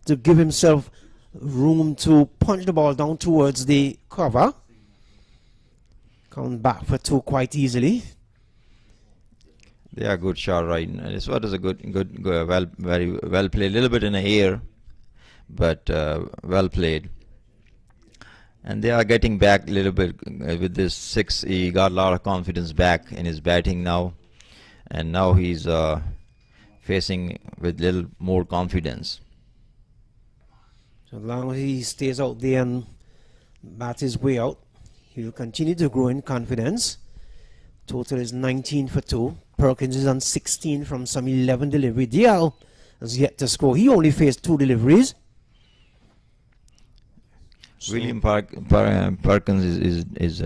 to give himself room to punch the ball down towards the cover. Coming back for 2 quite easily. They are good shot right now. This one is a good, very well played. A little bit in the air, but well played. And they are getting back a little bit with this 6. He got a lot of confidence back in his batting now, and now he's facing with a little more confidence. So as long as he stays out there and bat his way out, he will continue to grow in confidence. Total is 19 for 2. Perkins is on 16 from some 11 delivery. DL has yet to score. He only faced 2 deliveries. So Perkins his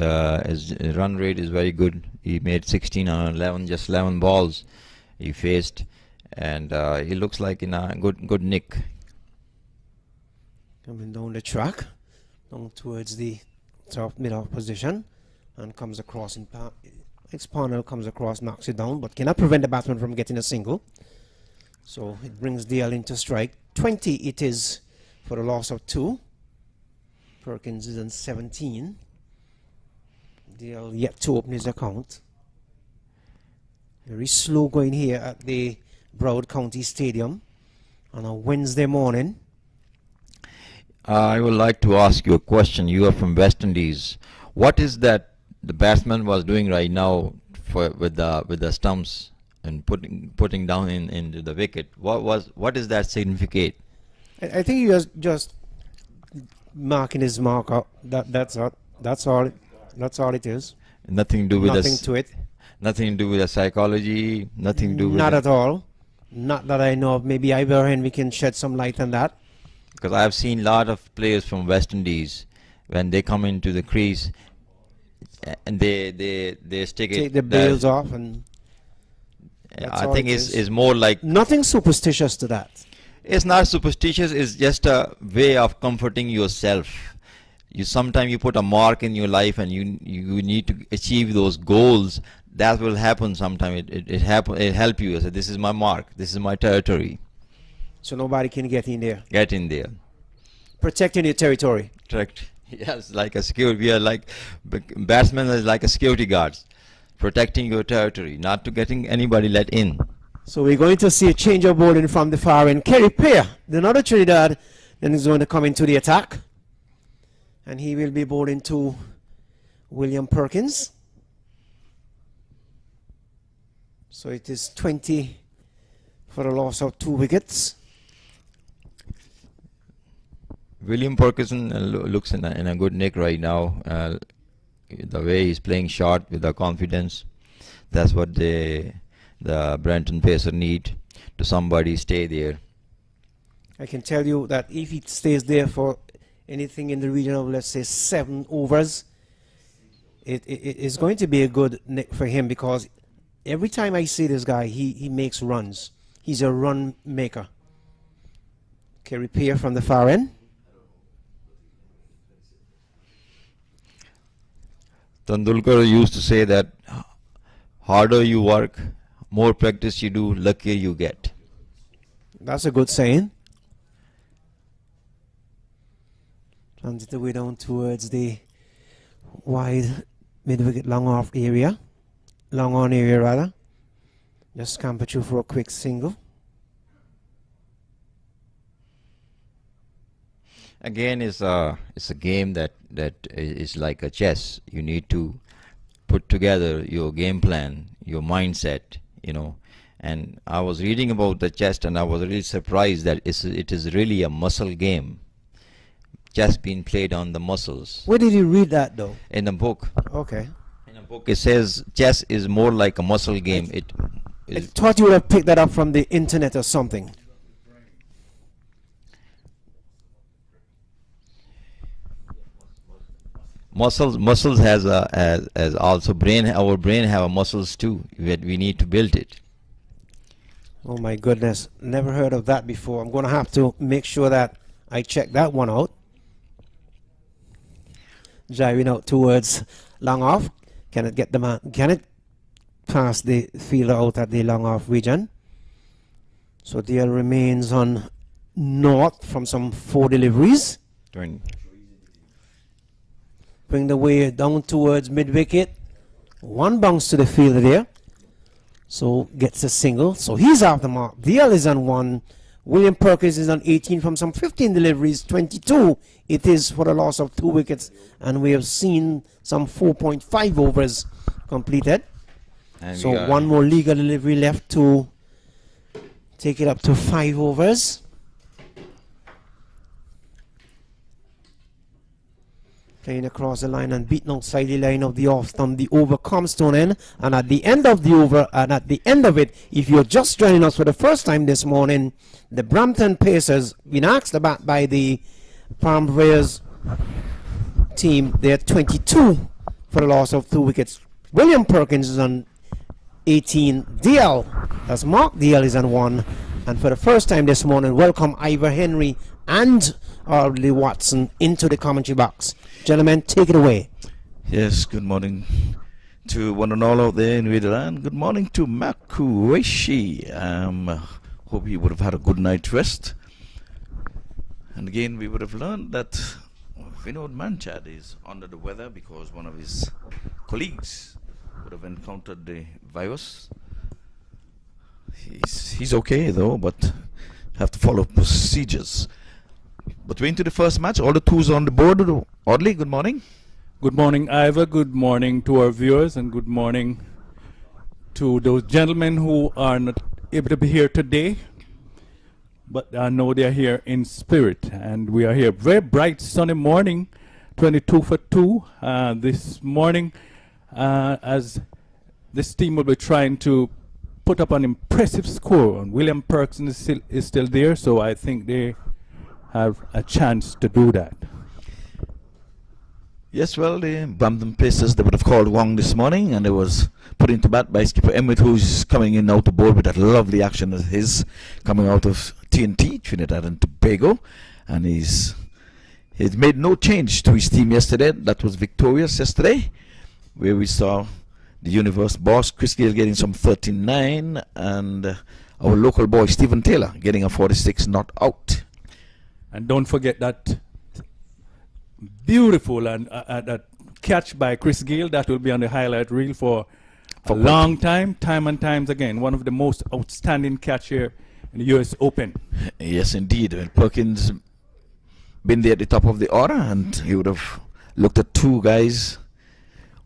run rate is very good. He made 16 on 11, just 11 balls he faced, and he looks like in a good nick. Coming down the track, down towards the top mid-off position, and comes across in Exponel comes across, knocks it down, but cannot prevent the batsman from getting a single. So it brings DL into strike. 20 it is for the loss of 2. Perkins is on 17. DL yet to open his account. Very slow going here at the Broward County Stadium on a Wednesday morning. I would like to ask you a question. You are from West Indies. What is that the batsman was doing right now with the stumps and putting down into the wicket? What does that significate? I think he was just marking his mark out. That's all it is. Nothing to do with nothing to it. Nothing to do with the psychology. Nothing to do with not at all. Not that I know of. Maybe Ivor Henry can shed some light on that. Because I have seen a lot of players from West Indies when they come into the crease and they take the bails off, and I think it's more like nothing superstitious to that. It's not superstitious. It's just a way of comforting yourself. Sometimes you put a mark in your life, and you need to achieve those goals. That will happen sometime. It help you. So this is my mark. This is my territory. So nobody can get in there. Get in there. Protecting your territory. Correct. Yes, like a security. We are like batsmen is like a security guards, protecting your territory, not to getting anybody let in. So we're going to see a change of bowling from the far end. Kerry Pear, another Trinidad, then is going to come into the attack, and he will be bowling to William Perkins. So it is 20 for the loss of 2 wickets. William Perkins looks in a good nick right now. The way he's playing short with the confidence, that's what the Brampton pacer need, to somebody stay there. I can tell you that if he stays there for anything in the region of, let's say, 7 overs, it is going to be a good nick for him, because every time I see this guy, he makes runs. He's a run maker. Kerry Pear from the far end. Tendulkar used to say that harder you work, more practice you do, luckier you get. That's a good saying. Transit the way down towards the wide mid-wicket long on area rather. Just scamper through for a quick single. Again, it's a game that is like a chess. You need to put together your game plan, your mindset, And I was reading about the chess, and I was really surprised that it is really a muscle game. Chess being played on the muscles. Where did you read that, though? In a book. Okay. In a book, it says chess is more like a muscle game. I thought you would have picked that up from the internet or something. Muscles has also brain. Our brain have muscles too. We need to build it. Oh my goodness, never heard of that before. I'm going to have to make sure that I check that one out. Driving out towards long off. Can it get the man? Can it pass the fielder out at the long off region? So DL remains on north from some 4 deliveries. 20. Bring the way down towards mid-wicket. 1 bounce to the fielder there. So gets a single. So he's off the mark. DL is on 1. William Perkins is on 18 from some 15 deliveries. 22 it is for the loss of 2 wickets. And we have seen some 4.5 overs completed. And So 1 more legal delivery left to take it up to 5 overs. Playing across the line and beating outside the line of the off stump. The over comes to an end, and at the end of the over, and at the end of it, if you're just joining us for the first time this morning, the Brampton Pacers been asked about by the Param Veers team. They're 22 for the loss of 2 wickets. William Perkins is on 18. DL, that's Mark DL is on 1, and for the first time this morning, welcome Ivor Henry and Lee Watson into the commentary box. Gentlemen, take it away. Yes, good morning to one and all out there in Videoland. Good morning to Makuishi. Hope you would have had a good night's rest. And again, we would have learned that Vinod Manchad is under the weather because one of his colleagues would have encountered the virus. He's okay though, but have to follow procedures. But we're into the first match. All the 2s on the board. Audley, good morning. Good morning, Ivor. Good morning to our viewers, and good morning to those gentlemen who are not able to be here today, but I know they're here in spirit. And we are here. Very bright sunny morning, 22 for 2 this morning, as this team will be trying to put up an impressive score. And William Perkins is still there, so I think they have a chance to do that. Yes, well, the Brampton Pacers, they would have called Wong this morning, and it was put into bat by skipper Emmett, who's coming in out the board with that lovely action of his coming out of TNT, Trinidad and Tobago, and he's made no change to his team yesterday. That was victorious yesterday, where we saw the Universe boss Chris Gayle getting some 39, and our local boy Stephen Taylor getting a 46 not out. And don't forget that beautiful and that catch by Chris Gayle that will be on the highlight reel for a long time and times again. One of the most outstanding catch here in the US Open. Yes, indeed. Well, Perkins been there at the top of the order, and he would have looked at 2 guys,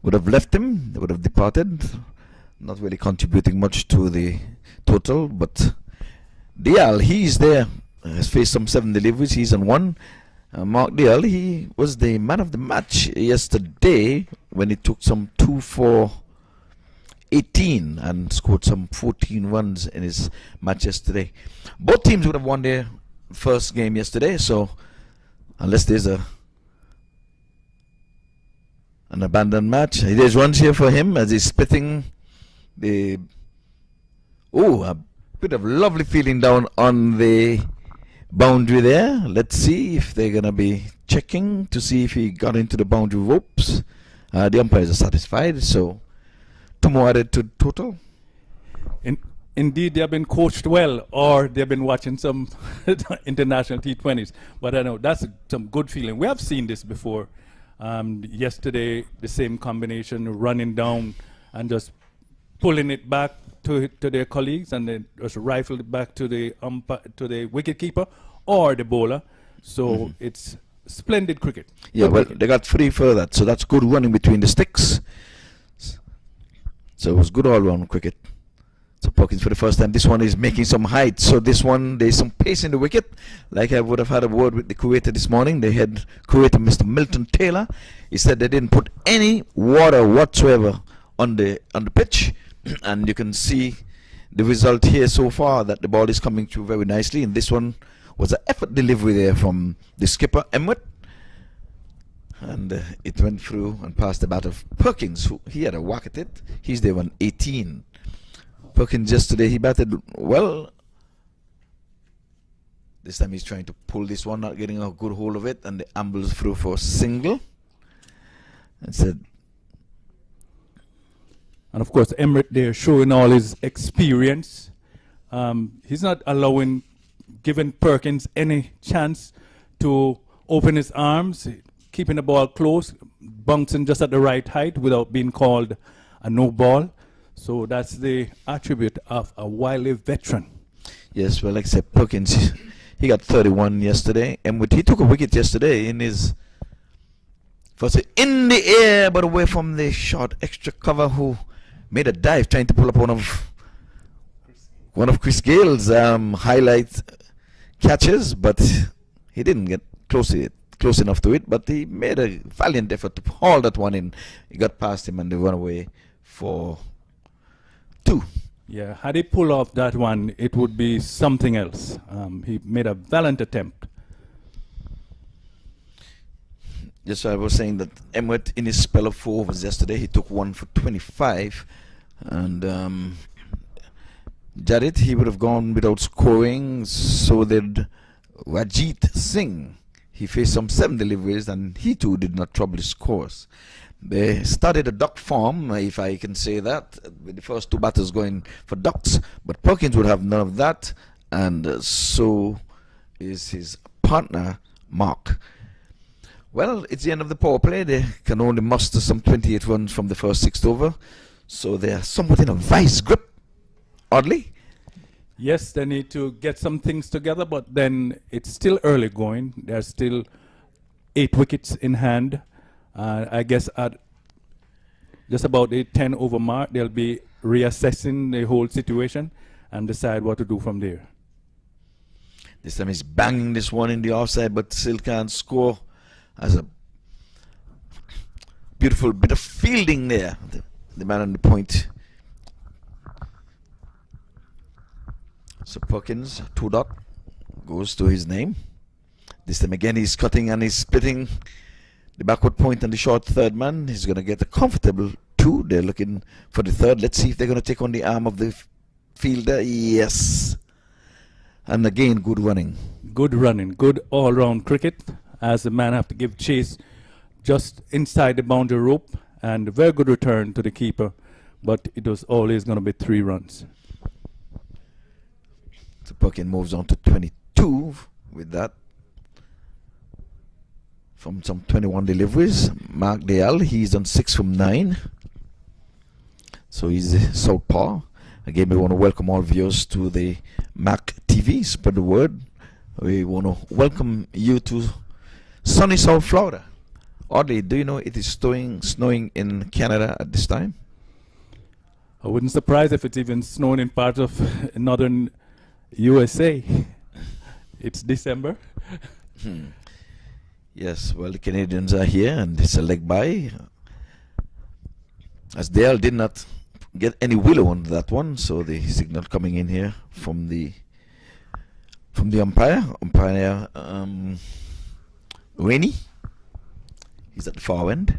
would have left him, they would have departed, not really contributing much to the total. But Dial, he's there. Has faced some 7 deliveries. He's on 1. Mark Dial, he was the man of the match yesterday when he took some 2 for 18 and scored some 14 runs in his match yesterday. Both teams would have won their first game yesterday, so unless there's an abandoned match, there's runs here for him as he's splitting the a bit of lovely feeling down on the boundary there. Let's see if they're going to be checking to see if he got into the boundary ropes. The umpires are satisfied, so 2 more added to total. Indeed, they have been coached well, or they've been watching some international T20s. But I know that's some good feeling. We have seen this before. Yesterday, the same combination, running down and just pulling it back to their colleagues, and then just rifled it back to the wicket keeper or the bowler. So it's splendid cricket. Yeah, good well, cricket. they got 3 for that, so that's good running between the sticks. So it was good all-round cricket. So Perkins for the first time. This one is making some height. So this one, there's some pace in the wicket. Like I would have had a word with the curator this morning. The head curator, Mr. Milton Taylor. He said they didn't put any water whatsoever on the pitch. And you can see the result here so far, that the ball is coming through very nicely. And this one was an effort delivery there from the skipper, Emmett. And it went through and past the bat of Perkins, who he had a whack at it. He's there on 18. Perkins yesterday, he batted well. This time he's trying to pull this one, not getting a good hold of it, and the ambles through for a single. And said, And of course, Emmerich there showing all his experience. He's not allowing giving Perkins any chance to open his arms, keeping the ball close, bouncing just at the right height without being called a no ball. So that's the attribute of a wily veteran. Yes, well, like I said, Perkins, he got 31 yesterday, and he took a wicket yesterday in his first in the air, but away from the short extra cover, who made a dive trying to pull up one of Chris Gayle's highlight catches, but he didn't get close enough to it. But he made a valiant effort to haul that one in. He got past him, and they went away for 2. Yeah, had he pulled off that one, it would be something else. He made a valiant attempt. Yes, I was saying that Emmett, in his spell of 4 overs yesterday, he took 1 for 25, and Jared, he would have gone without scoring. So did Wajit Singh. He faced some 7 deliveries, and he too did not trouble his course. They started a duck form, if I can say that, with the first 2 batters going for ducks, but Perkins would have none of that, and so is his partner, Mark. Well, it's the end of the power play. They can only muster some 28 runs from the first 6th over, so they are somewhat in a vice grip, oddly. Yes, they need to get some things together, but then it's still early going. There's still 8 wickets in hand. I guess at just about the 10 over mark, they'll be reassessing the whole situation and decide what to do from there. This time he's banging this one in the offside, but still can't score. As a beautiful bit of fielding there, the man on the point. So Perkins, 2 dot, goes to his name. This time again he's cutting and he's splitting the backward point on the short third man. He's going to get a comfortable 2. They're looking for the third. Let's see if they're going to take on the arm of the fielder. Yes. And again, good running. Good running, good all-round cricket, as the man have to give chase just inside the boundary rope, and a very good return to the keeper, but it was always going to be 3 runs. So Perkins moves on to 22 with that. From some 21 deliveries. Mark Gayle, he's on 6 from 9. So he's a southpaw. Again, we want to welcome all viewers to the MAQ TV. Spread the word. We want to welcome you to sunny South Florida. Oddly, do you know it is snowing in Canada at this time? I wouldn't surprise if it's even snowing in parts of northern USA. It's December. Yes, well, the Canadians are here, and it's a leg by. As Dale did not get any willow on that one, so the signal coming in here from the umpire. Rainy. He's at the far end.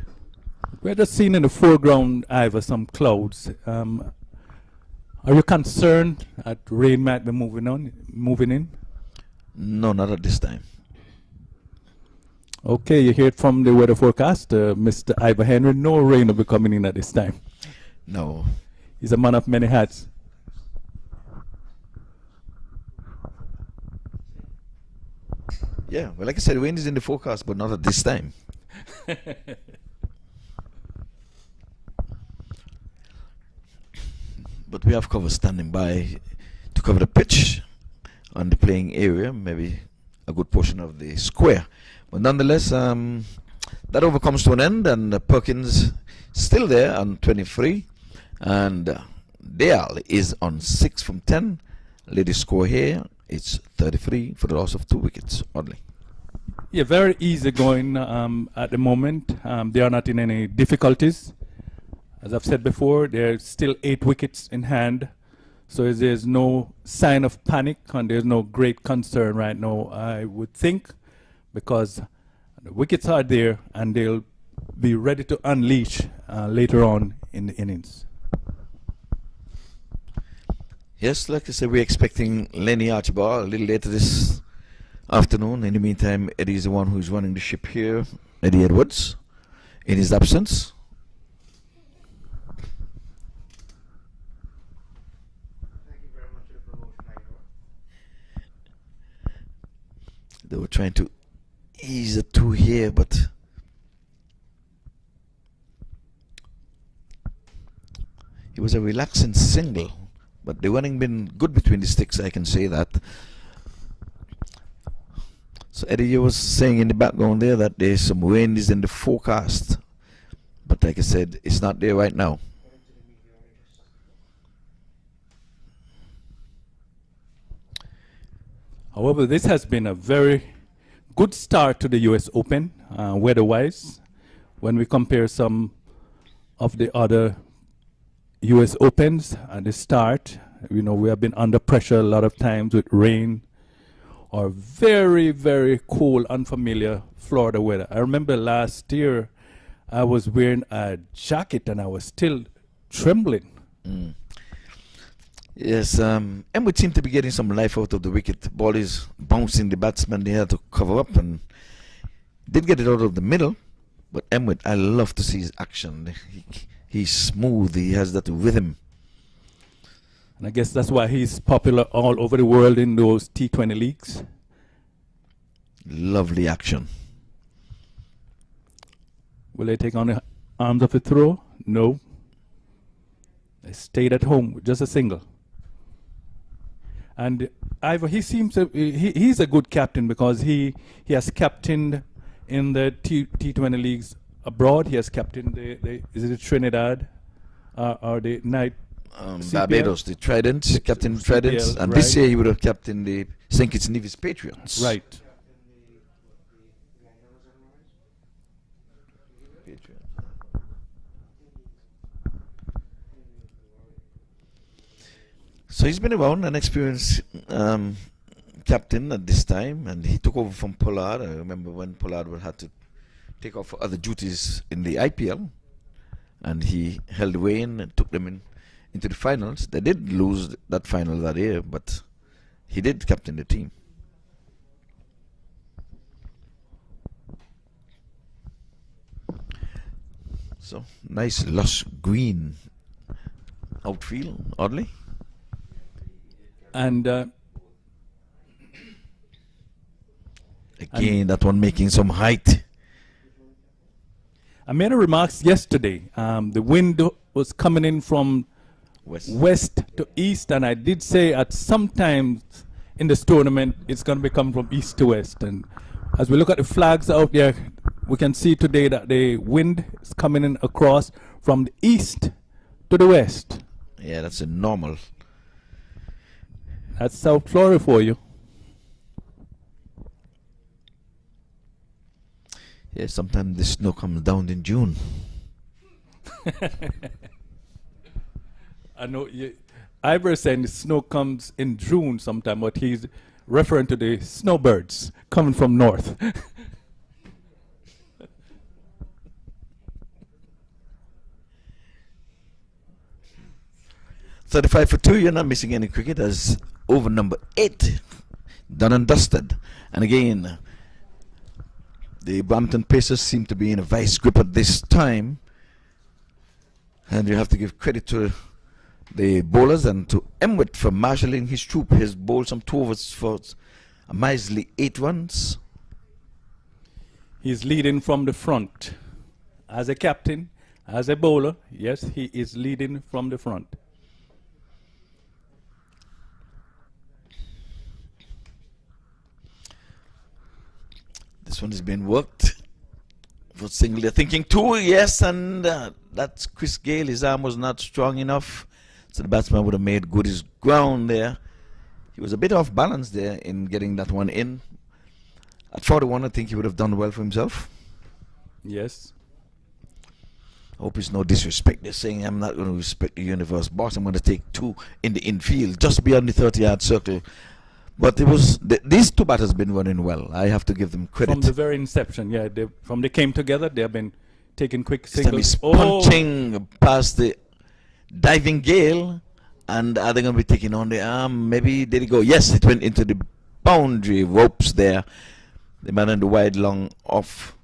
We're just seeing in the foreground, Ivor, some clouds. Are you concerned that rain might be moving in? No, not at this time. Okay, you hear it from the weather forecast, Mr. Ivor Henry. No rain will be coming in at this time. No. He's a man of many hats. Yeah, well, like I said, rain is in the forecast, but not at this time. But we have cover standing by to cover the pitch on the playing area, maybe a good portion of the square. But nonetheless, that over comes to an end, and Perkins still there on 23, and Dale is on 6 from 10. Ladies score here, it's 33 for the loss of 2 wickets, oddly. Yeah, very easy going at the moment. They are not in any difficulties. As I've said before, there's still 8 wickets in hand. So there's no sign of panic, and there's no great concern right now, I would think, because the wickets are there and they'll be ready to unleash later on in the innings. Yes, like I said, we're expecting Lenny Archibald a little later this afternoon. In the meantime, Eddie is the one who's running the ship here, Eddie Edwards, in his absence. They were trying to ease the two here, but it was a relaxing single. But the running been good between the sticks, I can say that. So Eddie, you was saying in the background there that there's some wind is in the forecast. But like I said, it's not there right now. However, this has been a very good start to the US Open, weather-wise. When we compare some of the other US Opens at the start, you know, we have been under pressure a lot of times with rain or very, very cool, unfamiliar Florida weather. I remember last year I was wearing a jacket and I was still trembling. Yes, Emwood seemed to be getting some life out of the wicket. Ball is bouncing the batsman. They had to cover up and did get it out of the middle. But Emwood, I love to see his action. He's smooth. He has that rhythm. And I guess that's why he's popular all over the world in those T20 leagues. Lovely action. Will they take on the arms of the throw? No. They stayed at home with just a single. And Ivor, he seems to, he's a good captain because he has captained in the T20 leagues abroad. He has captained is it Trinidad or the night Barbados, the Tridents, Captain Tridents, and right. this year he would have captained the St. Kitts and Nevis Patriots. Right. So he's been around, an experienced captain at this time, and he took over from Pollard. I remember when Pollard had to take off for other duties in the IPL, and he held the rein and took them into the finals. They did lose that final that year, but he did captain the team. So nice lush green outfield, oddly. And again, that one making some height. I made a remarks yesterday. The wind was coming in from west to east, and I did say at some times in this tournament it's going to be coming from east to west. And as we look at the flags out there, we can see today that the wind is coming in across from the east to the west. Yeah, that's a normal. That's South Florida for you. Yeah, sometimes the snow comes down in June. I know Ivor saying the snow comes in June sometime, but he's referring to the snowbirds coming from north. 35 for 2, you're not missing any cricket as over number 8, done and dusted. And again, the Brampton Pacers seem to be in a vice grip at this time. And you have to give credit to the bowlers and to Emwood for marshalling his troop. He has bowled some 2 overs for a measly 8 runs. He's leading from the front. As a captain, as a bowler, yes, he is leading from the front. This one has been worked for single. They're thinking 2, yes, and that's Chris Gayle. His arm was not strong enough, so the batsman would have made good his ground there. He was a bit off balance there in getting that one in. At 41, I think he would have done well for himself. Yes. I hope it's no disrespect. They're saying I'm not going to respect the universe boss. I'm going to take 2 in the infield, just beyond the 30-yard circle. But it was these 2 batters have been running well. I have to give them credit. From the very inception, yeah. From they came together, they have been taking quick This time singles. he's punching past the diving Gayle, and are they going to be taking on the arm? Maybe did it go? Yes, it went into the boundary ropes there. The man on the wide long off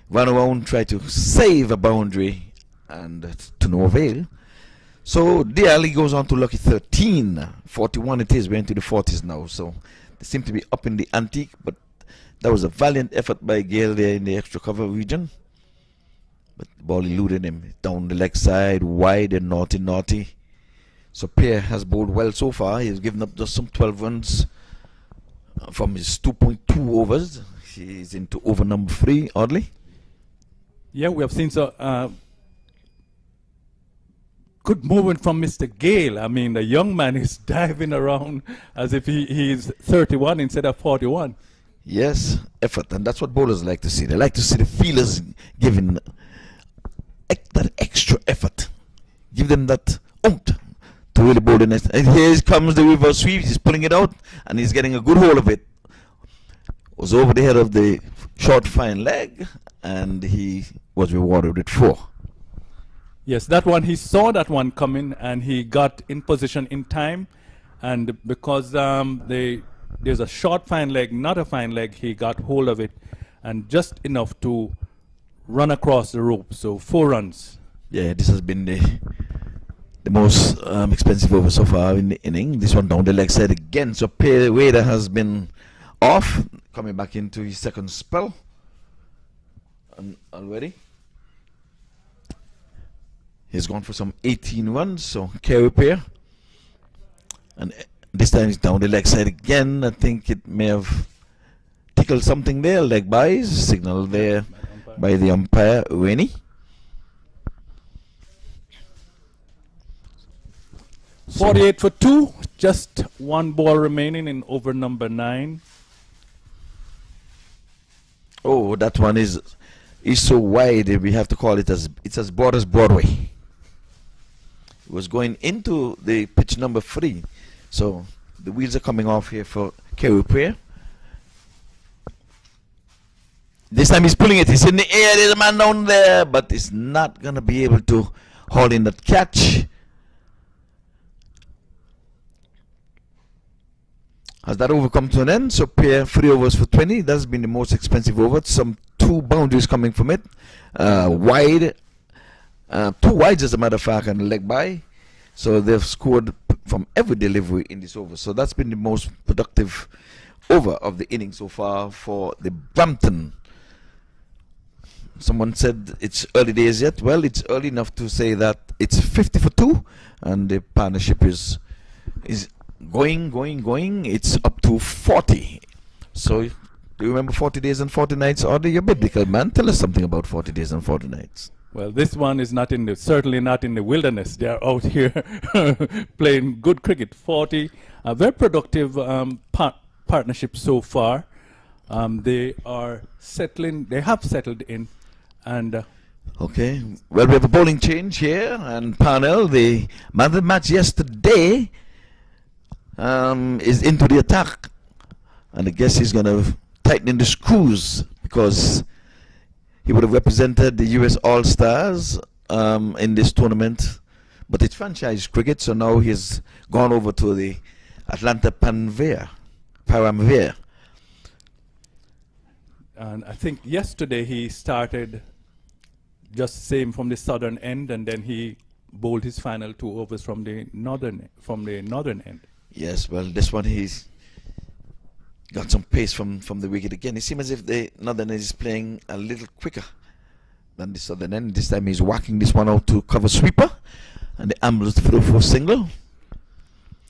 ran around, tried to save a boundary, and to no avail. So DLE goes on to lucky 13. 41 it is. We're into the 40s now. So they seem to be up in the ante, but That was a valiant effort by Gayle there in the extra cover region. But the ball eluded him down the leg side, wide and naughty. So Pierre has bowled well so far. He's given up just some 12 runs from his 2.2 overs. He's into over number 3, oddly. Yeah, we have seen good movement from Mr. Gayle. I mean, the young man is diving around as if he's 31 instead of 41. Yes, effort, and that's what bowlers like to see. They like to see the fielders giving that extra effort. Give them that oomph to really bowl the next. And here comes the reverse sweep. He's pulling it out, and he's getting a good hold of it. Was over the head of the short fine leg, and he was rewarded with 4. Yes, that one, he saw that one coming, and he got in position in time. And because there's a short fine leg, not a fine leg, he got hold of it, and just enough to run across the rope. So 4 runs. Yeah, this has been the most expensive over so far in the inning. This one down the leg side again. So Pierre Wader has been off, coming back into his second spell already. He's gone for some 18 runs, so care repair. And this time he's down the leg side again. I think it may have tickled something there, leg buys, signal there by the umpire, Rainey. 48 for 2, just 1 ball remaining in over number 9. Oh, that one is so wide, we have to call it it's as broad as Broadway. It was going into the pitch number 3. So the wheels are coming off here for care repair. This time he's pulling it. He's in the air. There's a man down there, but he's not going to be able to haul in that catch. Has that over come to an end? So Pierre, 3 overs for 20. That's been the most expensive over. Some 2 boundaries coming from it. Wide. 2 wides, as a matter of fact, and a leg by. So they've scored from every delivery in this over. So that's been the most productive over of the inning so far for the Brampton. Someone said it's early days yet. Well, it's early enough to say that it's 50 for 2, and the partnership is going. It's up to 40. So, do you remember 40 days and 40 nights? Or you're biblical, man. Tell us something about 40 days and 40 nights. Well, this one is certainly not in the wilderness. They are out here playing good cricket. 40, a very productive partnership so far. They have settled in. And okay, well, we have a bowling change here, and Parnell, the man of the match yesterday, is into the attack, and I guess he's going to tighten in the screws because he would have represented the US All-Stars in this tournament, but it's franchise cricket, so now he's gone over to the Atlanta Param Veer. And I think yesterday he started just same from the southern end, and then he bowled his final 2 overs from the northern end. Yes, well, this one he's got some pace from the wicket again. It seems as if the northern end is playing a little quicker than the southern end. This time he's whacking this one out to cover sweeper, and the ambulance through for single.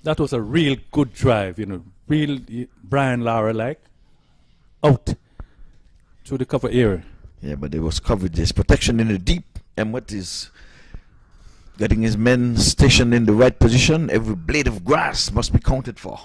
That was a real good drive, real Brian Lara-like, out to the cover area. Yeah, but there was coverage. There's protection in the deep. Emmett is getting his men stationed in the right position. Every blade of grass must be counted for.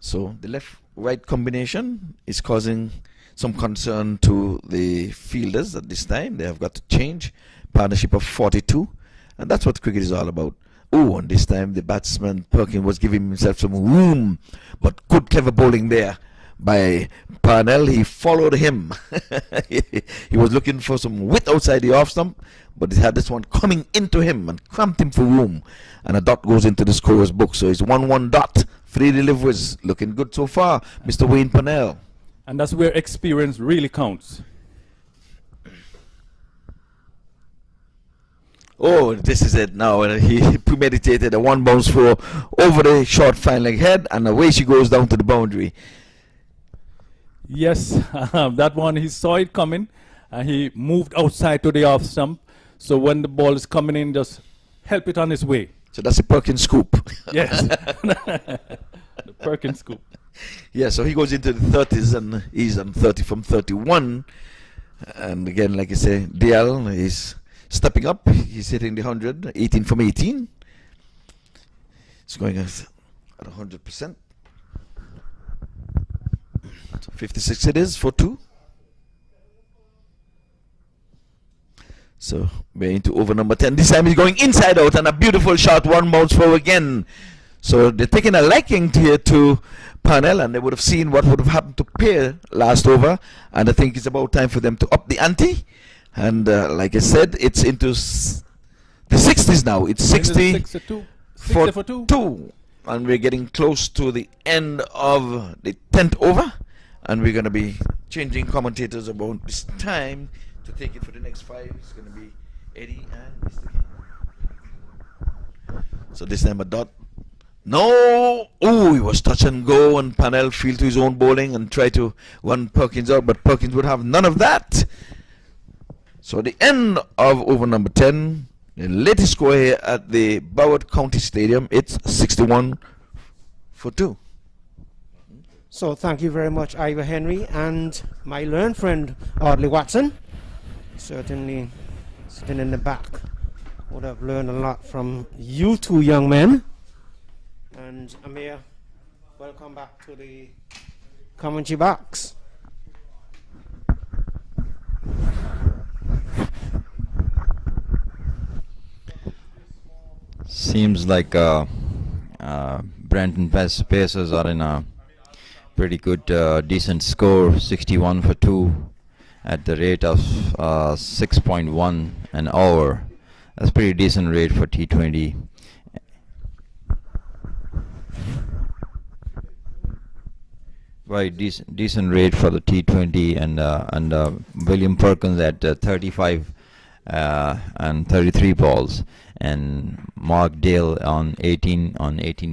So the left-right combination is causing some concern to the fielders at this time. They have got to change. Partnership of 42. And that's what cricket is all about. Oh, and this time the batsman Perkins was giving himself some room. But good, clever bowling there by Parnell. He followed him. He was looking for some width outside the off stump, but he had this one coming into him and cramped him for room. And a dot goes into the scorer's book. So it's 1-1 dot. 3 deliveries. Looking good so far, Mr. Wayne Parnell. And that's where experience really counts. Oh, this is it now. He premeditated a 1 bounce throw over the short fine leg head, and away she goes down to the boundary. Yes, that one, he saw it coming, and he moved outside to the off stump. So when the ball is coming in, just help it on its way. So that's a Perkins scoop. Yes. The Perkins scoop. Yeah, so he goes into the 30s and he's on 30 from 31. And again, like I say, DL is stepping up. He's hitting the 100, 18 from 18. It's going at 100%. So 56 it is for 2. So we're into over number 10. This time he's going inside out and a beautiful shot, one bounce for again. So they're taking a liking here to Parnell, and they would have seen what would have happened to Pear last over. And I think it's about time for them to up the ante. And like I said, it's into the 60s now. It's 60 for 2. And we're getting close to the end of the 10th over. And we're going to be changing commentators about this time. To take it for the next 5, it's going to be Eddie and Mr. King. So this time a dot. No! Oh, he was touch and go, and Parnell feel to his own bowling and try to run Perkins out, but Perkins would have none of that. So the end of over number 10, the latest score here at the Broward County Stadium, it's 61 for 2. So thank you very much, Ivor Henry, and my learned friend, Audley Watson. Certainly sitting in the back. Would have learned a lot from you two young men. And Amir, welcome back to the commentary box. Seems like Brampton Pacers are in a pretty good, decent score, 61 for 2. At the rate of 6.1 an hour. That's pretty decent rate for T20. Right, decent rate for the T20, and William Perkins at 35 and 33 balls, and Mark Dale on 18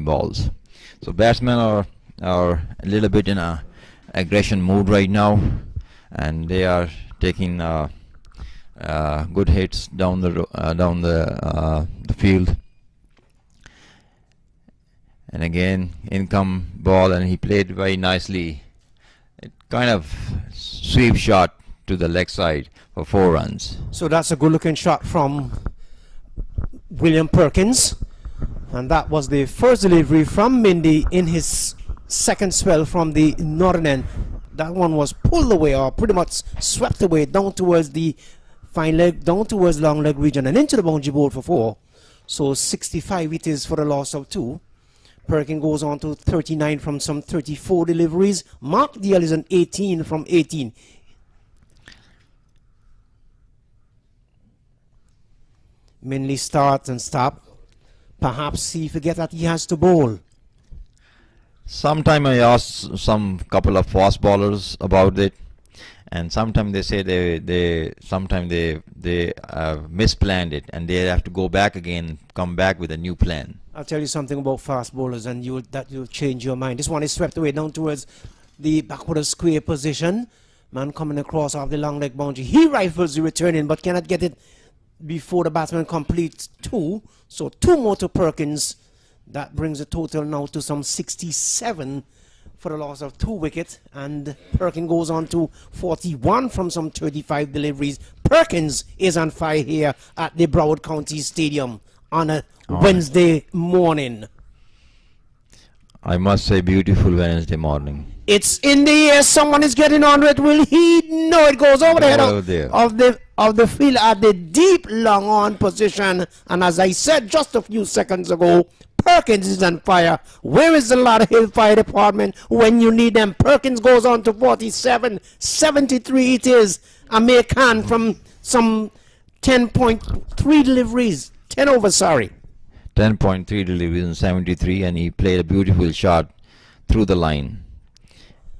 balls. So batsmen are a little bit in a aggression mood right now. And they are taking good hits down the field. And again, income ball, and he played very nicely. It kind of sweep shot to the leg side for 4 runs. So that's a good-looking shot from William Perkins, and that was the first delivery from Mindy in his second spell from the northern end. That one was pulled away, or pretty much swept away down towards the fine leg, down towards long leg region and into the boundary board for 4. So 65 it is for the loss of 2. Perkins goes on to 39 from some 34 deliveries. Mark Deal is an 18 from 18. Minley starts and stop. Perhaps he forget that he has to bowl. Sometime I asked some couple of fast bowlers about it, and sometimes they say they misplanned it, and they have to go back again, come back with a new plan. I'll tell you something about fast bowlers, and you'll change your mind. This one is swept away down towards the backward square position. Man coming across off the long leg boundary. He rifles the returning, but cannot get it before the batsman completes 2. So 2 more to Perkins. That brings the total now to some 67 for the loss of 2 wickets. And Perkins goes on to 41 from some 35 deliveries. Perkins is on fire here at the Broward County Stadium on a Wednesday morning. I must say, beautiful Wednesday morning. It's in the air. Someone is getting on it. Will he? No, it goes over the head of the field at the deep long on position. And as I said just a few seconds ago, Perkins is on fire. Where is the Lauder Hill Fire Department when you need them? Perkins goes on to 47, 73 it is. Amir Khan from some 10.3 deliveries. 10 over, sorry. 10.3 deliveries and 73, and he played a beautiful shot through the line.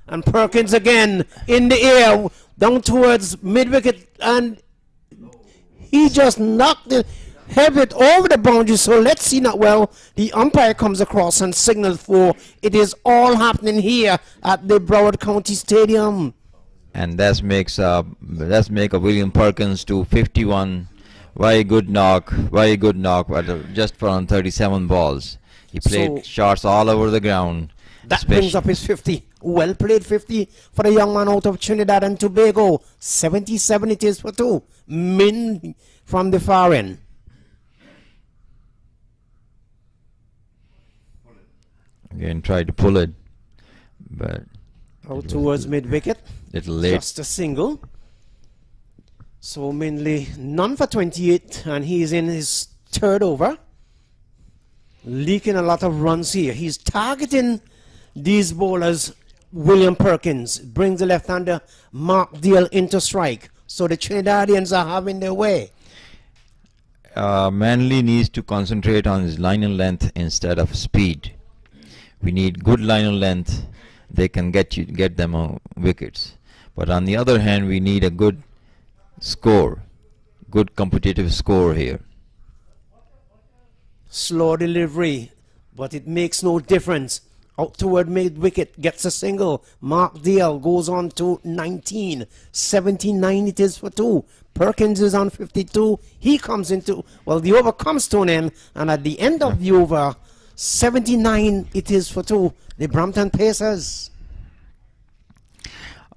And Perkins again in the air down towards mid-wicket, and he just knocked it. Have it over the boundary, so let's see now. Well, the umpire comes across and signals for it is all happening here at the Broward County Stadium. And that makes a William Perkins to 51. Very good knock, but just for on 37 balls. He played So- shots all over the ground. That brings up his 50. Well played 50 for the young man out of Trinidad and Tobago. 77 it is for 2. Min from the far end. Again, tried to pull it, but Out towards mid wicket. little late. Just a single. So mainly none for 28, and he's in his third over. Leaking a lot of runs here. He's targeting these bowlers. William Perkins brings the left-hander Mark Deal into strike. So the Trinidadians are having their way. Manley needs to concentrate on his line and length instead of speed. We need good line and length. They can get them on wickets. But on the other hand, we need a good score, good competitive score here. Slow delivery, but it makes no difference. Out toward mid wicket, gets a single. Mark Deal goes on to 19. 79 it is for 2. Perkins is on 52. He comes into, well, the over comes to an end, and at the end of the over, 79 it is for 2. The Brampton Pacers.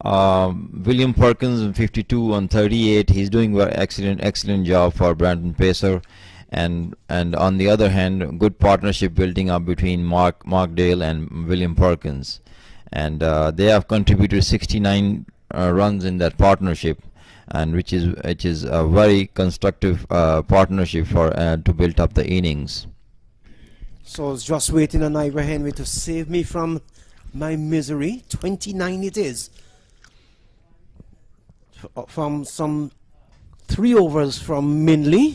William Perkins 52 on 38. He's doing very excellent job for Brampton Pacer. And on the other hand, good partnership building up between Mark Dale and William Perkins, and they have contributed 69 runs in that partnership, and which is a very constructive partnership for to build up the innings. So it's just waiting on Ivor Henry to save me from my misery. 29 it is. From some 3 overs from Minley.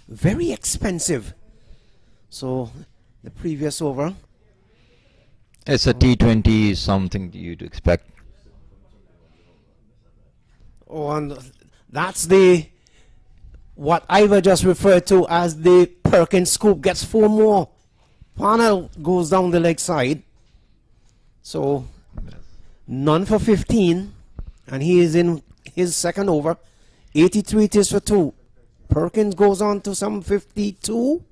Very expensive. So the previous over. It's a T20, something you to expect. Oh, and that's the what Ivor just referred to as the Perkins scoop. Gets 4 more. Parnell goes down the leg side. So none for 15, and he is in his second over. 83 it is for 2. Perkins goes on to some 52.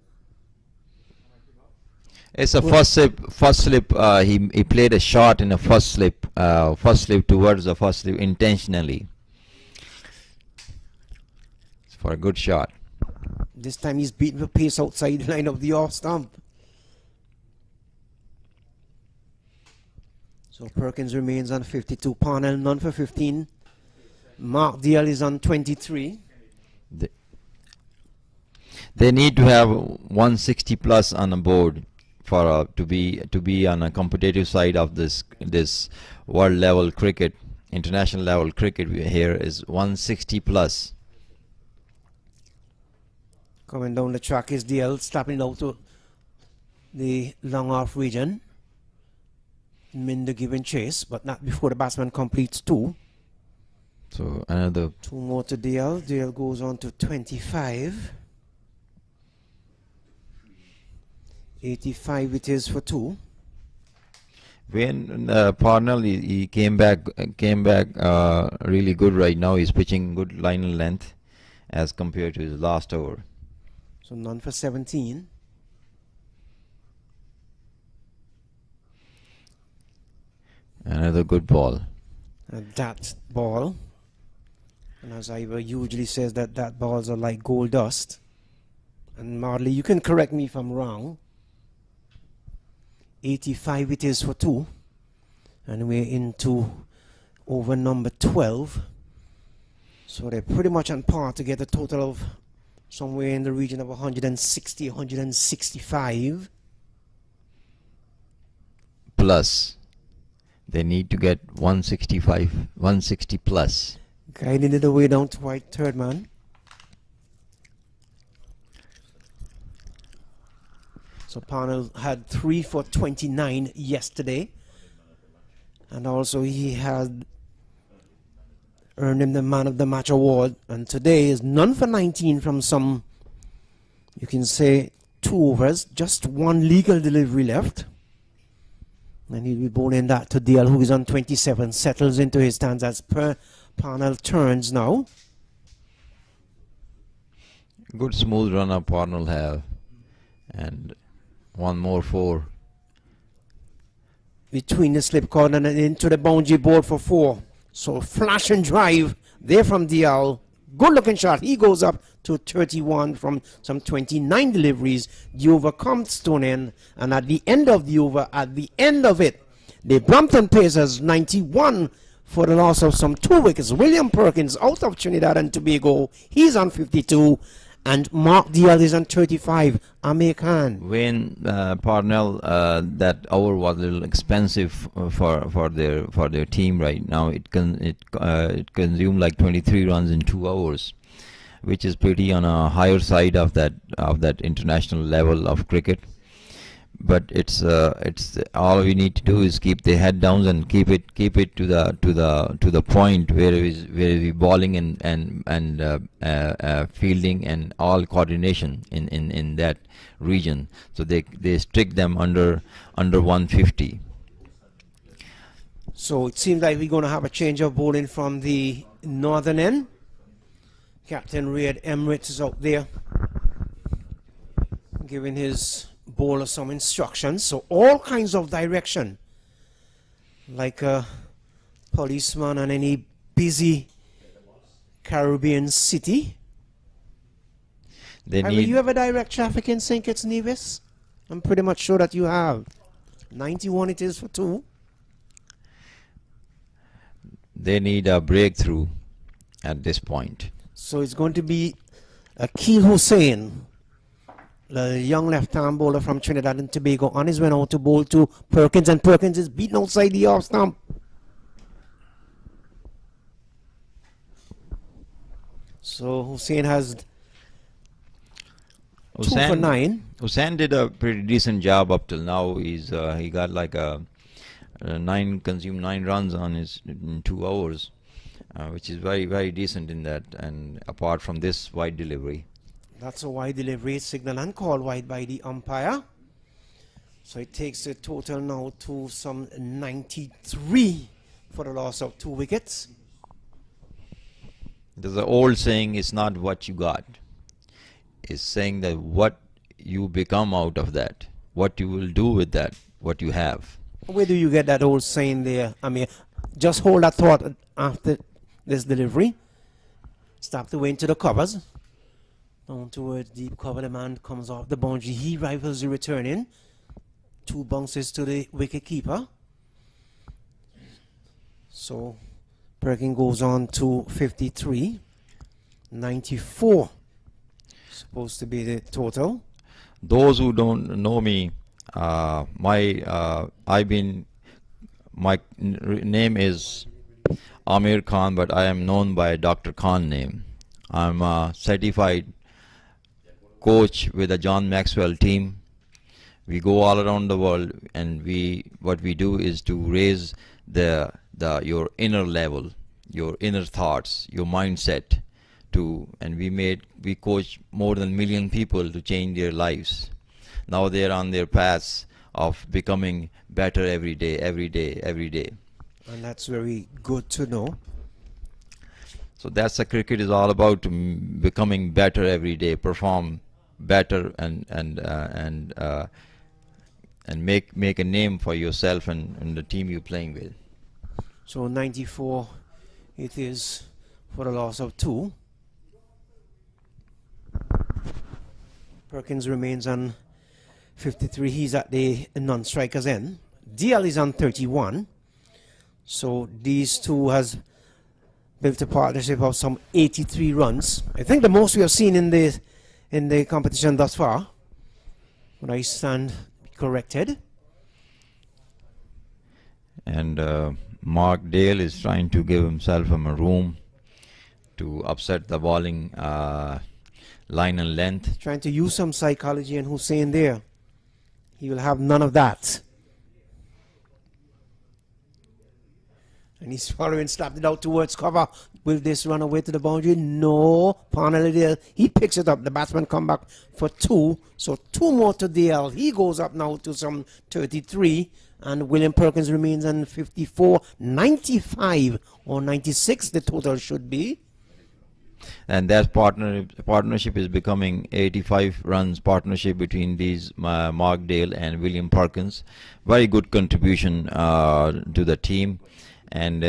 It's a first slip. He played a shot in a first slip towards the first slip intentionally. It's for a good shot. This time he's beaten the pace outside the line of the off stump. So Perkins remains on 52. Parnell none for 15. Mark Deal is on 23. They need to have 160 plus on a board for to be on a competitive side of this world level cricket, international level cricket. Here is 160 plus. Coming down the track is Deal, slapping it out to the long off region. Minder giving chase, but not before the batsman completes 2. So another 2 more to Deal. Deal goes on to 25. 85 it is for 2. when Parnell he came back really good right now. He's pitching good line and length as compared to his last over. So none for 17. Another good ball. That ball, and as Ivor usually says, that balls are like gold dust. And Marley, you can correct me if I'm wrong. 85 it is for 2. And we're into over number 12. So they're pretty much on par to get a total of somewhere in the region of 160, 165. Plus. They need to get 165, 160 plus. Guiding it away down to white third man. So Parnell had 3 for 29 yesterday. And also he had earned him the man of the match award. And today is none for 19 from some You can say 2 overs, just 1 legal delivery left. And he'll be bowling that to Gayle, who is on 27, settles into his stance as Parnell turns now. Good smooth run up Parnell have, and one more 4. Between the slip cord and into the boundary board for 4. So flash and drive there from Gayle. Good looking shot. He goes up to 31 from some 29 deliveries. The over comes to an end, and at the end of the over, at the end of it, the Brampton Pacers 91 for the loss of some 2 wickets. William Perkins out of Trinidad and Tobago. He's on 52. And Mark Gayle is on 35. Amir Khan. When Parnell, that over was a little expensive for their team right now. It consumed like 23 runs in 2 hours, which is pretty on a higher side of that international level of cricket. But it's all we need to do is keep the head down and keep it to the point where we bowling and fielding and all coordination in that region. So they strict them under 150. So it seems like we're going to have a change of bowling from the northern end. Captain Reid Emirates is out there giving his bowler some instructions. So all kinds of direction, like a policeman in any busy Caribbean city. They Have need you ever direct traffic in St. Kitts Nevis? I'm pretty much sure that you have. 91 it is for 2. they need a breakthrough at this point. So it's going to be Akil Hussain, the young left-arm bowler from Trinidad and Tobago, on his way out to bowl to Perkins, and Perkins is beaten outside the off stump. So Hussain has 2 for 9. Hussain did a pretty decent job up till now. He got like consumed 9 runs on his in 2 hours, which is very, very decent in that. And apart from this wide delivery, that's a wide delivery, signal and call wide by the umpire. So it takes the total now to some 93 for the loss of 2 wickets. there's an old saying: "It's not what you got; it's saying that what you become out of that, what you will do with that, what you have." Where do you get that old saying there? I mean, just hold that thought after this delivery. Stop the way into the covers. Down towards deep cover, the man comes off the boundary. He rifles the return in. 2 bounces to the wicket keeper. So Perkins goes on to 53. 94 supposed to be the total. Those who don't know me, my name is Amir Khan, but I am known by Dr. Khan name. I'm a certified coach with the John Maxwell team. We go all around the world, and what we do is to raise your inner level, your inner thoughts, your mindset, and we coach more than 1 million people to change their lives. Now they're on their paths of becoming better every day, every day, every day. And that's very good to know. So that's what cricket is all about: becoming better every day, perform better, and make a name for yourself and the team you're playing with. So 94 it is for the loss of 2. Perkins remains on 53. He's at the non-strikers end. Gayle is on 31. So these two has built a partnership of some 83 runs. I think the most we have seen in the competition thus far. When I stand corrected. And Mark Gayle is trying to give himself a room to upset the bowling line and length. Trying to use some psychology, and Hussain there. He will have none of that. And he's following, slapped it out towards cover. Will this run away to the boundary? No. Parnell there. He picks it up. The batsman come back for 2. So 2 more to DL. He goes up now to some 33. And William Perkins remains on 54. 95 or 96 the total should be. And that partnership is becoming 85 runs partnership between these Mark Dale and William Perkins. Very good contribution to the team. And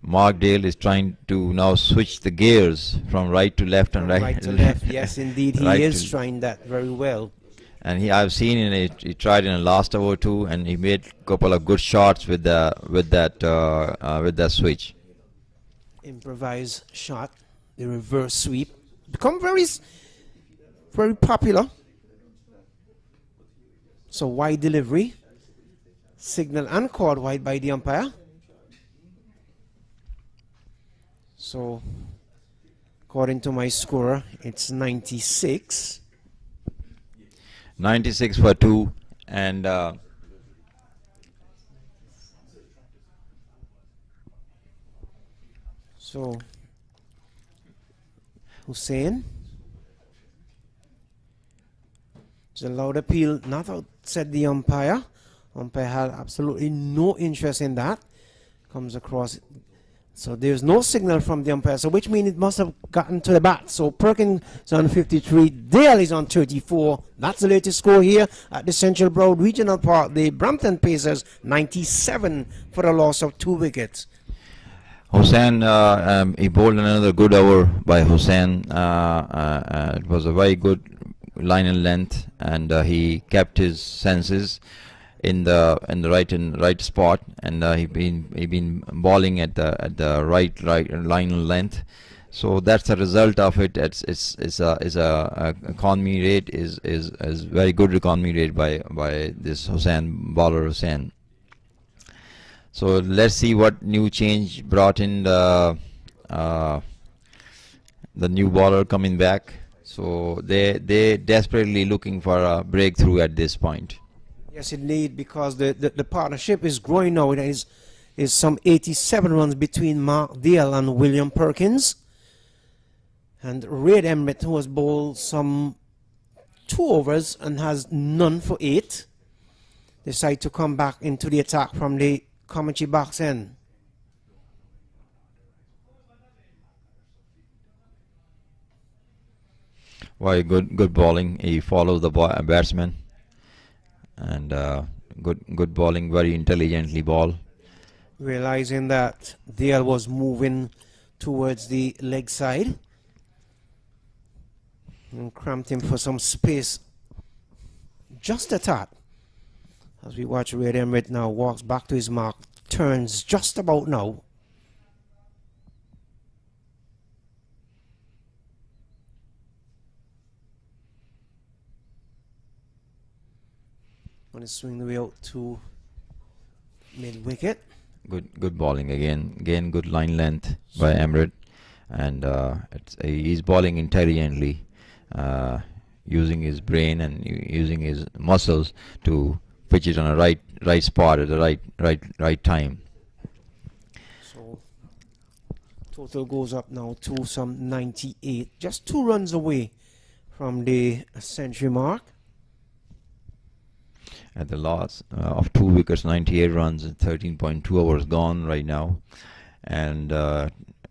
Mark Dale is trying to now switch the gears from right to left and Right to left. Yes, indeed. He is trying that very well. And I've seen he tried in the last over 2, and he made a couple of good shots with that switch. Improvised shot, the reverse sweep, become very popular. So wide delivery, signal and called wide by the umpire. So according to my scorer, it's 96. 96 for 2, and so Hussain, it's a loud appeal, not out, said the umpire. Umpire had absolutely no interest in that. Comes across. So there's no signal from the umpire, so which means it must have gotten to the bat. So Perkins is on 53, Dale is on 34. That's the latest score here at the Central Broad Regional Park. The Brampton Pacers 97 for a loss of 2 wickets. Hussain, he bowled another good over by Hussain. It was a very good line and length, and he kept his senses in the right spot, and he been bowling at the right line and length. So that's the result of it. It's a economy rate is very good economy rate by this Hussain, bowler Hussain. So let's see what new change brought in the new bowler coming back. So they desperately looking for a breakthrough at this point. Yes, indeed, because the partnership is growing now. It is some 87 runs between Mark Dale and William Perkins. And Red Emmet, who has bowled some 2 overs and has none for 8, decide to come back into the attack from the commentary box end. Very good bowling. He followed the batsman, and good bowling, very intelligently ball. Realizing that Dale was moving towards the leg side, and cramped him for some space, just a tad. As we watch Red Emmet now walks back to his mark, turns just about now. Going to swing the way out to mid wicket. Good bowling again good line length by Emret, and he's bowling intelligently, using his brain and using his muscles to pitch it on a right spot at the right time. So total goes up now to some 98, just 2 runs away from the century mark. At the loss of 2 wickets, 98 runs, 13.2 hours gone right now, and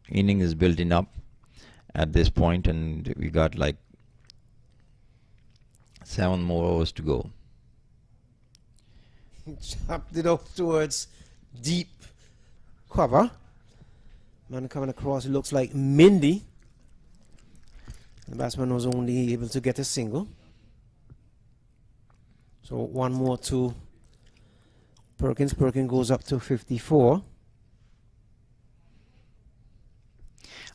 Innings is building up at this point, and we got like 7 more hours to go. Chopped it up towards deep cover. Man coming across, it looks like Mindy. The batsman was only able to get a single. So 1 more to Perkins. Perkins goes up to 54.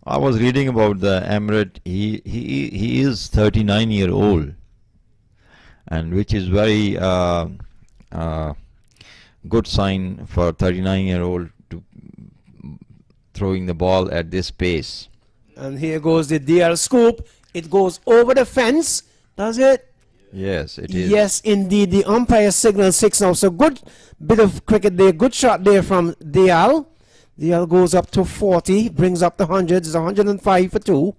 I was reading about the Emret. He is 39-year-old, and which is very good sign for 39-year-old to throwing the ball at this pace. And here goes the DL scoop. It goes over the fence. Does it? Yes, it is. Yes, indeed. The umpire signals 6 now. So good bit of cricket there. Good shot there from Gayle. Gayle goes up to 40, brings up the hundreds. It's 105 for 2.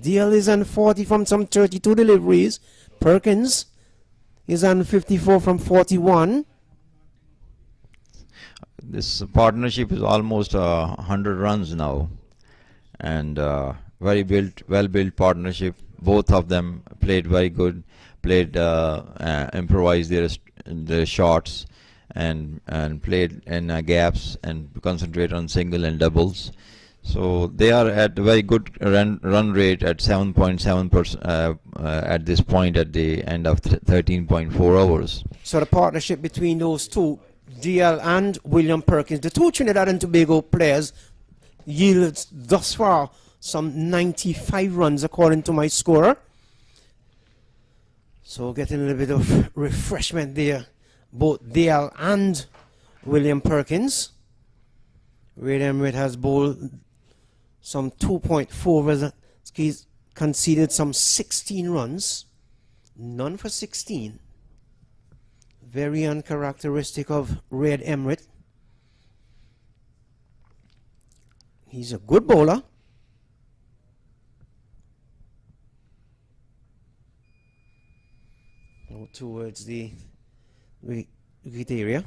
Gayle is on 40 from some 32 deliveries. Perkins is on 54 from 41. This partnership is almost 100 runs now, and well built partnership. Both of them played very good, played improvised their shots, and played in gaps and concentrate on single and doubles. So they are at a very good run rate at 7.7% at this point at the end of 13.4 overs. So the partnership between those two, Gayle and William Perkins, the two Trinidad and Tobago players, yields thus far some 95 runs according to my scorer. So getting a little bit of refreshment there, both Gayle and William Perkins. William has bowled some 2.4 overs. He's conceded some 16 runs, none for 16. Very uncharacteristic of Red Emirate. He's a good bowler. Now towards the wicket area.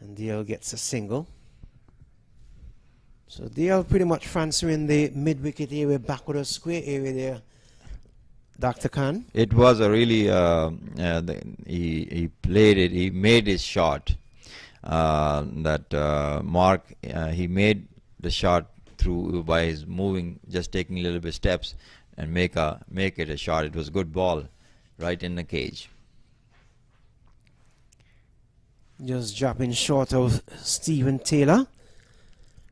And Gayle gets a single. So Gayle pretty much fancying the mid-wicket area, backward of square area there. Dr. Khan? It was a really, he played it, he made his shot. Mark, he made the shot through by his moving, just taking a little bit steps and make it a shot. It was a good ball right in the cage. Just dropping short of Stephen Taylor.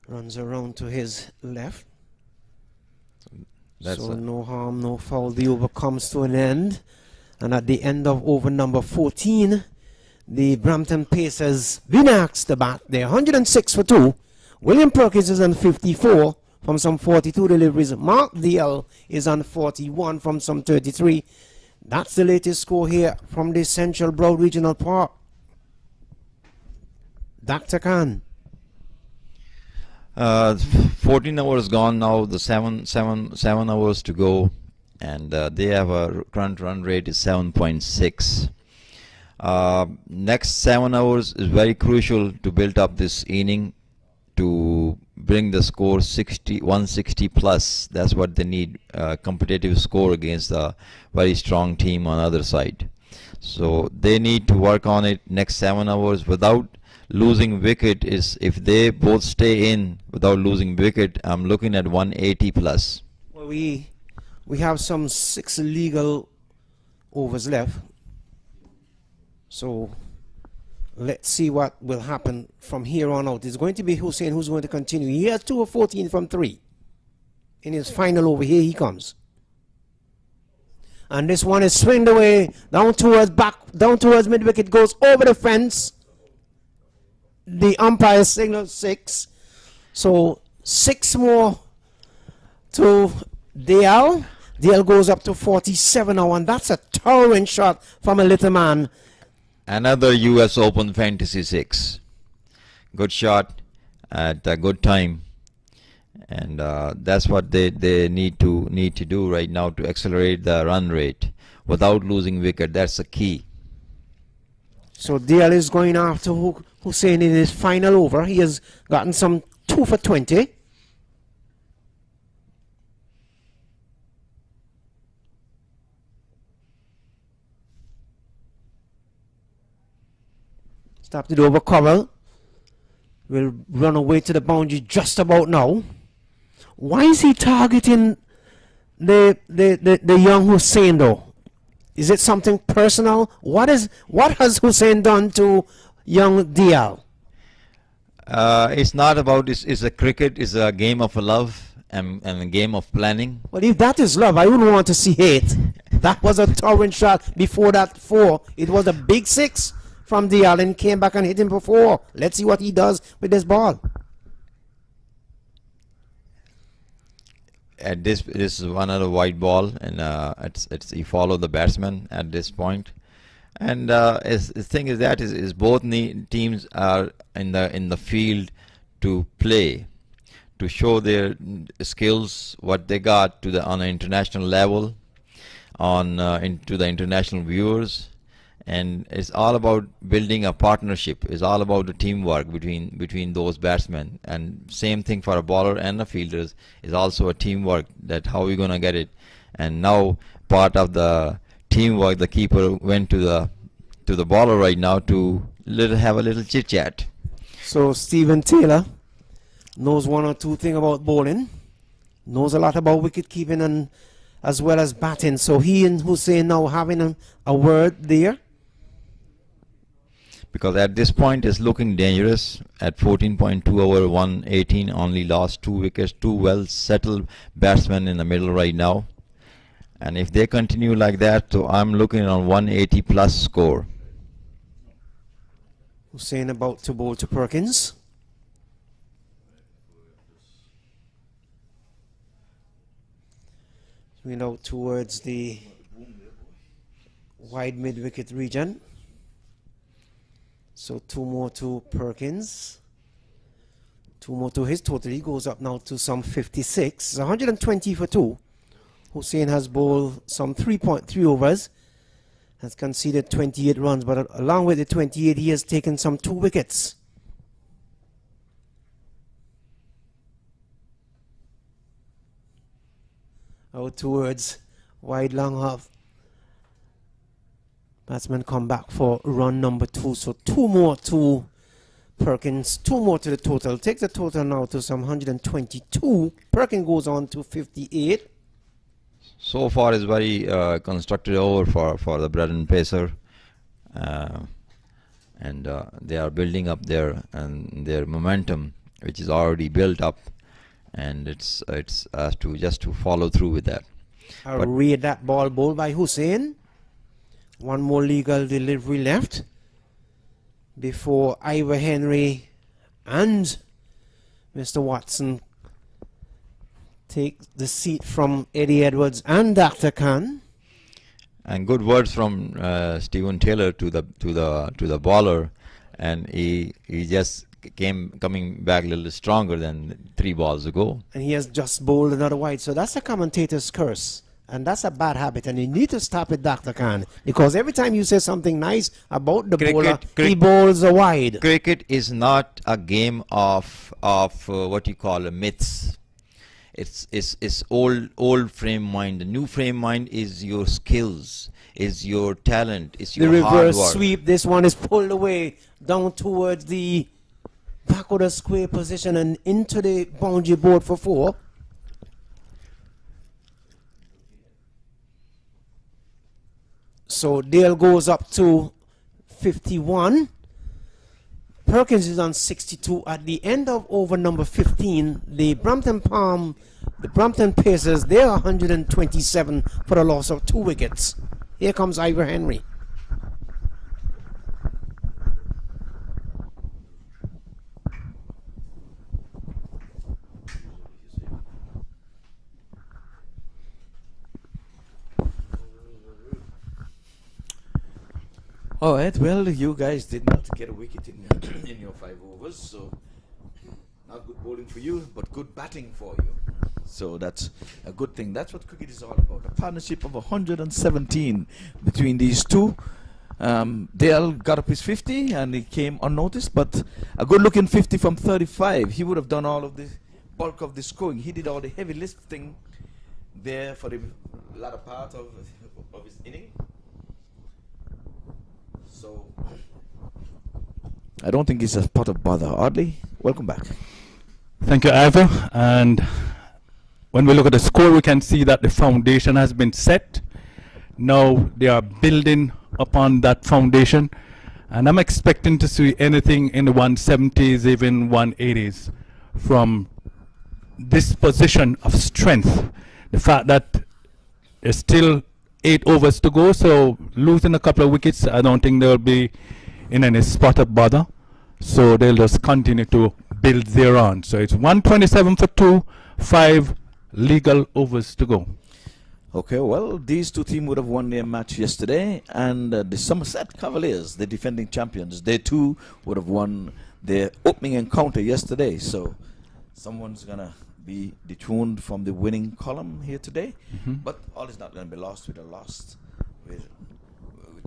Runs around to his left. So no harm, no foul. The over comes to an end. And at the end of over number 14, the Brampton Pacers been asked to bat. They're 106 for 2. William Perkins is on 54 from some 42 deliveries. Mark Gayle is on 41 from some 33. That's the latest score here from the Central Broad Regional Park. Dr. Khan. 14 hours gone now. The 7 hours to go, and they have a current run rate is 7.6. Next 7 hours is very crucial to build up this inning to bring the score 160 plus. That's what they need, competitive score against a very strong team on the other side. So they need to work on it next 7 hours without losing wicket. Is if they both stay in without losing wicket, I'm looking at 180 plus. Well, we have some 6 legal overs left. So let's see what will happen from here on out. It's going to be Hussain who's going to continue. He has 2 of 14 from 3. In his final over, here he comes. And this one is swinged away down towards mid-wicket, goes over the fence. The umpire signals 6. So 6 more to Gayle. Gayle goes up to 47 now, and that's a towering shot from a little man. Another US Open Fantasy 6. Good shot at a good time. And that's what they need to do right now to accelerate the run rate without losing wicket. That's the key. So Gayle is going after Hussain in his final over. He has gotten some 2 for 20. Stopped it over Cobble. Will run away to the boundary just about now. Why is he targeting the young Hussain though? Is it something personal? What has Hussain done to young Gayle? It's not about it's a cricket. It's a game of love and a game of planning. Well, if that is love, I wouldn't want to see hate. That was a towering shot. Before that 4, it was a big 6 from Gayle and came back and hit him for 4. Let's see what he does with this ball. at this is one other white ball, and it's you follow the batsman at this point. And the thing is that is both teams are in the field to play, to show their skills, what they got on an international level, into the international viewers. And it's all about building a partnership. It's all about the teamwork between those batsmen. And same thing for a bowler and the fielders is also a teamwork. That how we're gonna get it. And now part of the teamwork, the keeper went to the bowler right now to have a little chit chat. So Stephen Taylor knows one or two things about bowling, knows a lot about wicket keeping and as well as batting. So he and Hussein now having a word there. Because at this point it's looking dangerous. At 14.2 over 118, only lost 2 wickets, 2 well settled batsmen in the middle right now. And if they continue like that, so I'm looking on 180 plus score. Hussein about to bowl to Perkins. We know towards the wide mid-wicket region. So 2 more to Perkins. 2 more to his total. He goes up now to some 56. 120 for 2. Hussein has bowled some 3.3 overs. Has conceded 28 runs. But along with the 28, he has taken some 2 wickets. Out towards wide long off. Batsman come back for run number 2. So 2 more to Perkins. 2 more to the total. Takes the total now to some 122. Perkins goes on to 58. So far is very constructed over for the Brampton pacer. And they are building up their momentum, which is already built up. And it's has to just to follow through with that. I'll read that ball bowled by Hussein. 1 more legal delivery left before Ivor Henry and Mr. Watson take the seat from Eddie Edwards and Dr. Khan. And good words from Stephen Taylor to the bowler, and he just coming back a little stronger than 3 balls ago. And he has just bowled another wide. So that's a commentator's curse. And that's a bad habit. And you need to stop it, Dr. Khan. Because every time you say something nice about the bowler, he bowls a wide. Cricket is not a game of what you call myths. It's old frame mind. The new frame mind is your skills, is your talent, is your hard work. The reverse sweep. This one is pulled away down towards the back of the square position and into the boundary board for 4. So Dale goes up to 51. Perkins is on 62. At the end of over number 15, the Brampton Pacers, they're 127 for a loss of 2 wickets. Here comes Ivor Henry. All right, well, you guys did not get a wicket in your 5 overs, so not good bowling for you, but good batting for you. So that's a good thing. That's what cricket is all about, a partnership of 117 between these two. Dale got up his 50 and he came unnoticed, but a good-looking 50 from 35. He would have done all of the bulk of the scoring. He did all the heavy lifting there for the latter part of his inning. So I don't think it's a spot of bother. Audley, welcome back. Thank you, Ivor. And when we look at the score, we can see that the foundation has been set. Now they are building upon that foundation. And I'm expecting to see anything in the 170s, even 180s from this position of strength. The fact that there's still 8 overs to go, so losing a couple of wickets, I don't think they'll be in any spot of bother. So they'll just continue to build thereon. So it's 127 for 2, 5 legal overs to go. Okay, well, these two teams would have won their match yesterday, and the Somerset Cavaliers, the defending champions, they too would have won their opening encounter yesterday. So someone's going to be dethroned from the winning column here today, but all is not going to be lost with a loss, with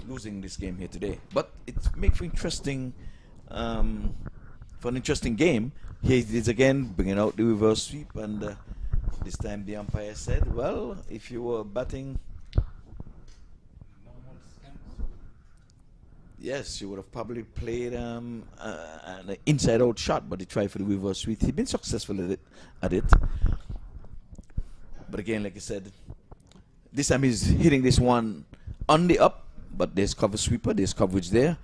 losing this game here today. But it makes for interesting, for an interesting game. Here it is again, bringing out the reverse sweep, and this time the umpire said, well, if you were batting, yes, you would have probably played an inside-out shot, but he tried for the reverse sweep. He's been successful at it. But again, like I said, this time he's hitting this one on the up, but there's cover sweeper, there's coverage there.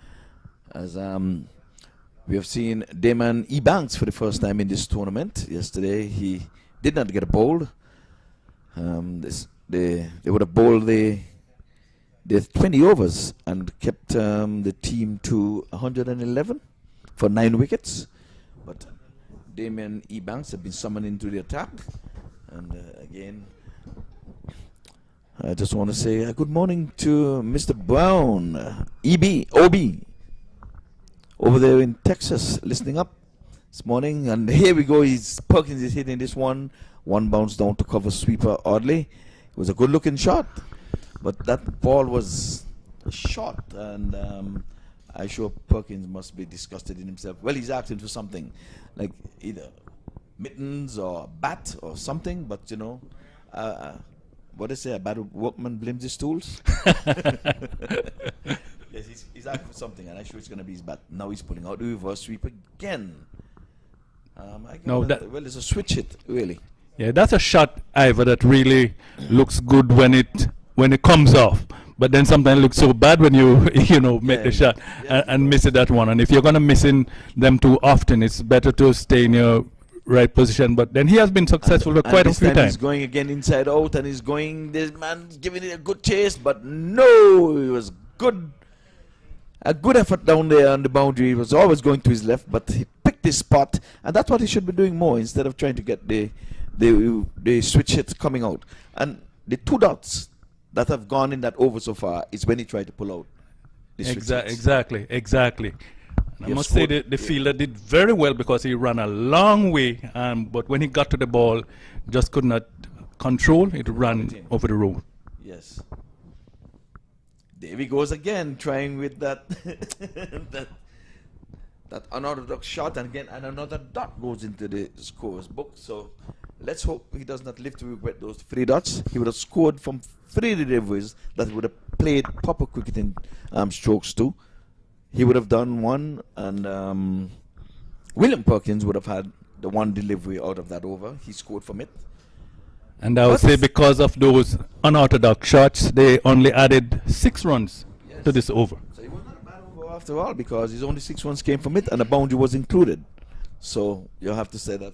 As we have seen Damon Ebanks for the first time in this tournament. Yesterday he did not get a bowl. They would have bowled the 20 overs and kept the team to 111 for 9 wickets. But Damien Ebanks have been summoned into the attack. And again, I just want to say good morning to Mr. Brown, OB, over there in Texas, listening up this morning. And here we go. Perkins is hitting this one. One bounce down to cover sweeper oddly. It was a good looking shot, but that ball was short, and I'm sure Perkins must be disgusted in himself. Well, he's asking for something like either mittens or bat or something, but you know, what they say, a bad workman blames his tools. Yes, he's asking for something, and I'm sure it's going to be his bat. Now he's pulling out the reverse sweep again. Well, it's a switch hit, really. Yeah, that's a shot, Ivor, that really looks good when it comes off. But then sometimes it looks so bad when you make the shot and miss it that one. And if you're going to miss them too often, it's better to stay in your right position. But then he has been successful for quite a few times. He's going again inside out, and he's going, this man giving it a good chase, but no, it was good. A good effort down there on the boundary. He was always going to his left, but he picked his spot, and that's what he should be doing more instead of trying to get the switch hit coming out. And the 2 dots that have gone in that over so far is when he tried to pull out the switch hits. Exactly. And I must say the fielder did very well because he ran a long way, but when he got to the ball, just could not control. It ran over the road. Yes. There he goes again, trying with that that unorthodox shot, and again, and another dot goes into the scorer's book. So let's hope he does not live to regret those 3 dots. He would have scored from 3 deliveries that would have played proper cricketing strokes too. He would have done 1, and William Perkins would have had the 1 delivery out of that over. He scored from it. And I would say because of those unorthodox shots, they only added 6 runs to this over. So it was not a bad over after all, because his only 6 runs came from it, and a boundary was included. So you have to say that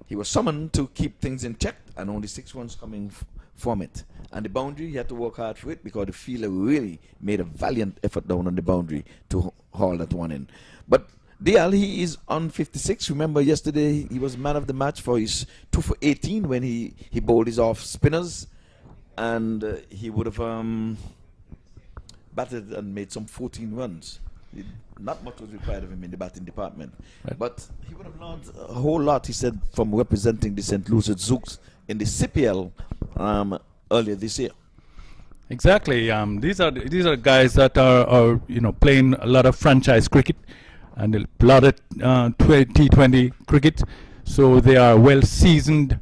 he was summoned to keep things in check, and only 6 runs coming from it. And the boundary, he had to work hard for it, because the fielder really made a valiant effort down on the boundary to haul that one in. But DL, he is on 56. Remember yesterday he was man of the match for his 2 for 18 when he bowled his off spinners, and he would have batted and made some 14 runs. Not much was required of him in the batting department, but he would have learned a whole lot, he said, from representing the St. Lucie Zooks in the CPL earlier this year. Exactly. These are guys that are playing a lot of franchise cricket and a lot of T20 cricket, so they are well seasoned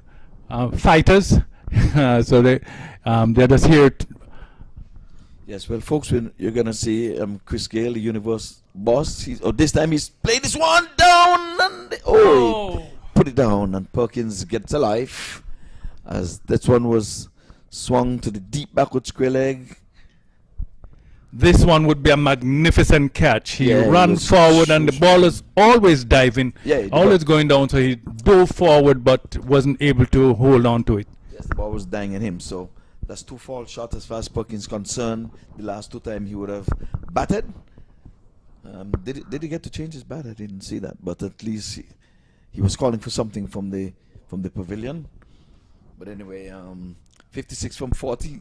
fighters. So they're just here. Yes, well, folks, you're gonna see Chris Gayle, the universe boss. This time he's played this one down, and he put it down, and Perkins gets a life, as this one was swung to the deep backward square leg. This one would be a magnificent catch. He ran forward, and the ball is always diving, always going down. So he dove forward, but wasn't able to hold on to it. Yes, the ball was dying in him. So that's 2 fall shots as far as Perkins is concerned. The last 2 times he would have batted. Did he get to change his bat? I didn't see that, but at least he was calling for something from the pavilion. But anyway, 56 from 40.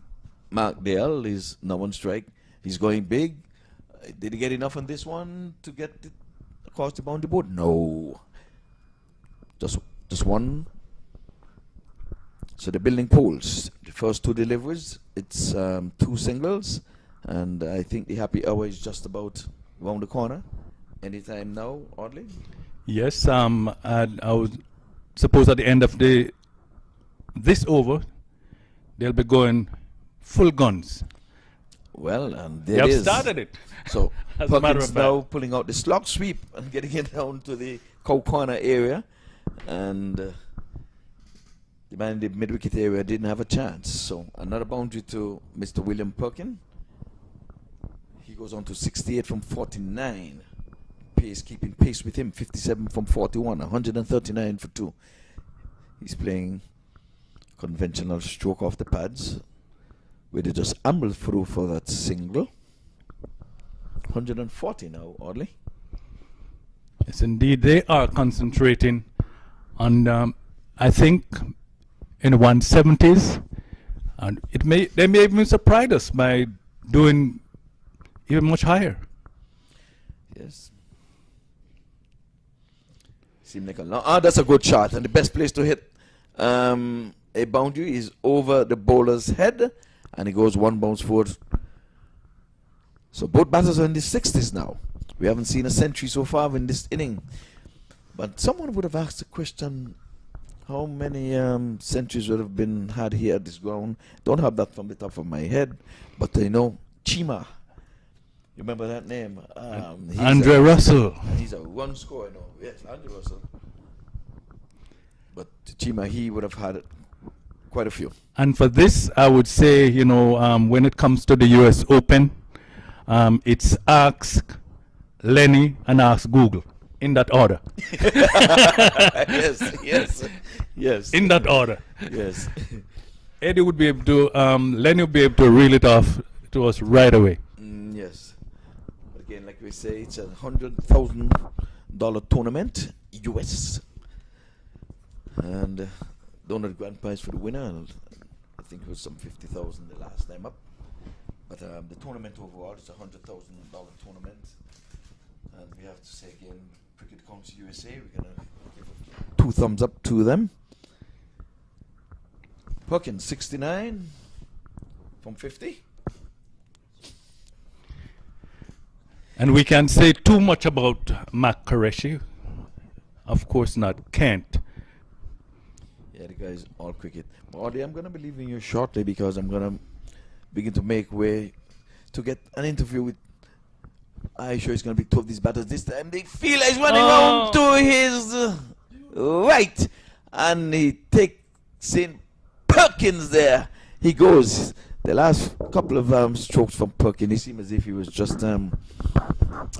Mark Dale is now on strike. He's going big. Did he get enough on this one to get it across the boundary board? No. Just one. So the building poles. The first two deliveries, it's 2 singles. And I think the happy hour is just about around the corner. Anytime now, Audley? Yes, I would suppose at the end of this over, they'll be going full guns. Well, and They there have it is. started it. So As a matter Perkins of now fact. pulling out the slog sweep and getting it down to the cow corner area. And the man in the mid-wicket area didn't have a chance. So another boundary to Mr. William Perkins. He goes on to 68 from 49. Keeping pace with him, 57 from 41, 139 for 2. He's playing conventional stroke off the pads, where they just amble through for that single. 140 now, Audley. Yes, indeed, they are concentrating on, I think, in the 170s, and they may even surprise us by doing even much higher. Yes. Seemed like a long. That's a good shot, and the best place to hit a boundary is over the bowler's head, and he goes 1 bounce forward. So both batters are in the 60s now. We haven't seen a century so far in this inning. But someone would have asked the question, how many centuries would have been had here at this ground? Don't have that from the top of my head, but you know, Chima. You remember that name? Andre Russell. He's a run scorer, no? Yes, Andre Russell. But Chima, he would have had quite a few. And for this, I would say, you know, when it comes to the US Open, it's ask Lenny and ask Google, in that order. yes. In that order. Yes. Eddie would be able to, Lenny would be able to reel it off to us right away. Yes. But again, like we say, it's a $100,000 tournament, US. And donor grand prize for the winner. And I think it was some 50,000 the last time up. But the tournament overall is a $100,000 tournament. And we have to say again, Cricket Council USA, we're going to give 2 thumbs up to them. Perkins, 69 from 50. And we can't say too much about Mac Qureshi. Of course not, can't. Yeah, the guys all cricket. Audie, I'm going to be leaving you shortly because I'm going to begin to make way to get an interview with. I'm sure it's going to be 2 of these batters this time. They feel he's running round to his right, and he takes in Perkins there. He goes. The last couple of strokes from Perkins, it seemed as if he was just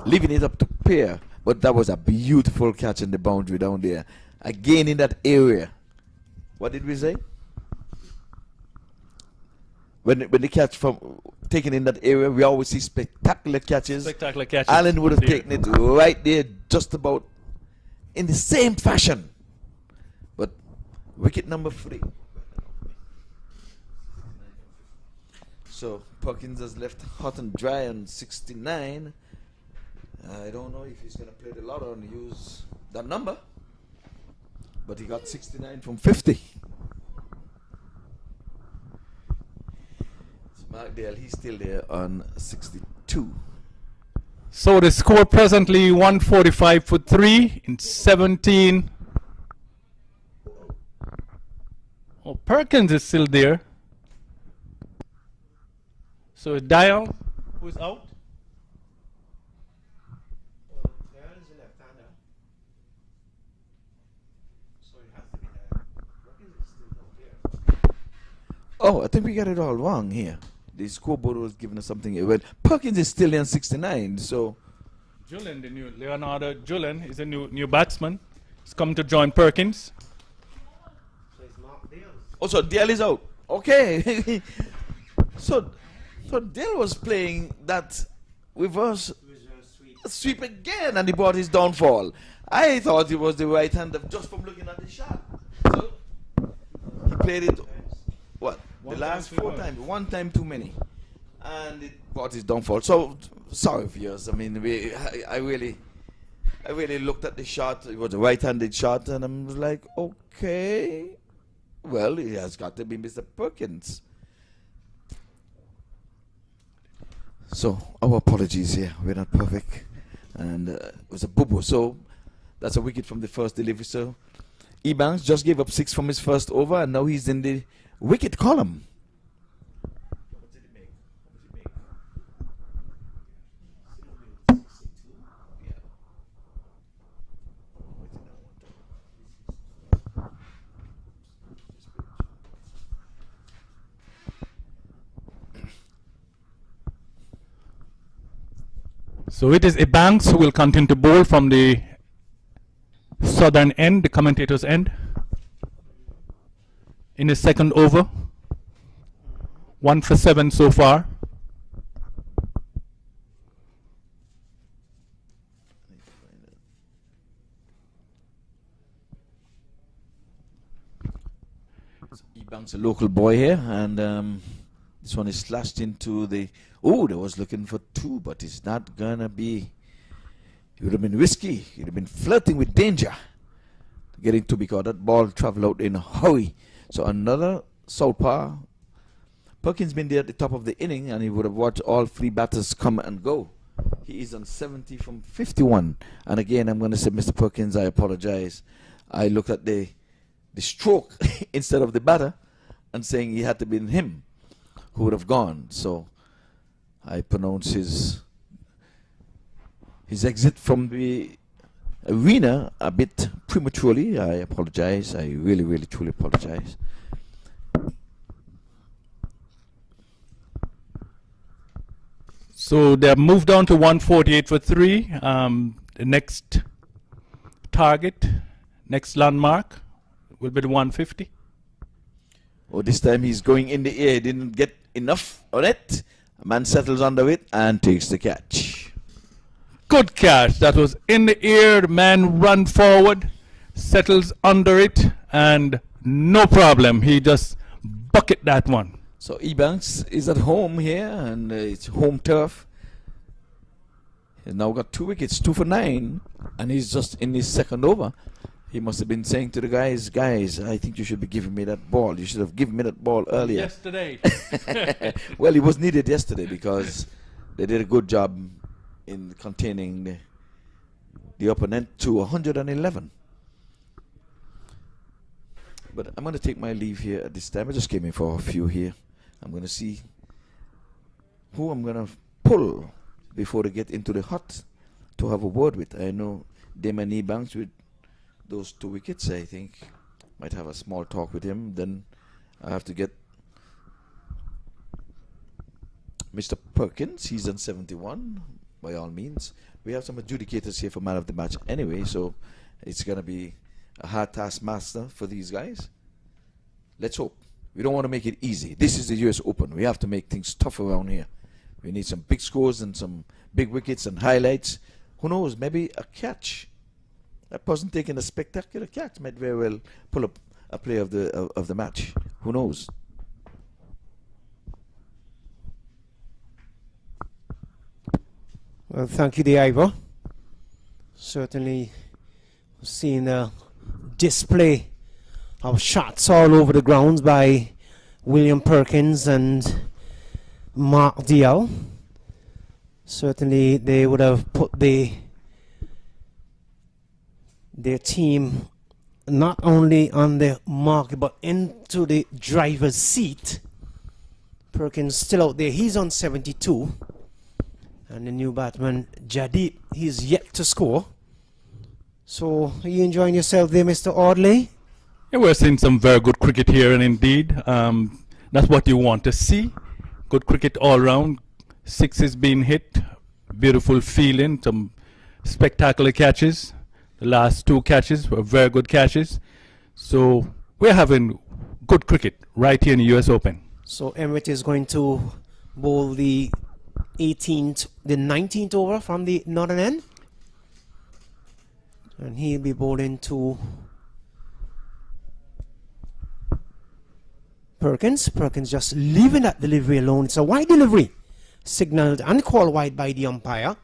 leaving it up to pair. But that was a beautiful catch in the boundary down there. Again in that area. What did we say? When the catch from taken in that area, we always see spectacular catches. Spectacular catches. Allen would have taken it right there, just about in the same fashion. But wicket number 3. So Perkins has left hot and dry on 69. I don't know if he's going to play the lotto and use that number. But he got 69 from 50. Mark Dale, he's still there on 62. So the score presently 145 for 3 in 17. Oh, Perkins is still there. So Dial, who's out? Oh, I think we got it all wrong here. The scoreboard was giving us something. Well, Perkins is still in 69, so. Julian, the new Leonardo Julian is a new batsman. He's come to join Perkins. Oh, so Dale is out. Okay. so Dale was playing that reverse sweep again, and he brought his downfall. I thought it was the right hand just from looking at the shot. So he played it, what, One the time last too 4 much. times, 1 time too many. And it brought his downfall. So, sorry for yours. I mean, I really looked at the shot. It was a right-handed shot, and I'm like, okay, well, it has got to be Mr. Perkins. So, our apologies here. We're not perfect. And it was a boo-boo. So, that's a wicket from the first delivery. So, Ebanks just gave up 6 from his first over, and now he's in the wicket column. So it is Ebanks who will continue to bowl from the southern end, the commentator's end, in his second over. 1 for 7 so far. Ebanks, a local boy here, and this one is slashed into the. Oh, they was looking for 2, but it's not gonna be. It would have been risky. He'd have been flirting with danger, getting to, because that ball traveled out in a hurry. So another southpaw. Perkins been there at the top of the inning, and he would have watched all 3 batters come and go. He is on 70 from 51. And again, I'm going to say, Mr. Perkins, I apologize. I looked at the stroke instead of the batter, and saying he had to be him who would have gone. So I pronounce his exit from the arena a bit prematurely. I apologize. I really, really, truly apologize. So they have moved on to 148 for 3. The next target, next landmark, will be the 150. Oh, this time he's going in the air. He didn't get enough on it. A man settles under it and takes the catch. Good catch. That was in the air. The man run forward, settles under it, and no problem. He just bucket that one. So Ebanks is at home here, and it's home turf. He's now got 2 wickets, 2 for 9, and he's just in his second over. He must have been saying to the guys, I think you should be giving me that ball. You should have given me that ball earlier. Yesterday. Well, it was needed yesterday because they did a good job in containing the opponent to 111. But I'm going to take my leave here at this time. I just came in for a few here. I'm going to see who I'm going to pull before they get into the hut to have a word with. I know Damon Ebanks with those 2 wickets, I think. Might have a small talk with him. Then I have to get Mr. Perkins. He's on 71, by all means. We have some adjudicators here for man of the match anyway, so it's going to be a hard taskmaster for these guys. Let's hope. We don't want to make it easy. This is the US Open. We have to make things tough around here. We need some big scores and some big wickets and highlights. Who knows, maybe a catch. That person taking a spectacular catch might very well pull up a player of the match. Who knows? Well, thank you, Diver. Certainly seeing a display of shots all over the grounds by William Perkins and Mark DL. Certainly they would have put their team not only on the mark but into the driver's seat. Perkins still out there. He's on 72. And the new batsman, Jadid, he's yet to score. So, are you enjoying yourself there, Mr. Audley? Yeah, we're seeing some very good cricket here, and indeed, that's what you want to see. Good cricket all round. 6s being hit. Beautiful feeling. Some spectacular catches. The last 2 catches were very good catches. So, we're having good cricket right here in the US Open. So, Emirates is going to bowl the 19th over from the northern end. And he'll be bowling to Perkins. Perkins just leaving that delivery alone. It's a wide delivery. Signaled and called wide by the umpire.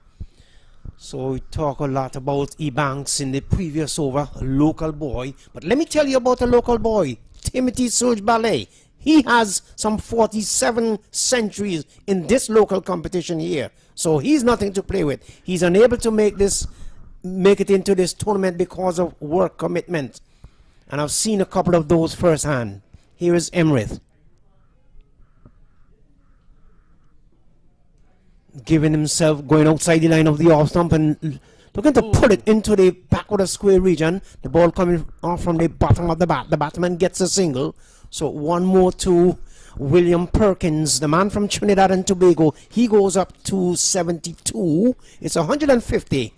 So we talk a lot about Ebanks in the previous over, a local boy. But let me tell you about a local boy, Timothy Surge Ballet. He has some 47 centuries in this local competition here. So he's nothing to play with. He's unable to make it into this tournament because of work commitment. And I've seen a couple of those firsthand. Here is Emrith. Giving himself, going outside the line of the off stump and looking to put it into the backward of square region. The ball coming off from the bottom of the bat. The batsman gets a single. So one more to William Perkins, the man from Trinidad and Tobago. He goes up to 72. It's 150.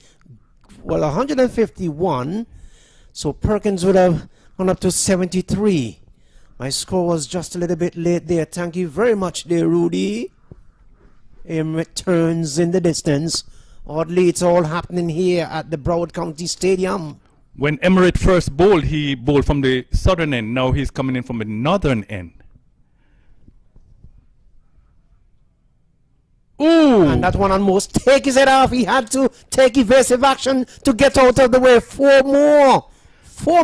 Well, 151. So Perkins would have gone up to 73. My score was just a little bit late there. Thank you very much there, Rudy. Emmet turns in the distance. Oddly, it's all happening here at the Broward County Stadium. When Emmerich first bowled, he bowled from the southern end. Now he's coming in from the northern end. Ooh! And that one almost take his head off. He had to take evasive action to get out of the way. Four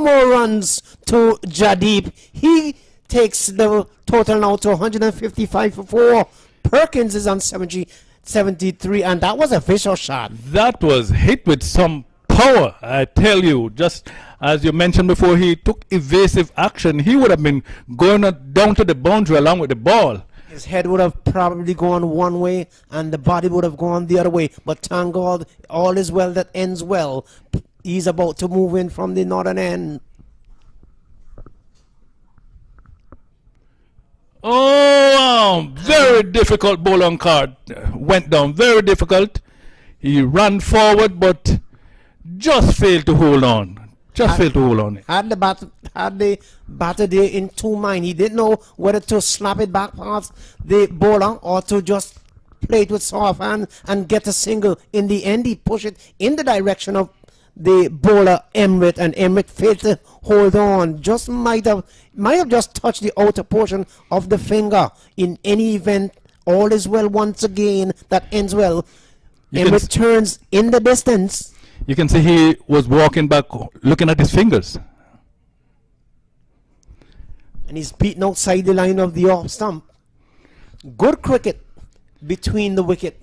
more runs to Jadeep. He takes the total now to 155 for 4. Perkins is on 73, and that was a vicious shot. That was hit with some power, I tell you. Just as you mentioned before, he took evasive action. He would have been going down to the boundary along with the ball. His head would have probably gone one way, and the body would have gone the other way. But thank God, all is well that ends well. He's about to move in from the northern end. Oh, very difficult ball on card. Went down, very difficult. He ran forward, but just failed to hold on. Failed to hold on. Had the batter there in two mind. He didn't know whether to slap it back past the bowler or to just play it with soft hand and get a single. In the end, he pushed it in the direction of the bowler Emrit, and Emrit failed to hold on. Just might have just touched the outer portion of the finger. In any event, all is well once again. That ends well. Emrit turns in the distance. You can see he was walking back, looking at his fingers. And he's beaten outside the line of the off stump. Good cricket between the wicket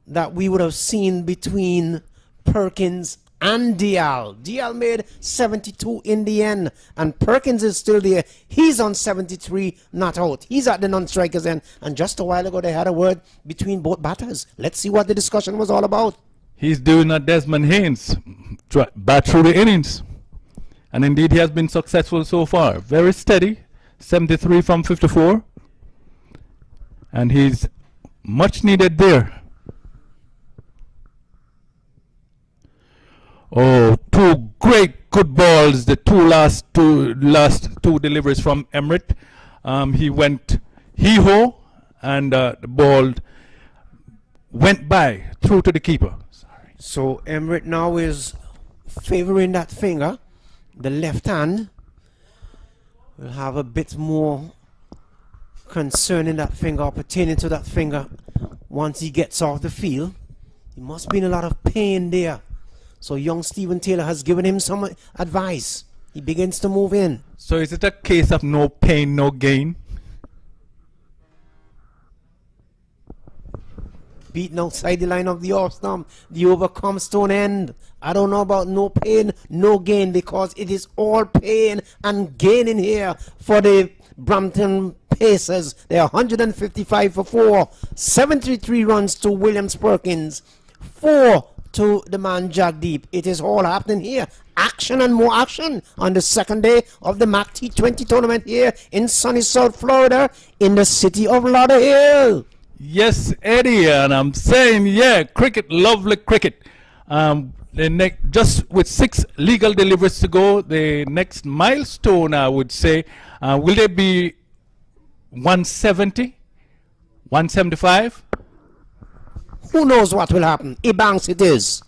that we would have seen between Perkins and Dial. Dial made 72 in the end, and Perkins is still there. He's on 73, not out. He's at the non-strikers end, and just a while ago they had a word between both batters. Let's see what the discussion was all about. He's doing a Desmond Haynes, bat through the innings. And indeed he has been successful so far. Very steady, 73 from 54. And he's much needed there. Oh, two great good balls. The last two deliveries from Emrit. He went hee-ho, and the ball went by through to the keeper. Sorry. So Emrit now is favoring that finger. The left hand will have a bit more concern in that finger, or pertaining to that finger once he gets off the field. He must be in a lot of pain there. So young Stephen Taylor has given him some advice. He begins to move in. So is it a case of no pain, no gain? Beaten outside the line of the off stump. The over comes to an end. I don't know about no pain, no gain, because it is all pain and gain in here for the Brampton Pacers. They are 155 for 4. 73 runs to Williams Perkins. 4 to the man Jagdeep. It is all happening here. Action and more action on the second day of the MAQ T20 tournament here in sunny South Florida in the city of Lauderhill. Yes, Eddie, and I'm saying, yeah, cricket, lovely cricket. Just with 6 legal deliveries to go, the next milestone, I would say, will there be 170, 175? Who knows what will happen? Ebanks it is.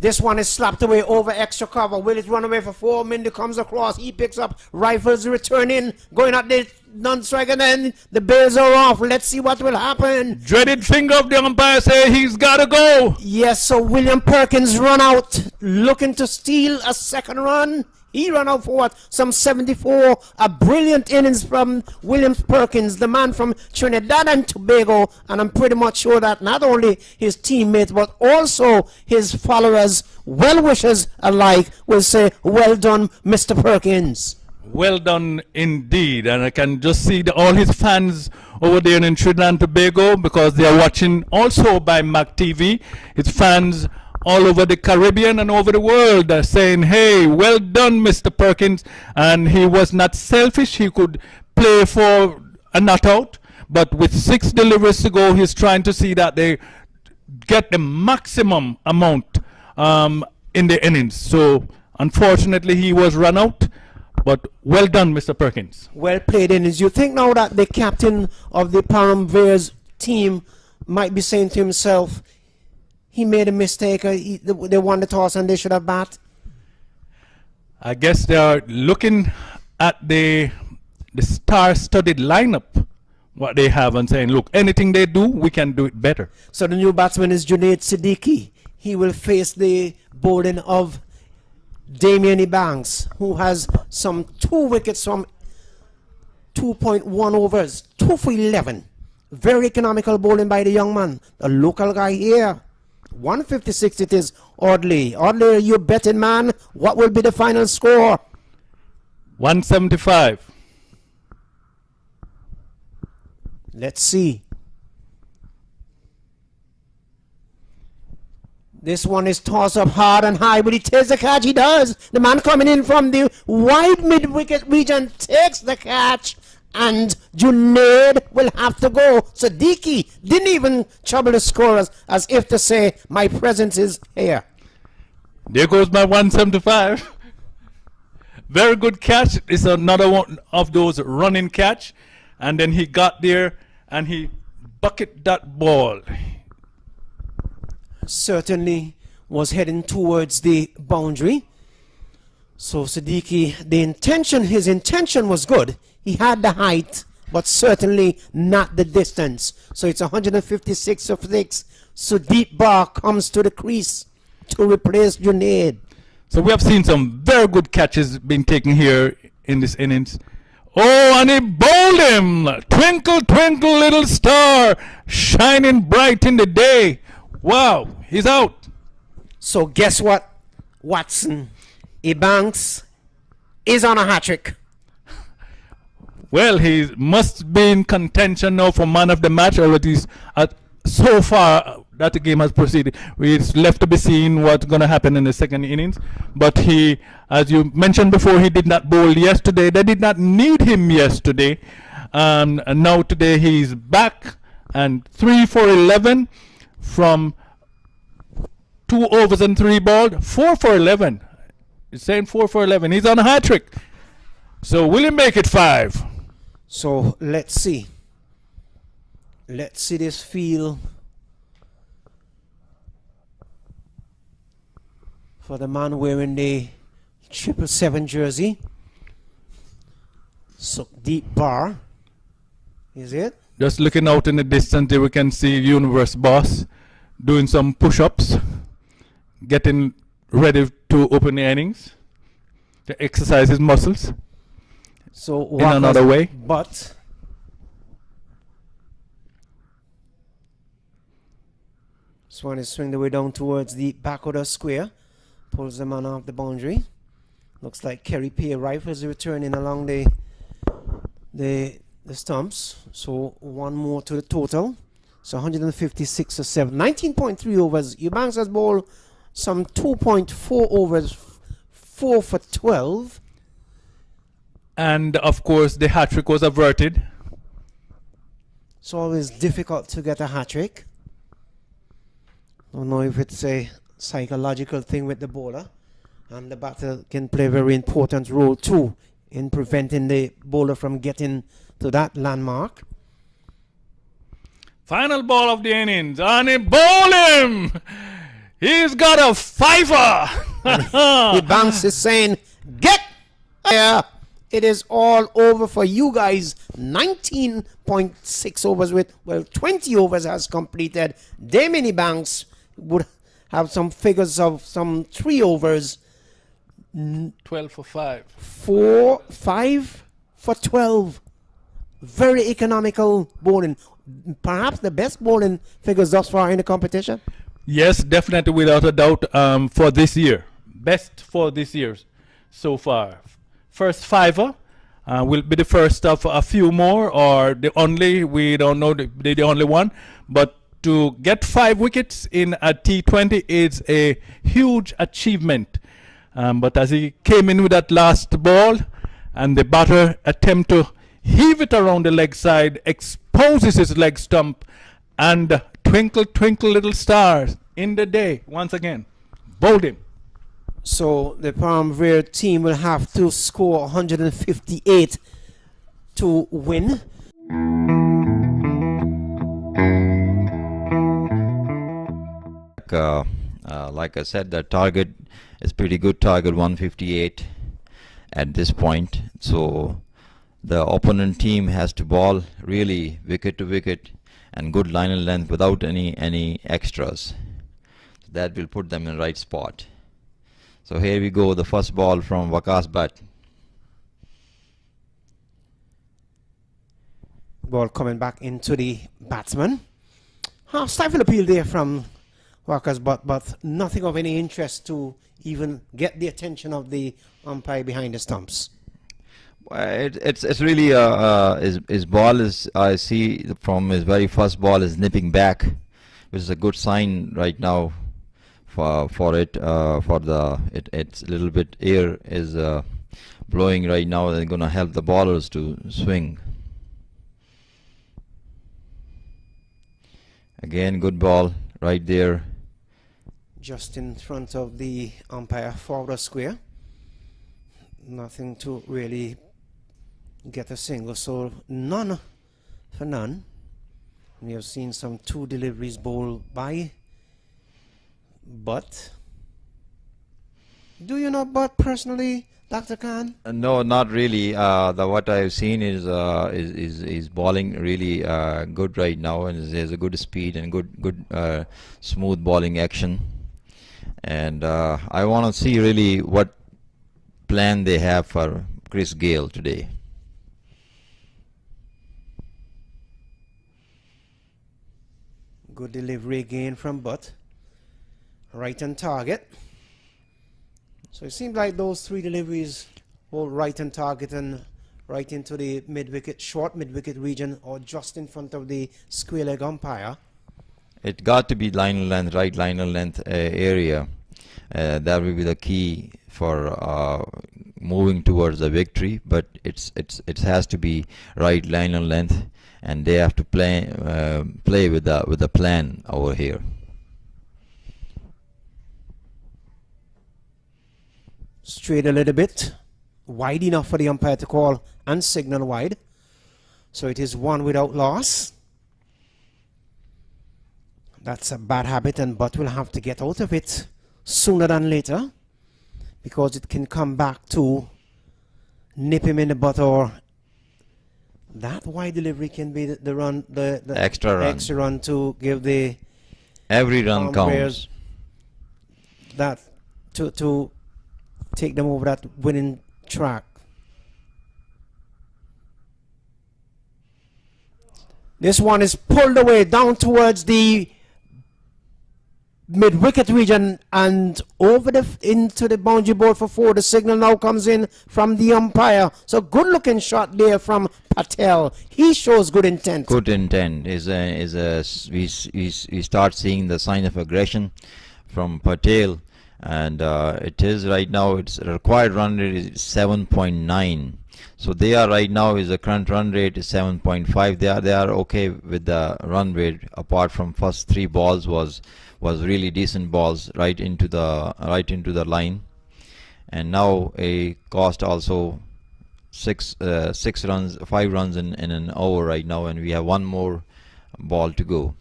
This one is slapped away over extra cover. Will it run away for 4? Mindy comes across. He picks up. Rifles returning. Going at the non-strike, and then the bails are off. Let's see what will happen. Dreaded finger of the umpire say he's got to go. Yes, so William Perkins run out, looking to steal a second run. He ran out for what? Some 74. A brilliant innings from William Perkins, the man from Trinidad and Tobago. And I'm pretty much sure that not only his teammates, but also his followers, well-wishers alike, will say, well done, Mr. Perkins. Well done indeed. And I can just see all his fans over there in Trinidad and Tobago, because they are watching also by MAQ TV. His fans all over the Caribbean and over the world are saying, hey, well done, Mr. Perkins. And he was not selfish. He could play for a not out. But with 6 deliveries to go, he's trying to see that they get the maximum amount in the innings. So, unfortunately, he was run out. But well done, Mr. Perkins. Well played, innings. You think now that the captain of the Param Veers team might be saying to himself, he made a mistake, they won the toss and they should have bat? I guess they are looking at the star-studded lineup, what they have, and saying, look, anything they do, we can do it better. So the new batsman is Junaid Siddiqui. He will face the bowling of Damien Ebanks, who has some 2 wickets from 2.1 overs, 2 for 11. Very economical bowling by the young man, the local guy here. 156 it is. Audley, are you betting man? What will be the final score? 175. Let's see. This one is tossed up hard and high, but he takes the catch. He does. The man coming in from the wide mid-wicket region takes the catch, and Junaid will have to go. Siddiqui didn't even trouble the scorers, as if to say, my presence is here. There goes my 175. Very good catch. It's another one of those running catch. And then he got there and he bucketed that ball. Certainly was heading towards the boundary. So Siddiqui, his intention was good. He had the height, but certainly not the distance. So it's 156 of 6. Sudeep Bar comes to the crease to replace Junaid. So we have seen some very good catches being taken here in this innings. Oh, and he bowled him! Twinkle, twinkle, little star, shining bright in the day. Wow, he's out. So guess what, Watson? Ebanks is on a hat-trick. Well, he must be in contention now for man of the match, or at least so far that the game has proceeded. It's left to be seen what's going to happen in the second innings. But he, as you mentioned before, he did not bowl yesterday. They did not need him yesterday. And now today he's back, and 3 for 11 from 2 overs and 3 balled. 4 for 11. He's saying 4 for 11. He's on a hat trick. So will he make it 5? So let's see. Let's see this field for the man wearing the 777 jersey. So deep bar. Is it? Just looking out in the distance there, we can see Universe Boss doing some push-ups, getting ready to open the innings, to exercise his muscles. So in another way. But Swan is swinging the way down towards the back of the square. Pulls the man off the boundary. Looks like Kerry P. Rifles returning along the stumps. So one more to the total. So 156 or 7. 19.3 overs. Eubanks has bowled some 2.4 overs. 4 for 12. And of course the hat-trick was averted. It's always difficult to get a hat-trick. I don't know if it's a psychological thing with the bowler. And the batter can play a very important role too in preventing the bowler from getting to that landmark. Final ball of the innings. And he bowled him! He's got a fiver. The bounce is saying, get here. It is all over for you guys. 19.6 overs with, well, 20 overs has completed. Damini Banks would have some figures of some 3 overs. 12 for 5. 5 for 12. Very economical bowling. Perhaps the best bowling figures thus far in the competition. Yes, definitely, without a doubt, for this year. Best for this year so far. First fiver will be the first of a few more, or the only, we don't know, the only one. But to get 5 wickets in a T20 is a huge achievement. But as he came in with that last ball, and the batter attempt to heave it around the leg side, exposes his leg stump, and twinkle, twinkle, little stars in the day, once again, bowled him. So the Param Veers team will have to score 158 to win. Like I said, the target is pretty good target, 158 at this point. So the opponent team has to bowl really wicket to wicket and good line and length without any extras. That will put them in the right spot. So here we go, the first ball from Waqas bat. Ball coming back into the batsman. Half stifle appeal there from Waqas, but nothing of any interest to even get the attention of the umpire behind the stumps. It's really his ball is, I see from his very first ball, is nipping back, which is a good sign right now for it. It's a little bit air is blowing right now. They're gonna help the bowlers to swing. Again, good ball right there. Just in front of the umpire forward square. Nothing to really get a single, so none for none. We have seen some 2 deliveries bowled by Butt. Do you know Butt personally, Dr. Khan? No, not really. What I've seen is bowling really good right now, and there's a good speed and good smooth bowling action. And I want to see really what plan they have for Chris Gayle today. Good delivery again from Butt. Right on target. So it seems like those 3 deliveries all right on target and right into the mid-wicket, short mid-wicket region, or just in front of the square leg umpire. It got to be line and length, right line and length area. That will be the key for moving towards the victory. But it has to be right line and length, and they have to play with the plan over here. Straight a little bit, wide enough for the umpire to call and signal wide. So it is 1 without loss. That's a bad habit, and Butt will have to get out of it sooner than later, because it can come back to nip him in the butt, or that wide delivery can be the run, the extra run to give the every run counts. That to take them over that winning track. This one is pulled away down towards the mid-wicket region and over into the boundary board for 4. The signal now comes in from the umpire. So good looking shot there from Patel. He shows good intent. Good intent we start seeing the sign of aggression from Patel. And it is right now, its required run rate is 7.9. So they are right now, is the current run rate is 7.5. They are okay with the run rate. Apart from first 3 balls was really decent balls right into the line. And now a cost also 5 runs in an over right now, and we have 1 more ball to go.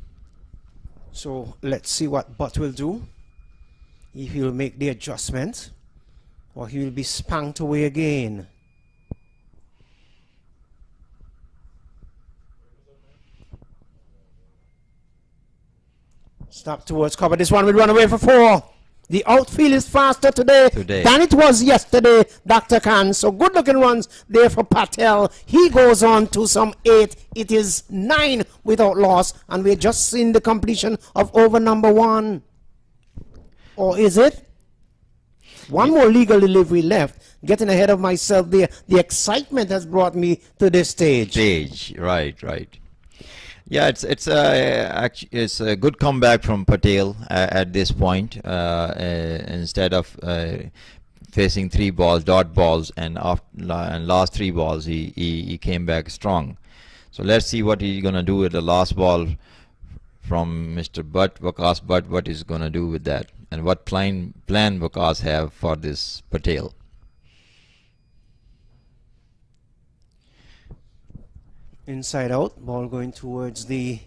So let's see what Butt will do. if he will make the adjustment or he will be spanked away again. Snap towards cover. This one will run away for 4. The outfield is faster today than it was yesterday, Dr. Khan. So good looking runs there for Patel. He goes on to some 8. It is 9 without loss. And we're just seeing the completion of over number 1. Or is it? One more legal delivery left. Getting ahead of myself there. The excitement has brought me to this stage. Right. Yeah, it's a good comeback from Patel at this point. Instead of facing 3 balls, dot balls, and last 3 balls, he came back strong. So let's see what he's gonna do with the last ball from Mr. Vikas Butt. What he's gonna do with that, and what plan Vikas have for this Patel. Inside out, ball going towards the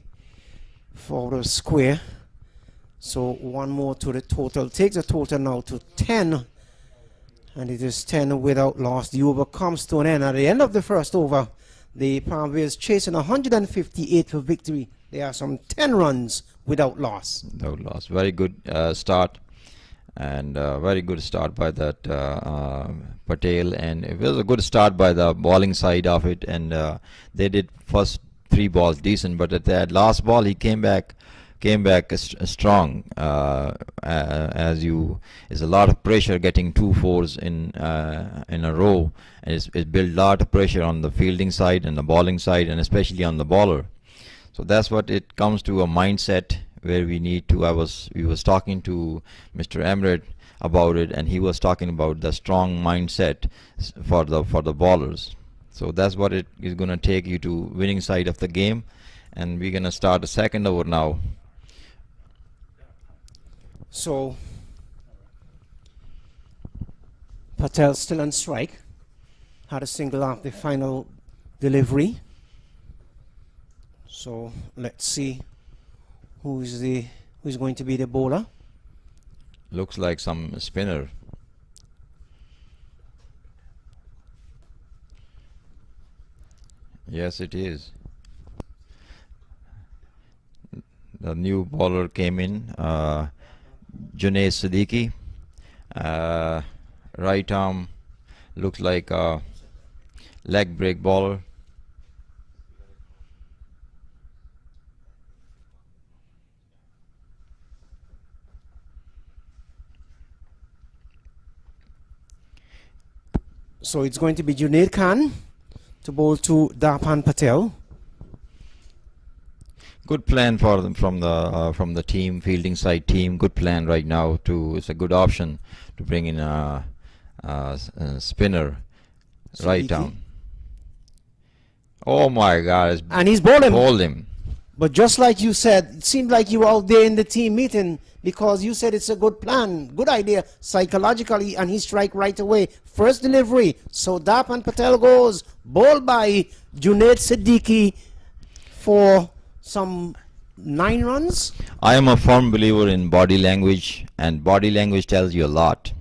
forward square. So one more to the total. Takes the total now to 10. And it is 10 without loss. The over comes to an end. At the end of the first over, the Param Veers chasing 158 for victory. There are some 10 runs without loss. Without loss. Very good start. And very good start by that Patel, and it was a good start by the bowling side of it, and they did first 3 balls decent, but at that last ball he came back strong. As you, is a lot of pressure getting 2 4s in a row, and it built a lot of pressure on the fielding side and the bowling side, and especially on the bowler. So that's what it comes to, a mindset where we need to. We was talking to Mr. Emirates about it, and he was talking about the strong mindset for the bowlers. So that's what it is going to take you to winning side of the game, and we're going to start the second over now. So Patel still on strike. Had a single off the final delivery. So let's see who's going to be the bowler. Looks like some spinner. Yes, it is. The new bowler came in, Junaid Siddiqui. Right arm, looks like a leg break bowler. So it's going to be Junaid Khan to bowl to Darpan Patel. Good plan for them from the team, fielding side team. Good plan right now. It's a good option to bring in a spinner, right down. Oh my God! And he's bowled him. Bowled him. But just like you said, it seemed like you were out there in the team meeting, because you said it's a good plan, good idea psychologically, and he strike right away. First delivery. So Darpan Patel goes, bowled by Junaid Siddiqui for some 9 runs. I am a firm believer in body language, and body language tells you a lot.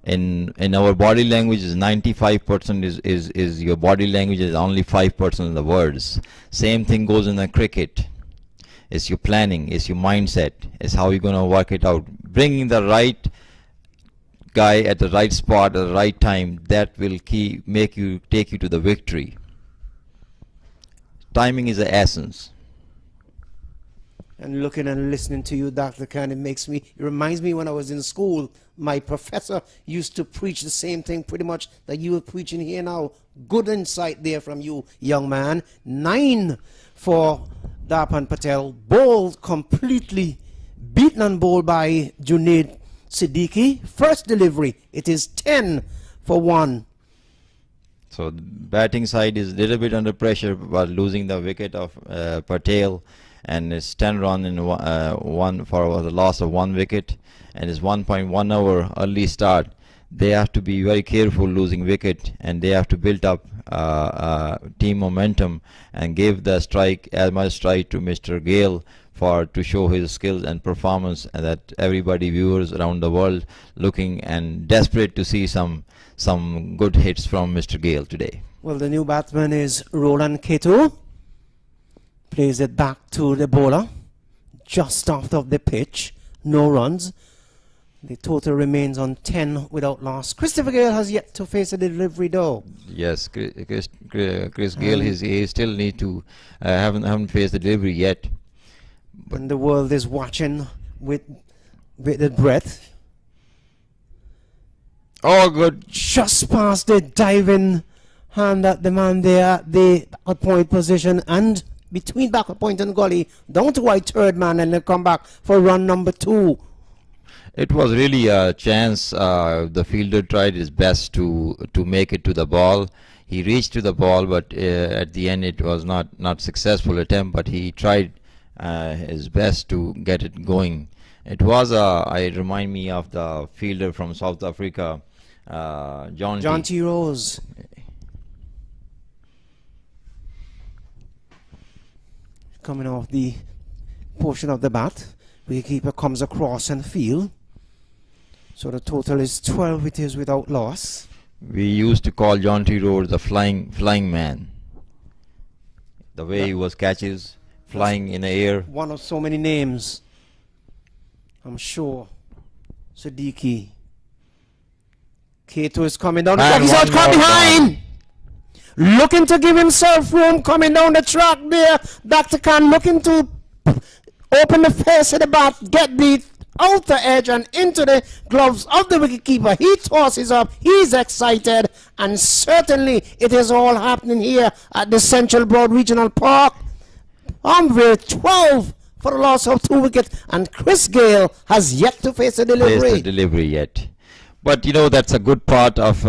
In our body language, is 95% is your body language, is only 5% of the words. Same thing goes in the cricket. It's your planning, it's your mindset, it's how you're gonna work it out. Bringing the right guy at the right spot at the right time, that will take you to the victory. Timing is the essence. And looking and listening to you, Dr. Khan, it reminds me when I was in school, my professor used to preach the same thing pretty much that you are preaching here now. Good insight there from you, young man. 9 for Darpan Patel, bowled completely, beaten and bowled by Junaid Siddiqui. First delivery, it is 10 for 1. So the batting side is a little bit under pressure while losing the wicket of Patel, and it's 10 run in one for the loss of 1 wicket, and it's 1.1 hour early start. They have to be very careful losing wicket, and they have to build up team momentum and give the strike as much strike to Mr. Gayle for to show his skills and performance, and that everybody, viewers around the world, looking and desperate to see some good hits from Mr. Gayle today. Well, the new batsman is Roland Keto. Plays it back to the bowler, just off of the pitch. No runs. The total remains on 10 without loss. Christopher Gayle has yet to face a delivery though. Yes, Chris Gayle, he still need to haven't faced the delivery yet. And the world is watching with bated breath. Oh, good. Just past the diving hand at the man there at the backward point position, and between backward point and gully, down to white third man, and they come back for run number 2. It was really a chance. The fielder tried his best to make it to the ball. He reached to the ball, but at the end it was not successful attempt. But he tried his best to get it going. It was it remind me of the fielder from South Africa, John T. Rose. Coming off the portion of the bat, wicketkeeper comes across and field. So the total is 12. It is without loss. We used to call John T. Rose the flying man. The way he was catches, flying in the air. One of so many names, I'm sure. Siddiqui. Kato is coming down the track. He's out caught behind. Looking to give himself room coming down the track there. Dr. Khan looking to open the face of the bat, get the outer edge and into the gloves of the wicketkeeper. He tosses up, he's excited, and certainly it is all happening here at the Central Broad Regional Park. Ombre 12 for the loss of 2 wickets, and Chris Gayle has yet to face a delivery. Yet. But you know, that's a good part of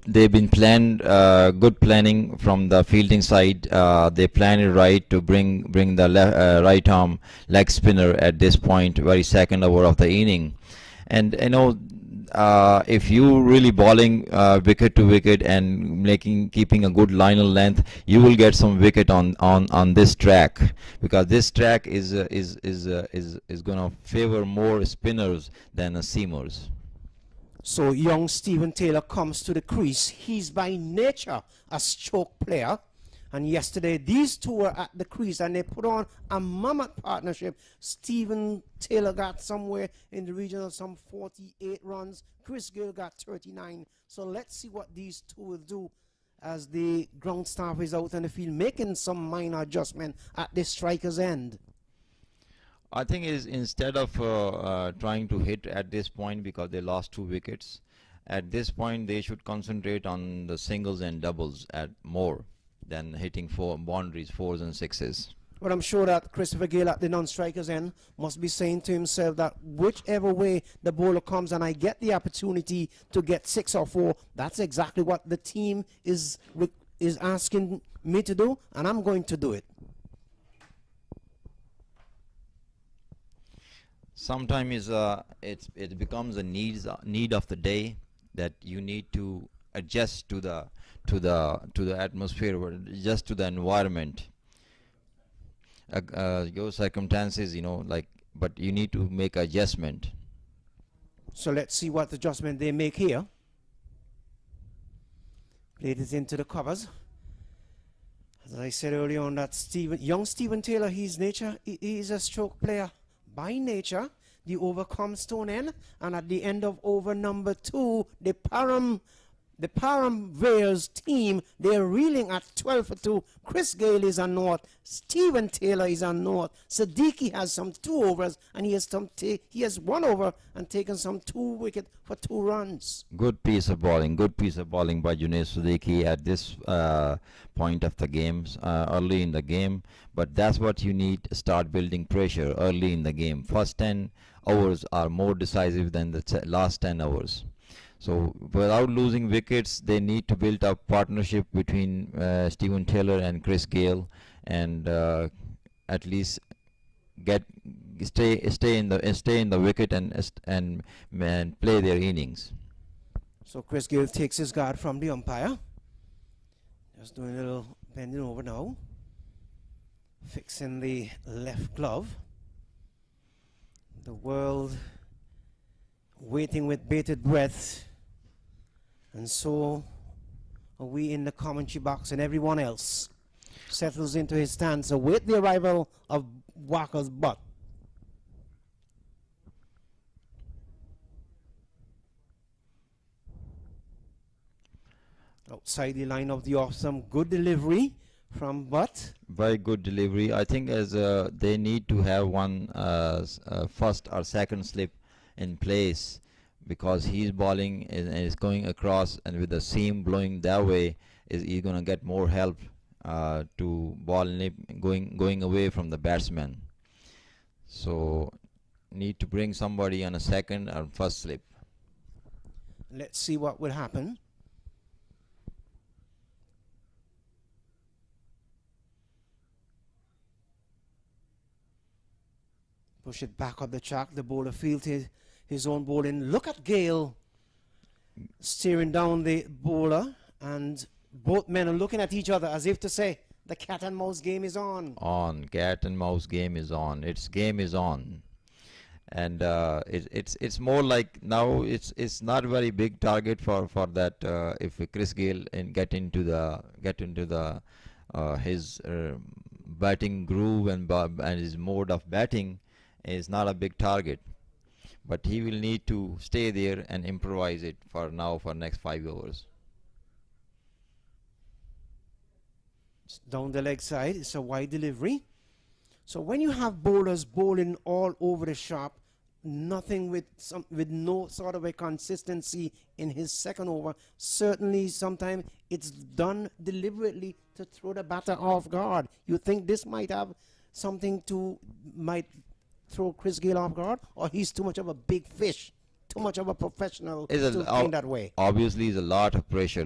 they've been planned, good planning from the fielding side. They planned it right to bring the right arm leg spinner at this point, very second over of the inning. And you know, if you really bowling wicket to wicket and keeping a good liner length, you will get some wicket on this track, because this track is gonna favor more spinners than seamers. So young Stephen Taylor comes to the crease. He's by nature a stroke player. And yesterday these two were at the crease and they put on a mammoth partnership. Stephen Taylor got somewhere in the region of some 48 runs. Chris Gayle got 39. So let's see what these two will do as the ground staff is out in the field making some minor adjustment at the striker's end. I think is instead of trying to hit at this point, because they lost 2 wickets, at this point they should concentrate on the singles and doubles at more than hitting 4 boundaries, 4s and 6s. But I'm sure that Christopher Gayle at the non-striker's end must be saying to himself that whichever way the bowler comes and I get the opportunity to get 6 or 4, that's exactly what the team is asking me to do, and I'm going to do it. Sometimes it becomes a need of the day that you need to adjust to the atmosphere, or just to the environment, your circumstances, you know, like, but you need to make adjustment. So let's see what adjustment they make here. Played it into the covers. As I said earlier on, that young Stephen Taylor, his nature, he is a stroke player by nature. The over comes to an end, and at the end of over number 2, the Param Veers team, they're reeling at 12 for 2. Chris Gayle is on north. Stephen Taylor is on north. Siddiqui has some 2 overs, and he has 1 over and taken some 2 wickets for 2 runs. Good piece of bowling by Junaid Siddiqui at this point of the game, early in the game. But that's what you need, start building pressure early in the game. First 10 hours are more decisive than the last 10 hours. So without losing wickets, they need to build a partnership between Stephen Taylor and Chris Gayle, and at least stay in the wicket and play their innings. So Chris Gayle takes his guard from the umpire. Just doing a little bending over now, fixing the left glove. The world waiting with bated breath, and so are we in the commentary box, and everyone else settles into his stance, await the arrival of Walker's butt. Outside the line of the off, some good delivery from Butt. Very good delivery. I think as they need to have one first or second slip in place, because he's bowling and is going across, and with the seam blowing that way, he's going to get more help to ball going away from the batsman. So need to bring somebody on a second or first slip. Let's see what will happen. Push it back up the track. The bowler feels his own bowling. Look at Gayle steering down the bowler, and both men are looking at each other as if to say, the cat and mouse game is on. On, cat and mouse game is on. Its game is on, and it's more like now it's not a very big target for that. If Chris Gayle get into the his batting groove and his mode of batting, is not a big target, but he will need to stay there and improvise it for next 5 overs. Down the leg side, it's a wide delivery. So when you have bowlers bowling all over the shop, nothing with no sort of a consistency in his second over, certainly sometimes it's done deliberately to throw the batter off guard. You think this might have something might throw Chris Gayle off guard, or he's too much of a big fish, too much of a professional to think that way? Obviously, is a lot of pressure.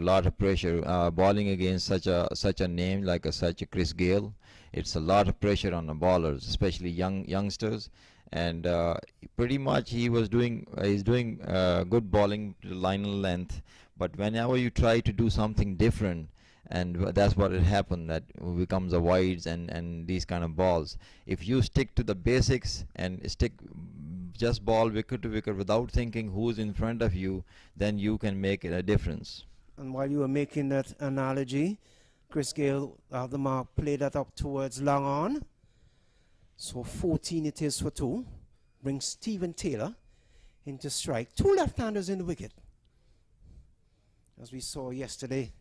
Bowling against such a name like such a Chris Gayle, it's a lot of pressure on the bowlers, especially youngsters. And pretty much he's doing good bowling to the line length. But whenever you try to do something different, and that's what it happened, that becomes a wides and these kind of balls. If you stick to the basics and just ball wicket to wicket without thinking who's in front of you, then you can make it a difference. And while you were making that analogy, Chris Gayle of the mark played that up towards long on. So 14 it is for 2. Brings Stephen Taylor into strike. 2 left-handers in the wicket, as we saw yesterday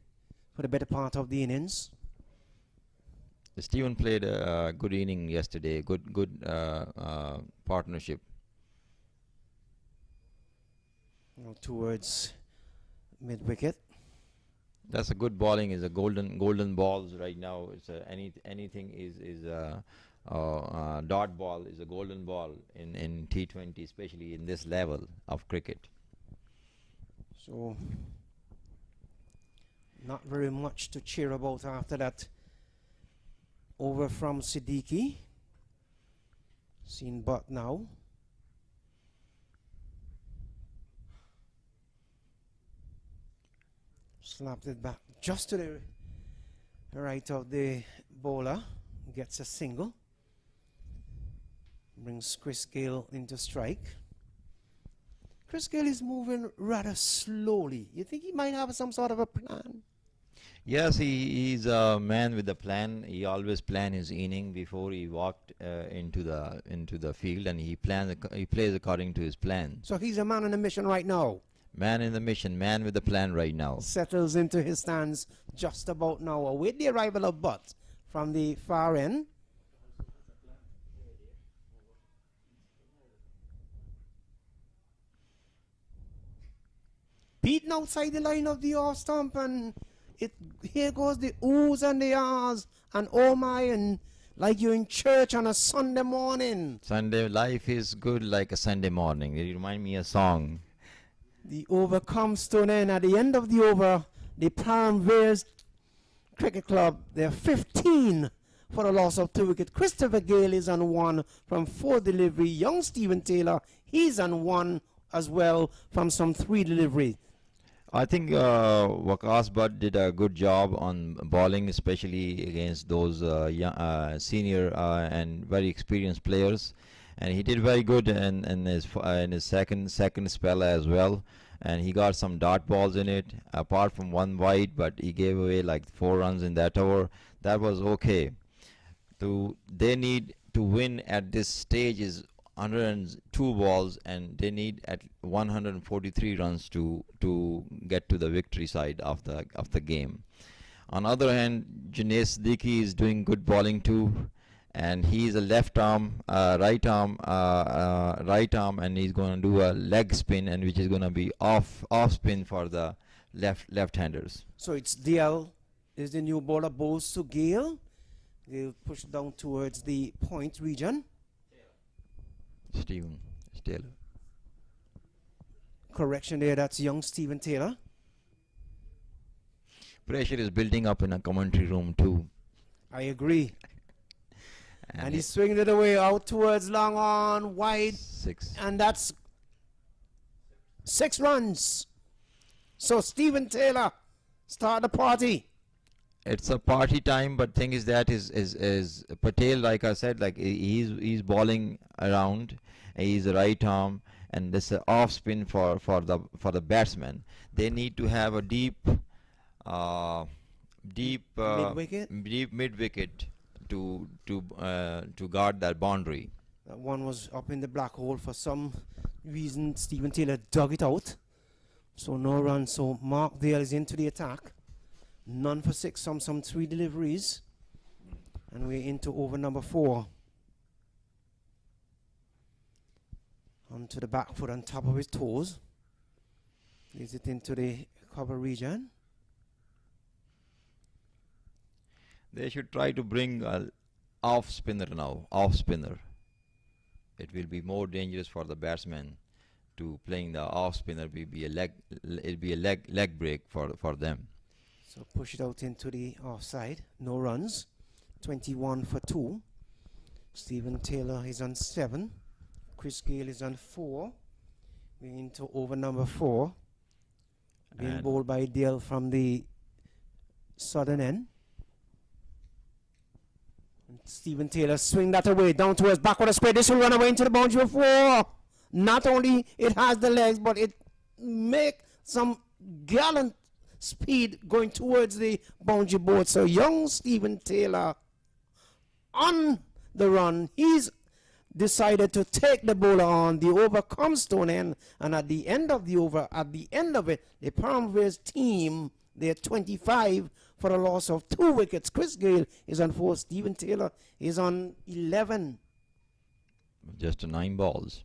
for the better part of the innings. Stephen played a good inning yesterday. Good partnership. Now towards mid-wicket. That's a good bowling. Is a golden balls right now. It's anything is dot ball is a golden ball in T20, especially in this level of cricket. So not very much to cheer about after that over from Siddiqui. Seen Butt now. Slapped it back just to the right of the bowler. Gets a single. Brings Chris Gayle into strike. Chris Gayle is moving rather slowly. You think he might have some sort of a plan? Yes, he's a man with a plan. He always planned his inning before he walked into the field, and he plays according to his plan. So he's a man on a mission right now. Man in the mission, man with a plan right now. Settles into his stance just about now. Await the arrival of Butt from the far end. Beaten outside the line of the off stump, and here goes the oohs and the ahs and oh my, and like you're in church on a Sunday morning. Sunday life is good like a Sunday morning. It remind me of a song. The over comes to an end. At the end of the over, the Param Veers Cricket Club, they're 15 for a loss of 2 wickets. Christopher Gayle is on 1 from 4 delivery. Young Stephen Taylor, he's on 1 as well from some 3 delivery. I think Waqas Butt did a good job on bowling, especially against those senior and very experienced players. and he did very good in his second spell as well, and he got some dot balls in it apart from one wide, but he gave away like 4 runs in that over. That was okay. They need to win at this stage is 102 balls, and they need at 143 runs to get to the victory side of the game. On the other hand, Junaid Siddiqui is doing good bowling too, and he's a left arm, right arm, and he's going to do a leg spin, and which is going to be off spin for the left-handers. So it's DL is the new bowler, bowls to Gayle. They'll push down towards the point region. Stephen Taylor. Correction there, that's young Stephen Taylor. Pressure is building up in a commentary room too. I agree. And he's it- swinging it away out towards long on, wide, 6. and that's 6 runs. So Stephen Taylor start the party. It's a party time, but thing is that is Patel, like I said, like he's bowling around, and he's a right arm, and this off spin for the batsman. They need to have a deep mid wicket to guard that boundary. That one was up in the black hole for some reason. Stephen Taylor dug it out, so no run. So Mark Dale is into the attack. None for 6, some 3 deliveries, and we're into over number 4. Onto the back foot on top of his toes. Leads it into the cover region. They should try to bring a off spinner now. Off spinner. It will be more dangerous for the batsman to playing the off spinner. It'll be a leg break for them. So push it out into the offside. No runs. 21 for 2. Stephen Taylor is on 7. Chris Gayle is on 4. We're into over number 4. Being And- bowled by Dale from the southern end. And Stephen Taylor swing that away down towards backward of square. This will run away into the boundary for 4. Not only it has the legs, but it make some gallant speed going towards the boundary board. So young Stephen Taylor on the run. He's decided to take the bowler on. The over comes to an end, and at the end of the over, at the end of it, the Param team, they're 25 for a loss of 2 wickets. Chris Gayle is on 4. Stephen Taylor is on 11. Just 9 balls.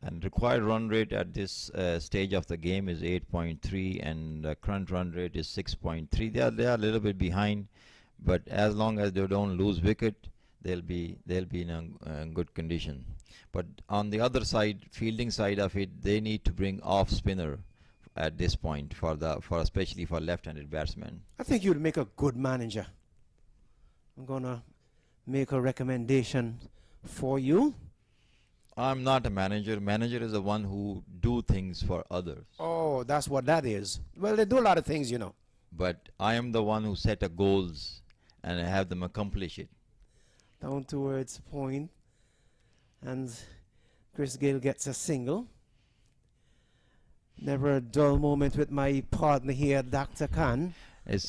And required run rate at this stage of the game is 8.3, and the current run rate is 6.3. They are a little bit behind, but as long as they don't lose wicket, they'll be in a good condition. But on the other side, fielding side of it, they need to bring off spinner at this point for especially for left-handed batsmen. I think you'd make a good manager. I'm gonna make a recommendation for you. I'm not a manager. Manager is the one who do things for others. Oh, that's what that is. Well, they do a lot of things, you know. But I am the one who set a goals and have them accomplish it. Down towards point, and Chris Gayle gets a single. Never a dull moment with my partner here, Dr. Khan.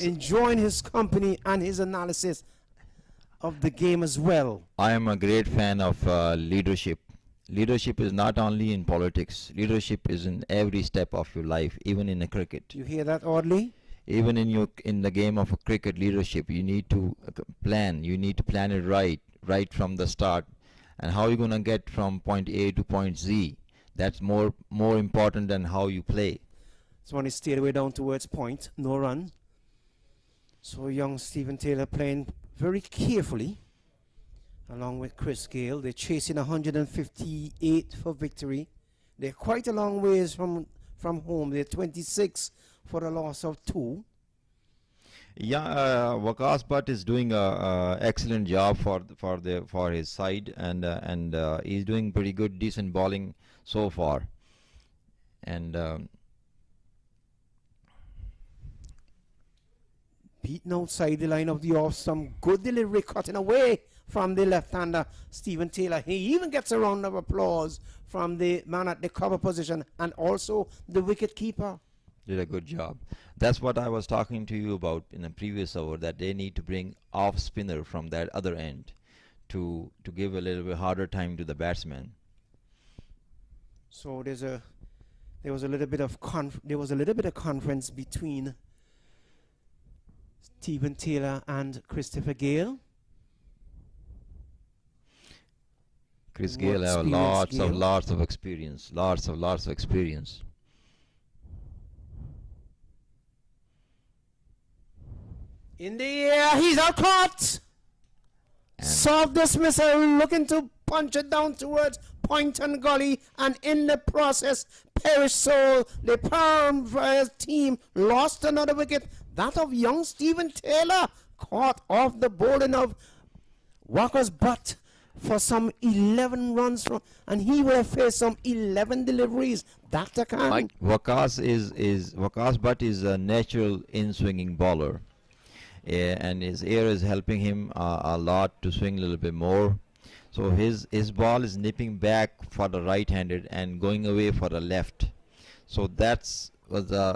Enjoying his company and his analysis of the game as well. I am a great fan of leadership. Leadership is not only in politics. Leadership is in every step of your life, even in a cricket. You hear that, Audley? Even in the game of a cricket leadership, you need to plan. You need to plan it right from the start. And how you're gonna get from point A to point Z. That's more important than how you play. This one is stayed away down towards point, no run. So young Stephen Taylor playing very carefully, along with Chris Gayle. They're chasing 158 for victory. They're quite a long ways from home. They're 26 for a loss of 2. Yeah, Waqas Butt is doing a excellent job for his side, and he's doing pretty good, decent bowling so far. And Beaten outside the line of the off, some good delivery, cutting away from the left-hander Stephen Taylor. He even gets a round of applause from the man at the cover position and also the wicket keeper. Did a good job. That's what I was talking to you about in the previous hour, that they need to bring off spinner from that other end to give a little bit harder time to the batsman. So there was a little bit of conference between Stephen Taylor and Christopher Gayle. Chris Gayle have lots of experience. In the air, he's out caught. Soft dismissal, looking to punch it down towards point and gully, and in the process, perish soul. The Param team lost another wicket. That of young Stephen Taylor, caught off the bowling of Walker's butt for some 11 runs, and he will have faced some 11 deliveries. That I can. Waqas Butt is a natural in-swinging bowler. And his air is helping him a lot to swing a little bit more. So his ball is nipping back for the right-handed and going away for the left. So that's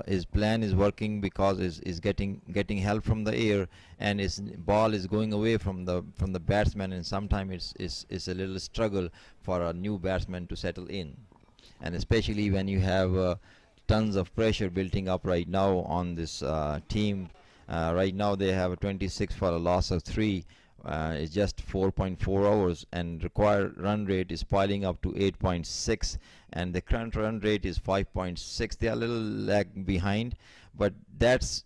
his plan is working, because is getting help from the air, and his ball is going away from the batsman, and sometimes it's a little struggle for a new batsman to settle in, and especially when you have tons of pressure building up right now on this team. Right now they have a 26 for a loss of 3. It's just 4.4 hours, and required run rate is piling up to 8.6, and the current run rate is 5.6. They are a little lag behind, but that's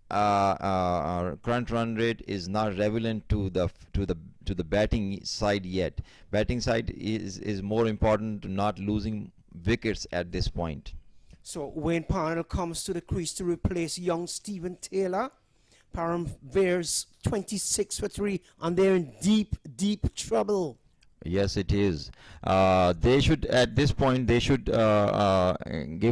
current run rate is not relevant to the batting side yet. Batting side is more important to not losing wickets at this point. So Wayne Parnell comes to the crease to replace young Stephen Taylor. Param Veers 26 for 3, and they're in deep trouble. Yes, it is. They should, at this point, they should give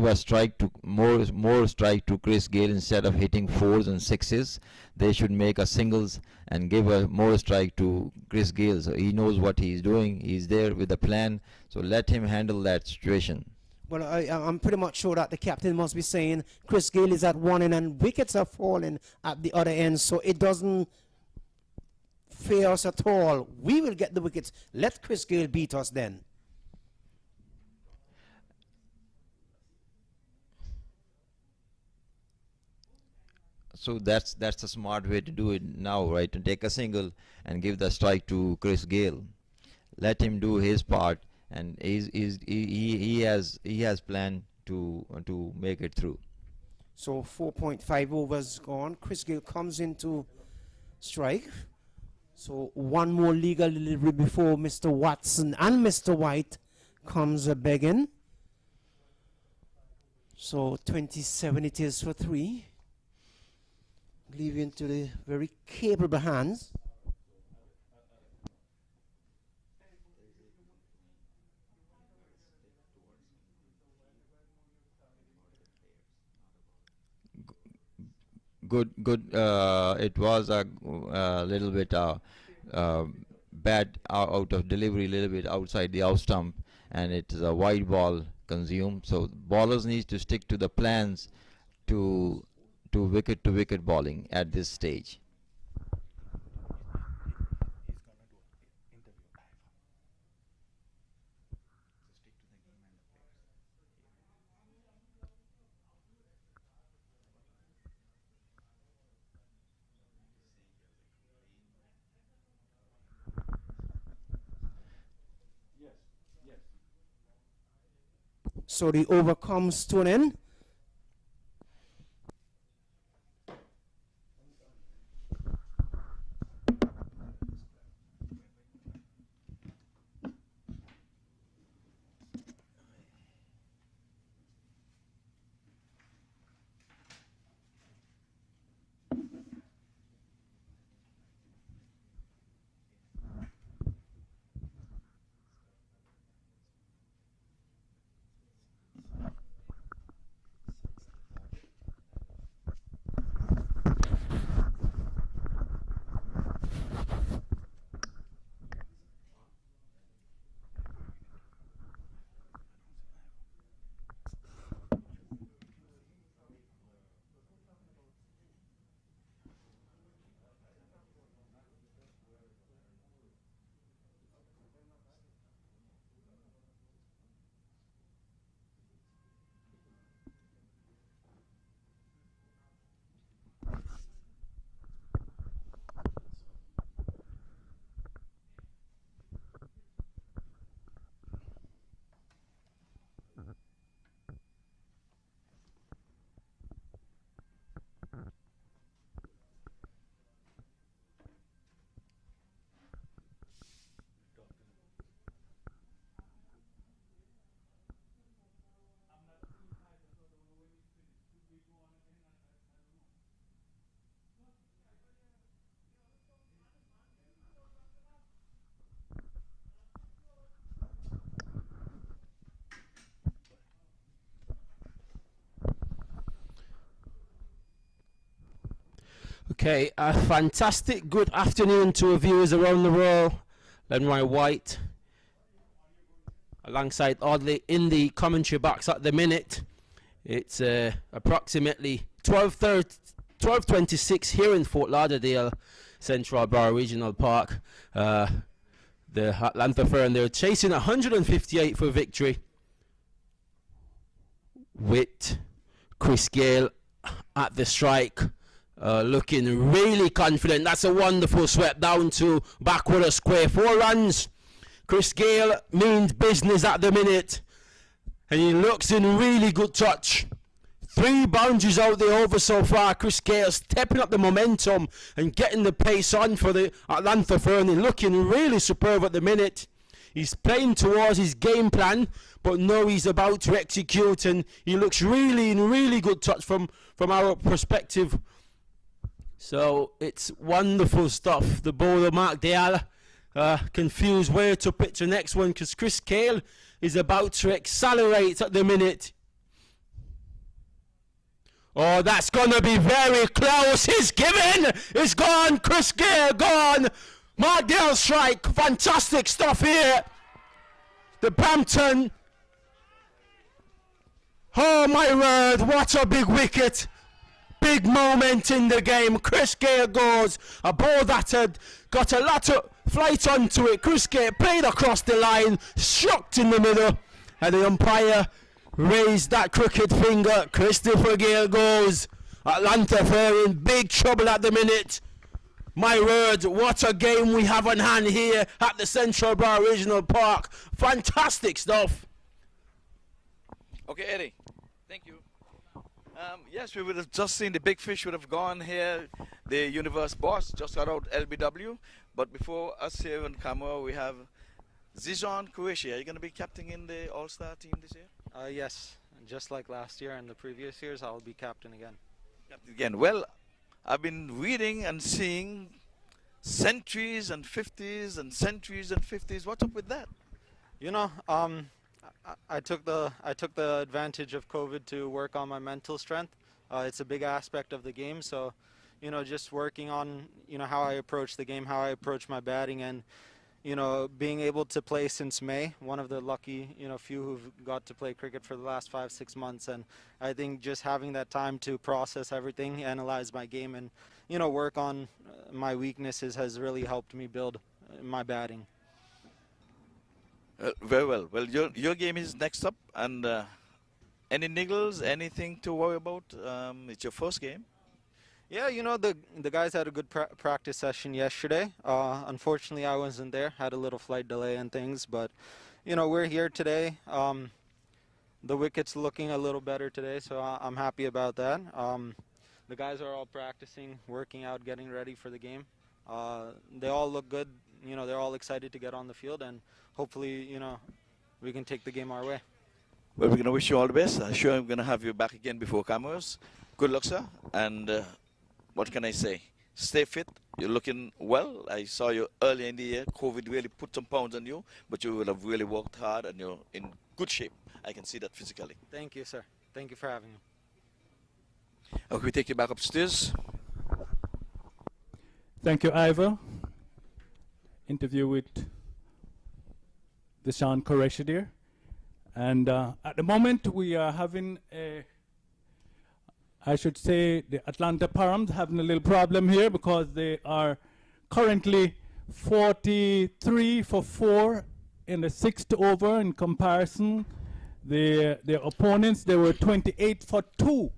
a strike to more strike to Chris Gayle. Instead of hitting 4s and 6s, they should make a singles and give a more strike to Chris Gayle. So he knows what he's doing. He's there with a plan. So let him handle that situation. Well, I'm pretty much sure that the captain must be saying Chris Gayle is at one end and wickets are falling at the other end, so it doesn't fear us at all. We will get the wickets. Let Chris Gayle beat us then. So that's a smart way to do it now, right? To take a single and give the strike to Chris Gayle. Let him do his part, and he has planned to make it through. So 4.5 overs gone. Chris Gayle comes into strike. So one more legal delivery before Mr. Watson and Mr. White comes a begging. So 27 it is for 3. Leaving to the very capable hands. Good. It was a little bit bad out of delivery, a little bit outside the out stump, and it is a wide ball consumed. So bowlers need to stick to the plans to wicket bowling at this stage. So the over comes to an end. Okay, a fantastic good afternoon to our viewers around the world. Lenroy White alongside Audley in the commentary box at the minute. It's approximately 12:26 here in Fort Lauderdale, Central Bar Regional Park. The Atlanta Firm, they're chasing 158 for victory with Chris Gayle at the strike. Looking really confident. That's a wonderful sweep down to backward square. 4 runs. Chris Gayle means business at the minute. And he looks in really good touch. 3 boundaries out the over so far. Chris Gayle stepping up the momentum and getting the pace on for the Atlanta Firm. Looking really superb at the minute. He's playing towards his game plan, but now he's about to execute, and he looks really in really good touch from our perspective. So it's wonderful stuff. The bowler Mark Dale confused where to pitch the next one because Chris Gayle is about to accelerate at the minute. Oh, that's going to be very close. He's given. It's gone. Chris Gayle gone. Mark Dale strike. Fantastic stuff here. The Brampton. Oh my word, what a big wicket. Big moment in the game. Chris Gayle goes. A ball that had got a lot of flight onto it. Chris Gayle played across the line, struck in the middle, and the umpire raised that crooked finger. Christopher Gayle goes. Atlanta Fair in big trouble at the minute. My word, what a game we have on hand here at the Central Bar Regional Park. Fantastic stuff. Okay, Eddie. Thank you. Yes, we would have just seen the big fish would have gone here. The Universe boss just got out LBW. But before us here on camera, we have Zijon Croatia. Are you going to be captain in the All-Star team this year? Yes, just like last year and the previous years, I'll be captain again. Captain again. Well, I've been reading and seeing centuries and 50s and centuries and 50s. What's up with that? You know, I took the advantage of COVID to work on my mental strength. It's a big aspect of the game, so you know, just working on how I approach the game, how I approach my batting, and being able to play since May, one of the lucky few who've got to play cricket for the last 5-6 months, and I think just having that time to process everything, analyze my game, and work on my weaknesses has really helped me build my batting. Very well. Well, your game is next up, and any niggles, anything to worry about? It's your first game. Yeah, the guys had a good practice session yesterday. Unfortunately, I wasn't there. Had a little flight delay and things, but we're here today. The wicket's looking a little better today, so I'm happy about that. The guys are all practicing, working out, getting ready for the game. They all look good. They're all excited to get on the field, and hopefully, we can take the game our way. Well, we're going to wish you all the best. I'm sure I'm going to have you back again before cameras. Good luck, sir. And what can I say? Stay fit. You're looking well. I saw you earlier in the year. COVID really put some pounds on you, but you will have really worked hard, and you're in good shape. I can see that physically. Thank you, sir. Thank you for having me. Okay, we take you back upstairs. Thank you, Ivor. Interview with Deshaun Qureshi there. And at the moment we are having I should say the Atlanta Params having a little problem here because they are currently 43 for 4 in the 6th over. In comparison, their opponents, they were 28 for 2.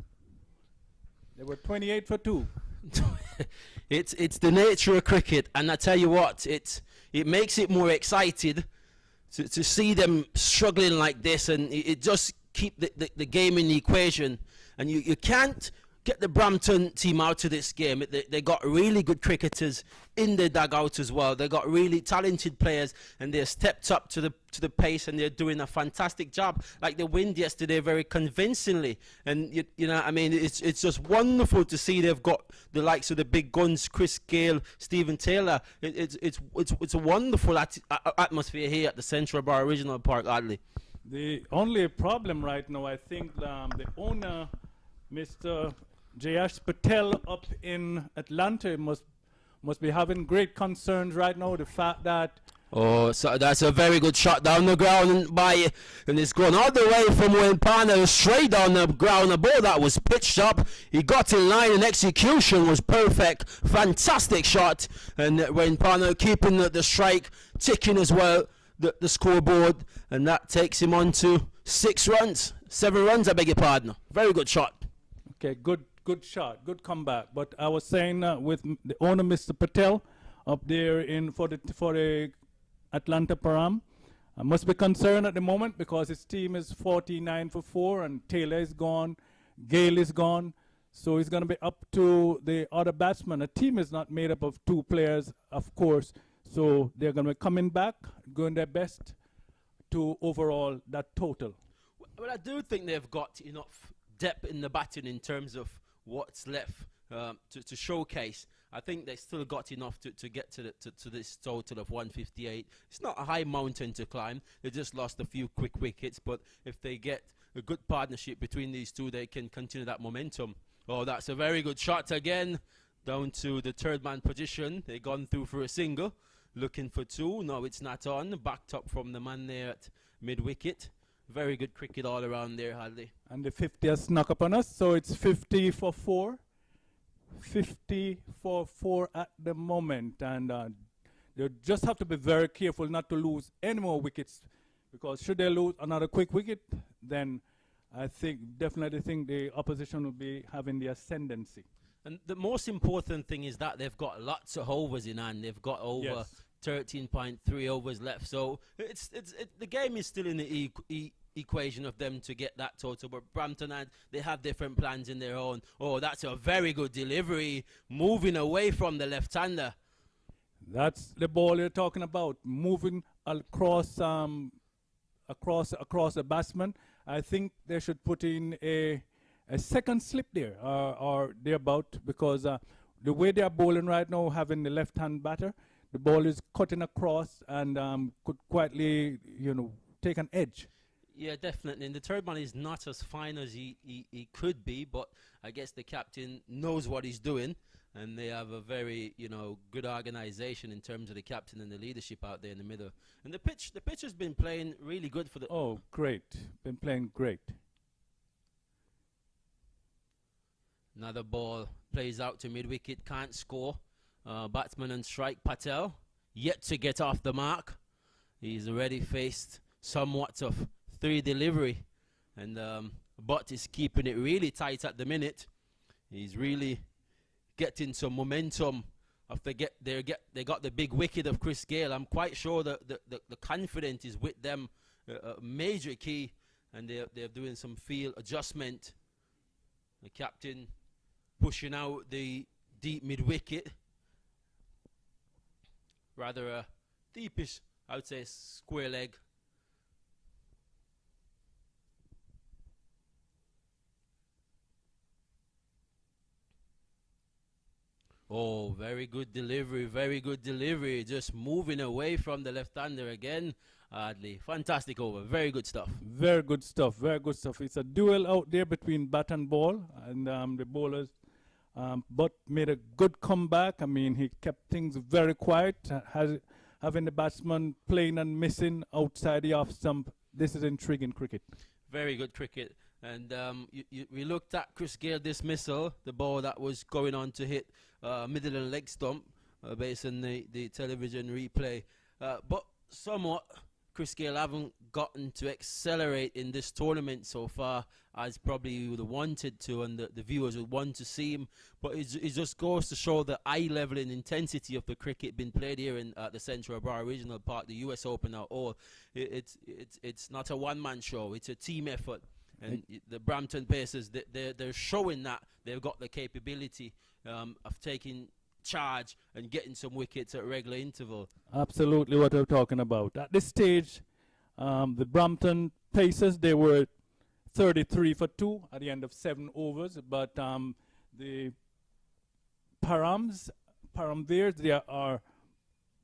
They were 28 for 2. It's the nature of cricket, and I tell you what, it makes it more excited to see them struggling like this, and it just keep the game in the equation. And you can't get the Brampton team out of this game. They got really good cricketers in the dugout as well. They got really talented players, and they're stepped up to the pace, and they're doing a fantastic job. Like they win yesterday very convincingly, and you know, I mean, it's just wonderful to see they've got the likes of the big guns, Chris Gayle, Stephen Taylor. It's a wonderful atmosphere here at the Central Bar Regional Park, Adley. The only problem right now, I think, the owner, Mr. Jayash Patel up in Atlanta must be having great concerns right now. The fact that Oh, so that's a very good shot down the ground and it's gone all the way from Wayne Parnell straight down the ground. The ball that was pitched up, he got in line and execution was perfect. Fantastic shot, and Wayne Parnell keeping the strike ticking as well, the scoreboard, and that takes him on to 7 runs, I beg your pardon. Very good shot. okay, good shot, good comeback. But I was saying with the owner, Mr. Patel, up there for the Atlanta Param, I must be concerned at the moment because his team is 49 for 4 and Taylor is gone, Gayle is gone, so he's going to be up to the other batsmen. A team is not made up of 2 players, of course, so they're going to be coming back, doing their best to overall that total. Well, I do think they've got enough depth in the batting in terms of what's left to showcase. I think they still got enough to get to this total of 158. It's not a high mountain to climb. They just lost a few quick wickets, but if they get a good partnership between these two, they can continue that momentum. Oh, that's a very good shot again, down to the third man position. They gone through for a single, looking for 2. No, it's not on. Backed up from the man there at mid wicket. Very good cricket all around there, Hadley. And the 50 has snuck up on us, so it's 50 for 4. 50 for 4 at the moment, and they just have to be very careful not to lose any more wickets, because should they lose another quick wicket, then I definitely think the opposition will be having the ascendancy. And the most important thing is that they've got lots of overs in hand. They've got over 13.3 overs left, so the game is still in the equation of them to get that total, but Brampton, they have different plans in their own. Oh, that's a very good delivery, moving away from the left-hander. That's the ball you're talking about, moving across across the batsman. I think they should put in a second slip there or thereabout, because the way they are bowling right now, having the left-hand batter, the ball is cutting across and could quietly, take an edge. Yeah, definitely. And the third man is not as fine as he could be, but I guess the captain knows what he's doing, and they have a very, good organisation in terms of the captain and the leadership out there in the middle. And the pitch has been playing really good for the... Oh, great. Been playing great. Another ball plays out to mid-wicket, can't score. Batsman and strike, Patel, yet to get off the mark. He's already faced somewhat of 3 delivery, and Butt is keeping it really tight at the minute. He's really getting some momentum. They got the big wicket of Chris Gayle. I'm quite sure that the confidence is with them, a major key, and they're doing some field adjustment. The captain pushing out the deep mid wicket, rather a deepish, I would say, square leg. Oh, very good delivery, just moving away from the left-hander again. Hardly. Fantastic over, very good stuff. Very good stuff. It's a duel out there between bat and ball, and the bowlers, but made a good comeback. I mean, he kept things very quiet, having the batsman playing and missing outside the off stump. This is intriguing cricket. Very good cricket. And we looked at Chris Gayle dismissal, the ball that was going on to hit middle of the leg stump, based on the television replay. But somewhat, Chris Gayle haven't gotten to accelerate in this tournament so far as probably he would have wanted to, and the viewers would want to see him. But it just goes to show the eye level and intensity of the cricket being played here in the Central Bar Regional Park, the US Open at all. It's not a one-man show, it's a team effort. And the Brampton Pacers, they're showing that they've got the capability of taking charge and getting some wickets at regular interval. Absolutely what we're talking about. At this stage, the Brampton Pacers, they were 33 for 2 at the end of 7 overs, but the Param Veers, they are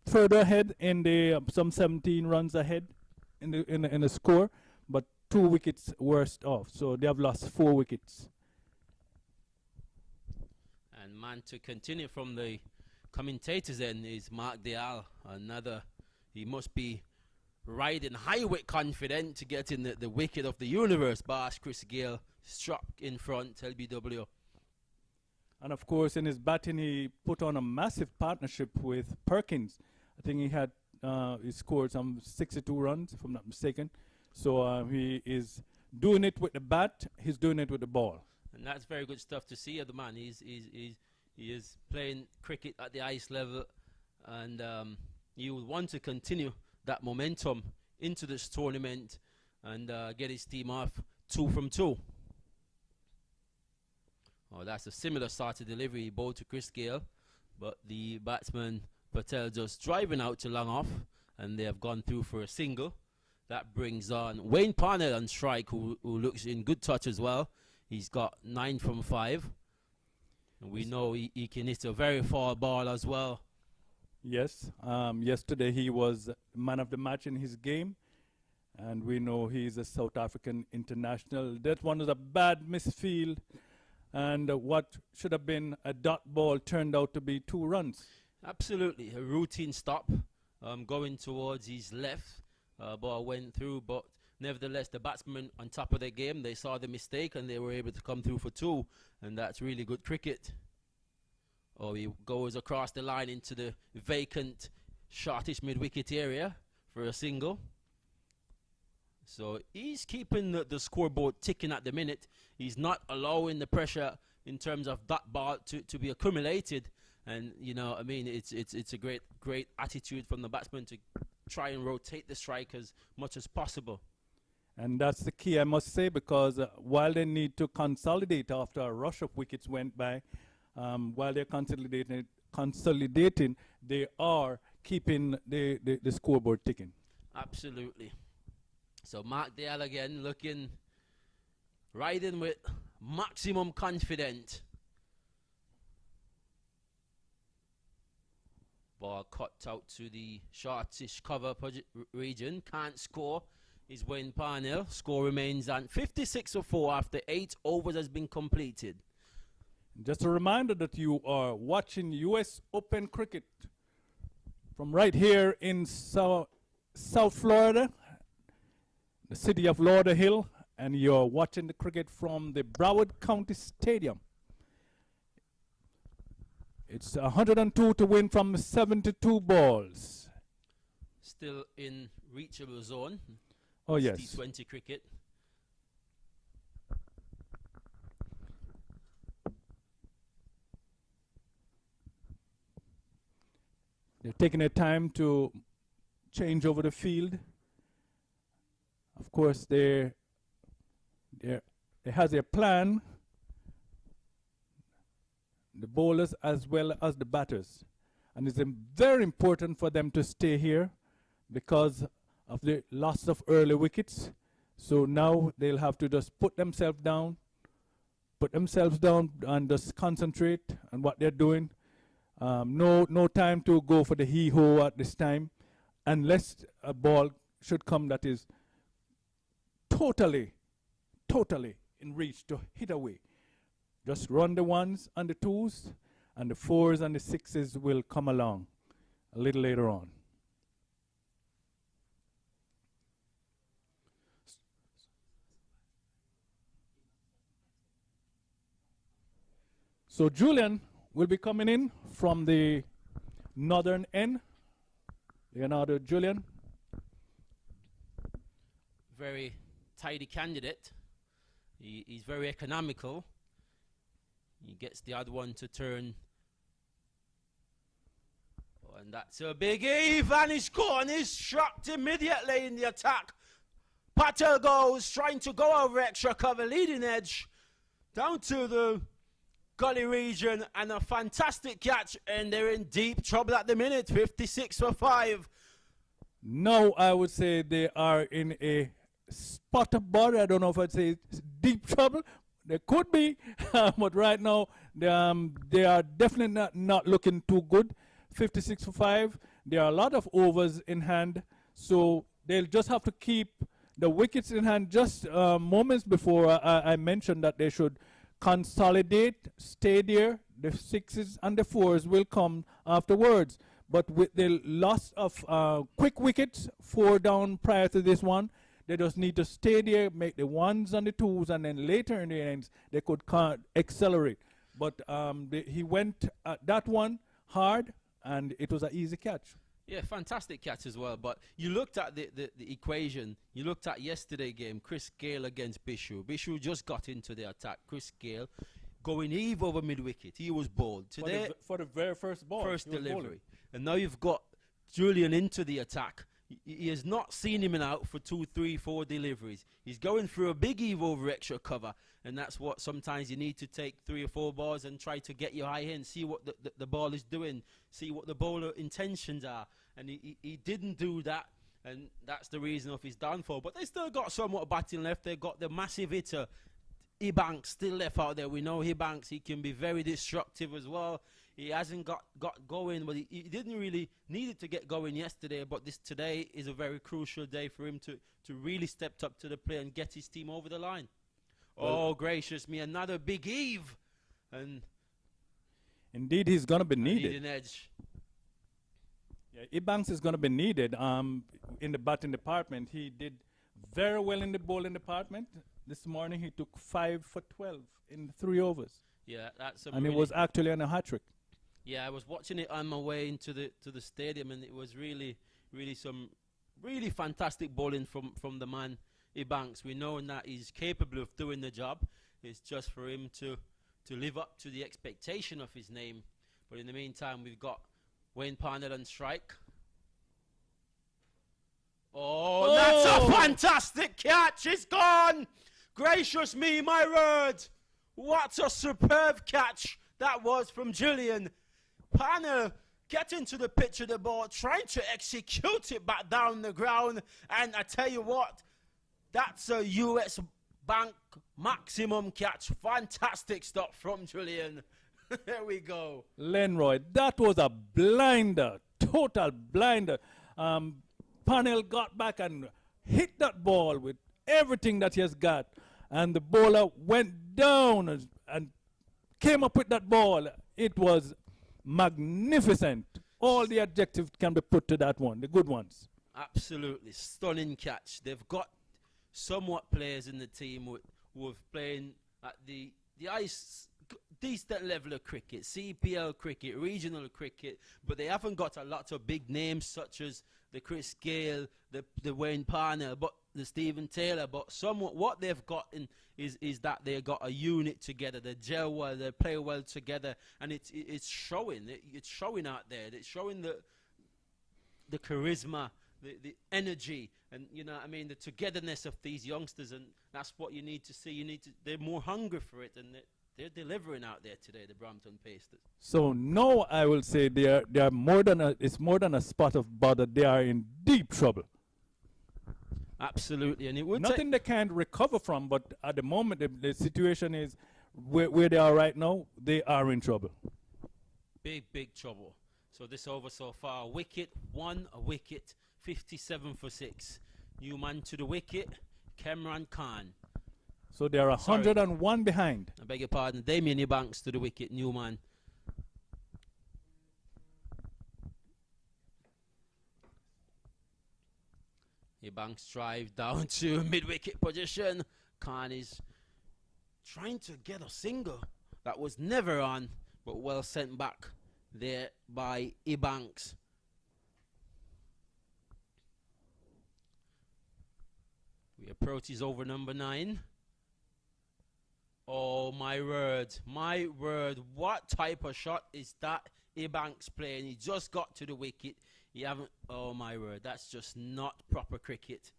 further ahead in the some 17 runs ahead in the score, but 2 wickets worst off, so they have lost 4 wickets. man to continue from the commentators then is Mark Dial. He must be riding high with confidence to get in the wicket of the universe. Boss Chris Gayle struck in front, LBW. And of course, in his batting, he put on a massive partnership with Perkins. I think he scored some 62 runs, if I'm not mistaken. So he is doing it with the bat, he's doing it with the ball. And that's very good stuff to see of the man. He is playing cricket at the highest level, and he will want to continue that momentum into this tournament and get his team off 2 from 2. Oh, that's a similar start to delivery, ball to Chris Gayle, but the batsman Patel just driving out to long off, and they have gone through for a single. That brings on Wayne Parnell on strike, who looks in good touch as well. He's got 9 from 5. And we know he can hit a very far ball as well. Yes, yesterday he was man of the match in his game, and we know he's a South African international. That one was a bad misfield, and what should have been a dot ball turned out to be 2 runs. Absolutely, a routine stop going towards his left. Ball went through, but nevertheless, the batsmen on top of their game, they saw the mistake and they were able to come through for 2, and that's really good cricket. Oh, he goes across the line into the vacant, shortish mid-wicket area for a single. So he's keeping the scoreboard ticking at the minute. He's not allowing the pressure in terms of that ball to be accumulated. And, you know, I mean, it's a great attitude from the batsman to try and rotate the strike as much as possible. And that's the key, I must say, because while they need to consolidate after a rush of wickets went by, while they're consolidating, they are keeping the scoreboard ticking. Absolutely. So Mark Dale again looking, riding with maximum confidence. Ball cut out to the shortish cover region. Can't score is Wayne Parnell. Score remains on 56 for 4 after 8 overs has been completed. Just a reminder that you are watching US Open Cricket from right here in South Florida, the city of Lauderhill, and you're watching the cricket from the Broward County Stadium. It's 102 to win from 72 balls. Still in reachable zone. Oh, yes. T20 cricket. They're taking their time to change over the field. Of course, they have their plan, the bowlers as well as the batters. And it's very important for them to stay here because of the loss of early wickets. So now they'll have to just put themselves down and just concentrate on what they're doing. No time to go for the hee-ho at this time, unless a ball should come that is totally in reach to hit away. Just run the 1s and the 2s, and the 4s and the 6s will come along a little later on. So Julian will be coming in from the northern end. Leonardo Julian. Very tidy candidate. He's very economical. He gets the odd one to turn. Oh, and that's a big heave, and he's gone. He's struck immediately in the attack. Patel goes, trying to go over extra cover, leading edge, down to the gully region, and a fantastic catch, and they're in deep trouble at the minute. 56 for 5. Now I would say they are in a spot of bother. I don't know if I'd say it's deep trouble. They could be, but right now they are definitely not looking too good. 56 for 5. There are a lot of overs in hand, so they'll just have to keep the wickets in hand. Just moments before I mentioned that they should consolidate, stay there, the 6s and the 4s will come afterwards. But with the loss of quick wickets, 4 down prior to this one, they just need to stay there, make the 1s and the 2s, and then later in the innings, they could accelerate. But he went at that one hard, and it was an easy catch. Yeah, fantastic catch as well. But you looked at the equation. You looked at yesterday's game, Chris Gayle against Bishu. Bishu just got into the attack. Chris Gayle going eve over mid-wicket. He was bowled. Today, for the very first ball. first delivery. And now you've got Julian into the attack. He has not seen him out for 2, 3, 4 deliveries. He's going through a big eve over extra cover, and that's what sometimes you need to take 3 or 4 balls and try to get your eye in, see what the ball is doing, see what the bowler intentions are. And he didn't do that, and that's the reason of his downfall. But they still got somewhat batting left. They've got the massive hitter, Ebanks, still left out there. We know Ebanks, he can be very destructive as well. He hasn't got going, but he didn't really need it to get going yesterday. But today is a very crucial day for him to really step up to the plate and get his team over the line. Oh, gracious me, another big eve. And indeed, he's going to be need needed. an edge. Yeah, Ebanks is going to be needed in the batting department. He did very well in the bowling department. This morning he took 5 for 12 in 3 overs. Yeah, that's and it was actually on a hat-trick. Yeah, I was watching it on my way into the stadium, and it was really some really fantastic bowling from the man Ebanks. We know that he's capable of doing the job. It's just for him to live up to the expectation of his name. But in the meantime, we've got Wayne Parnell on strike. Oh, that's a fantastic catch! It's gone! Gracious me, my word! What a superb catch that was from Julian. Parnell getting to the pitch of the ball, trying to execute it back down the ground. And I tell you what, that's a US Bank maximum catch. Fantastic stop from Julian. There we go. Lenroy, that was a blinder, total blinder. Parnell got back and hit that ball with everything that he has got. And the bowler went down and came up with that ball. It was magnificent. All the adjectives can be put to that one, the good ones. Absolutely. Stunning catch. They've got somewhat players in the team who have playing at the decent level of cricket, CPL cricket, regional cricket, but they haven't got a lot of big names such as the Chris Gayle, the Wayne Parnell, but the Stephen Taylor. But somewhat what they've got is that they've got a unit together. They gel well, they play well together, and it's showing. It's showing out there. It's showing the charisma, the energy, and you know what I mean, the togetherness of these youngsters, and that's what you need to see. They're more hungry for it, and they're delivering out there today, the Brampton Pasters. So now I will say they are more than it's more than a spot of bother. They are in deep trouble. Absolutely, and it would nothing they can't recover from. But at the moment, the situation is where they are right now. They are in trouble. Big trouble. So this over so far, wicket, 1 wicket, 57 for 6. New man to the wicket, Cameron Khan. So they are 101 behind. I beg your pardon. Damien Ebanks to the wicket, new man. Ebanks drive down to mid-wicket position. Khan is trying to get a single. That was never on, but well sent back there by Ebanks. We approach his over number 9. Oh, my word, what type of shot is that Ebanks playing? He just got to the wicket. Oh, my word, that's just not proper cricket.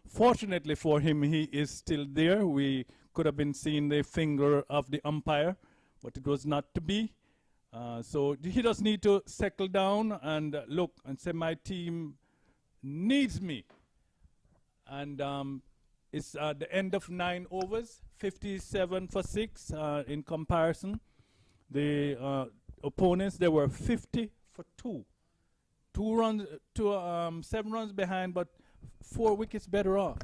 Fortunately for him, he is still there. We could have been seeing the finger of the umpire, but it was not to be. So he just need to settle down and look and say, my team needs me. And it's the end of 9 overs, 57 for 6 in comparison. The opponents, they were 50 for 2. 7 runs behind, but 4 wickets better off.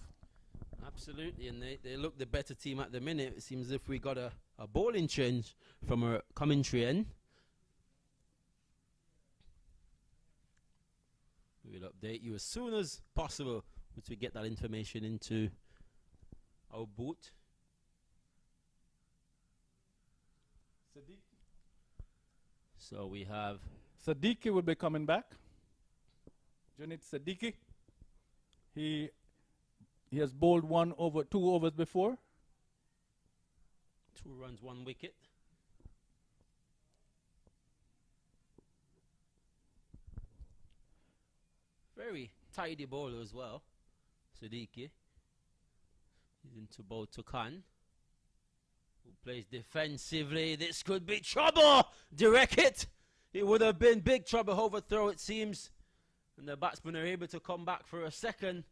Absolutely, and they look the better team at the minute. It seems as if we got a bowling change from our commentary end. We'll update you as soon as possible once we get that information into our booth. So we have Siddiqui will be coming back. Junit Siddiqui. He has bowled 2 overs before. 2 runs, 1 wicket. Very tidy bowler as well, Siddiqui. He's into bowl to Khan, who plays defensively. This could be trouble. Direct it. It would have been big trouble. Overthrow, it seems. And the batsmen are able to come back for a second.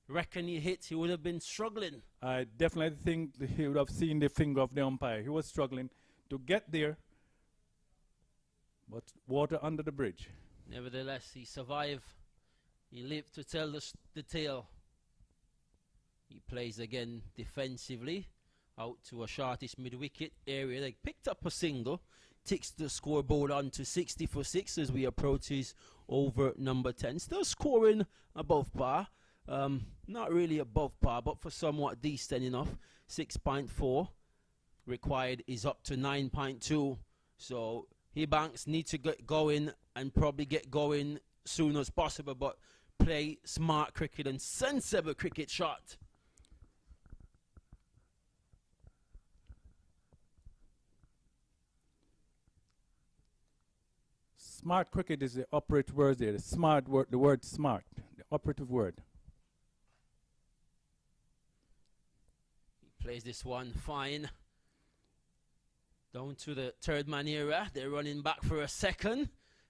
Reckon he hit, he would have been struggling. I definitely think that he would have seen the finger of the umpire. He was struggling to get there, but water under the bridge. Nevertheless, he survived. He lived to tell the tale. He plays again defensively out to a shortish mid-wicket area. They picked up a single, ticks the scoreboard on to 60 for 6 as we approach his over number 10. Still scoring above par. Not really above par, but for somewhat decent enough. 6.4 required is up to 9.2. So he banks need to get going and probably get going soon as possible, but play smart cricket and sensible cricket shot. Smart cricket is the operative word there. The smart word, the word smart, the operative word. He plays this one fine. Down to the third man era. They're running back for a second.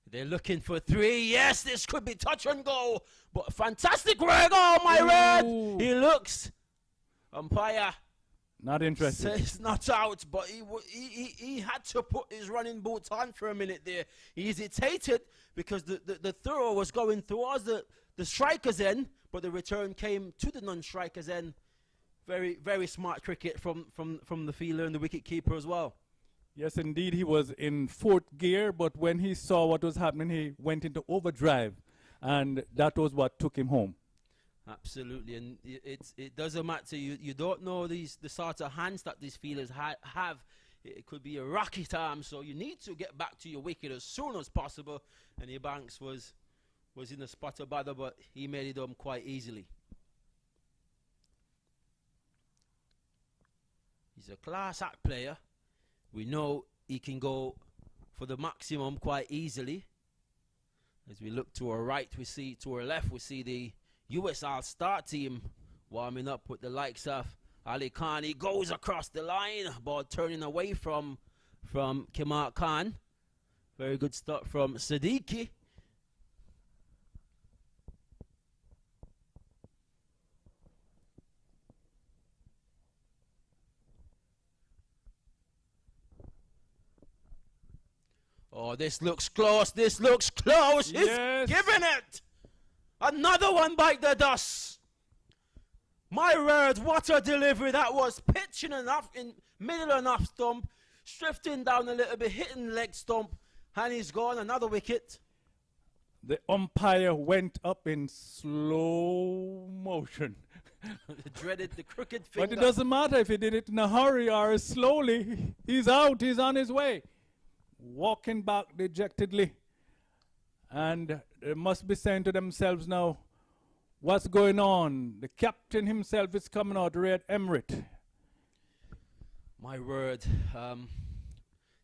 They're looking for 3. Yes, this could be touch and go. But fantastic work. Oh, my word. He looks. Umpire. Not interested. Says not out, but he had to put his running boots on for a minute there. He hesitated because the throw was going towards the striker's end, but the return came to the non-striker's end. Very, very smart cricket from the fielder and the wicket keeper as well. Yes, indeed, he was in 4th gear, but when he saw what was happening, he went into overdrive, and that was what took him home. Absolutely, and it doesn't matter. You don't know the sort of hands that these fielders have. It could be a rocket arm, so you need to get back to your wicket as soon as possible. And Ebanks was in the spot of bother, but he made it home quite easily. He's a class act player. We know he can go for the maximum quite easily. As we look to our right, we see to our left, we see the US All-Star team warming up with the likes of Ali Khan. He goes across the line, ball turning away from Kimar Khan. Very good start from Siddiqui. Oh, this looks close. This looks close. Yes. He's giving it. Another one bite the dust. My word, what a delivery that was. Pitching enough in middle of off stump, drifting down a little bit, hitting leg stump, and he's gone. Another wicket. The umpire went up in slow motion. Dreaded the crooked finger. But it doesn't matter if he did it in a hurry or slowly. He's out. He's on his way. Walking back dejectedly. And they must be saying to themselves now, what's going on? The captain himself is coming out, Red Emirate. My word,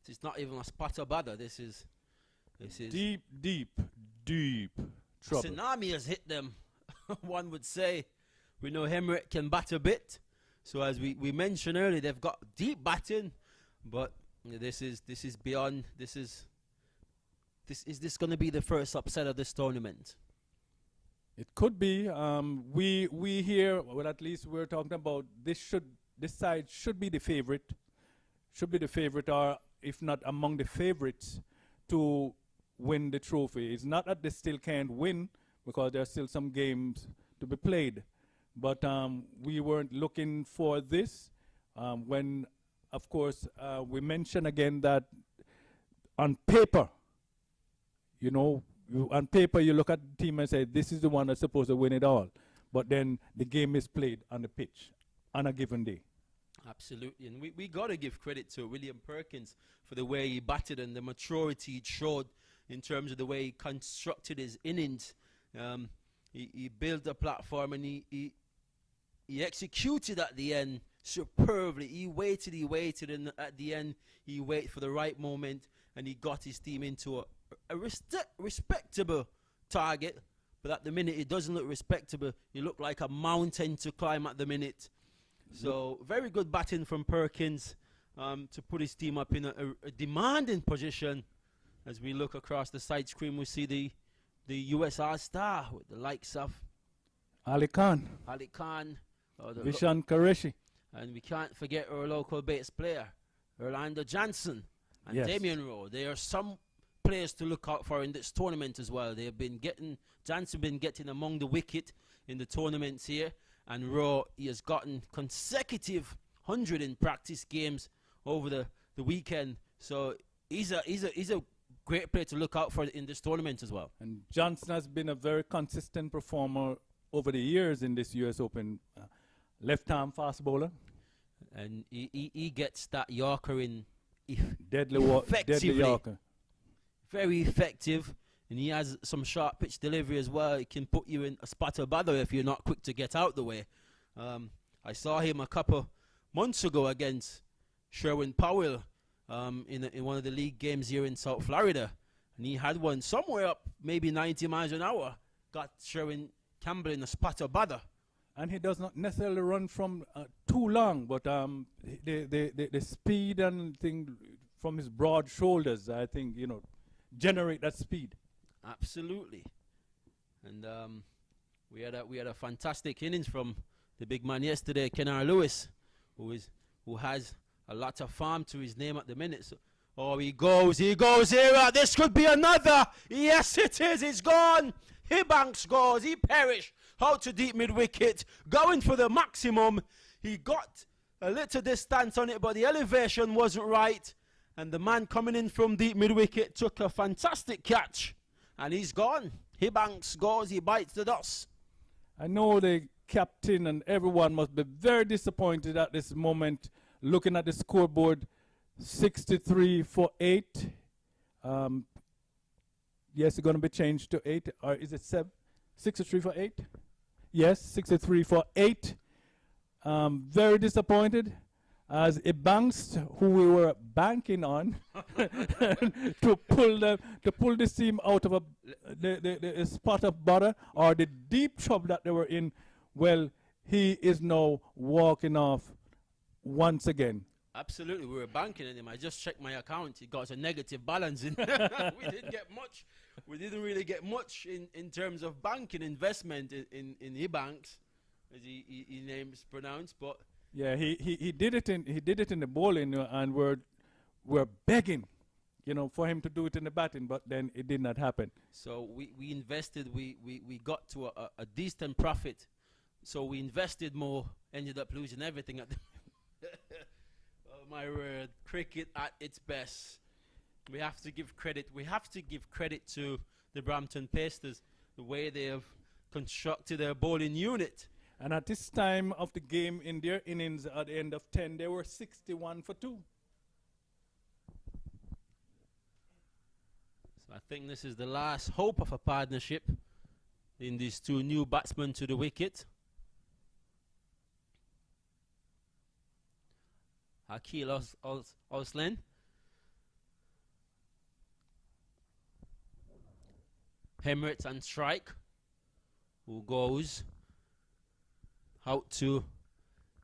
it's not even a spot of bother. This is deep, deep, deep trouble. Tsunami has hit them. One would say. We know Emirate can bat a bit, so as we mentioned earlier, they've got deep batting, but this is beyond. Is this going to be the first upset of this tournament? It could be. We here, well, at least we're talking about this side should be the favorite, or if not among the favorites to win the trophy. It's not that they still can't win because there are still some games to be played, but we weren't looking for this. When, of course, we mentioned again that on paper, you know, on paper you look at the team and say, this is the one that's supposed to win it all. But then the game is played on the pitch on a given day. Absolutely, and we got to give credit to William Perkins for the way he batted and the maturity he showed in terms of the way he constructed his innings. He built a platform and he executed at the end superbly. He waited, and at the end he waited for the right moment, and he got his team into a respectable target. But at the minute, it doesn't look respectable. He looked like a mountain to climb at the minute. So very good batting from Perkins to put his team up in a demanding position. As we look across the side screen, we see the USR star with the likes of Ali Khan, Vishan Qureshi. And we can't forget our local base player, Orlando Johnson and Yes. Damien Rowe. There are some players to look out for in this tournament as well. They've been getting, Johnson been getting among the wicket in the tournaments here, and Rowe, he has gotten consecutive 100 in practice games over the weekend. So he's a great player to look out for in this tournament as well. And Johnson has been a very consistent performer over the years in this US Open. Left-arm fast bowler. And he gets that Yorker in Deadly effectively. Yorker. Very effective. And he has some sharp pitch delivery as well. He can put you in a spot of bother if you're not quick to get out the way. I saw him a couple months ago against Sherwin Powell in one of the league games here in South Florida. And he had one somewhere up maybe 90 miles an hour. Got Sherwin Campbell in a spot of bother. And he does not necessarily run from too long, but the speed and thing from his broad shoulders, I think, you know, generate that speed. Absolutely. And we had a fantastic innings from the big man yesterday, Kenar Lewis, who has a lot of farm to his name at the minute. So, oh, he goes here. This could be another. Yes, it is. It's gone. Hibank scores. He perished out to deep mid wicket, going for the maximum. He got a little distance on it, but the elevation wasn't right. And the man coming in from deep mid wicket took a fantastic catch, and he's gone. Hibank scores. He bites the dust. I know the captain and everyone must be very disappointed at this moment, looking at the scoreboard. 63 for 8. Yes, it's going to be changed to 8. Or is it 7? 63 for 8? Yes, 63 for 8. Very disappointed as it bounced, who we were banking on to pull this team out of the spot of bother or the deep trouble that they were in. Well, he is now walking off once again. Absolutely, we were banking on him. I just checked my account. He got a negative balance in. We didn't get much. We didn't really get much in terms of banking investment in Hibanks, as he names pronounced. But yeah, he did it in the bowling, and we're begging, you know, for him to do it in the batting, but then it did not happen. So we invested. We got to a decent profit. So we invested more, ended up losing everything at the. Oh my word, cricket at its best. We have to give credit. We have to give credit to the Brampton Pacers, the way they have constructed their bowling unit. And at this time of the game, in their innings at the end of 10, they were 61 for 2. So I think this is the last hope of a partnership in these two new batsmen to the wicket. Akil Oslen. Emirates and strike, who goes out to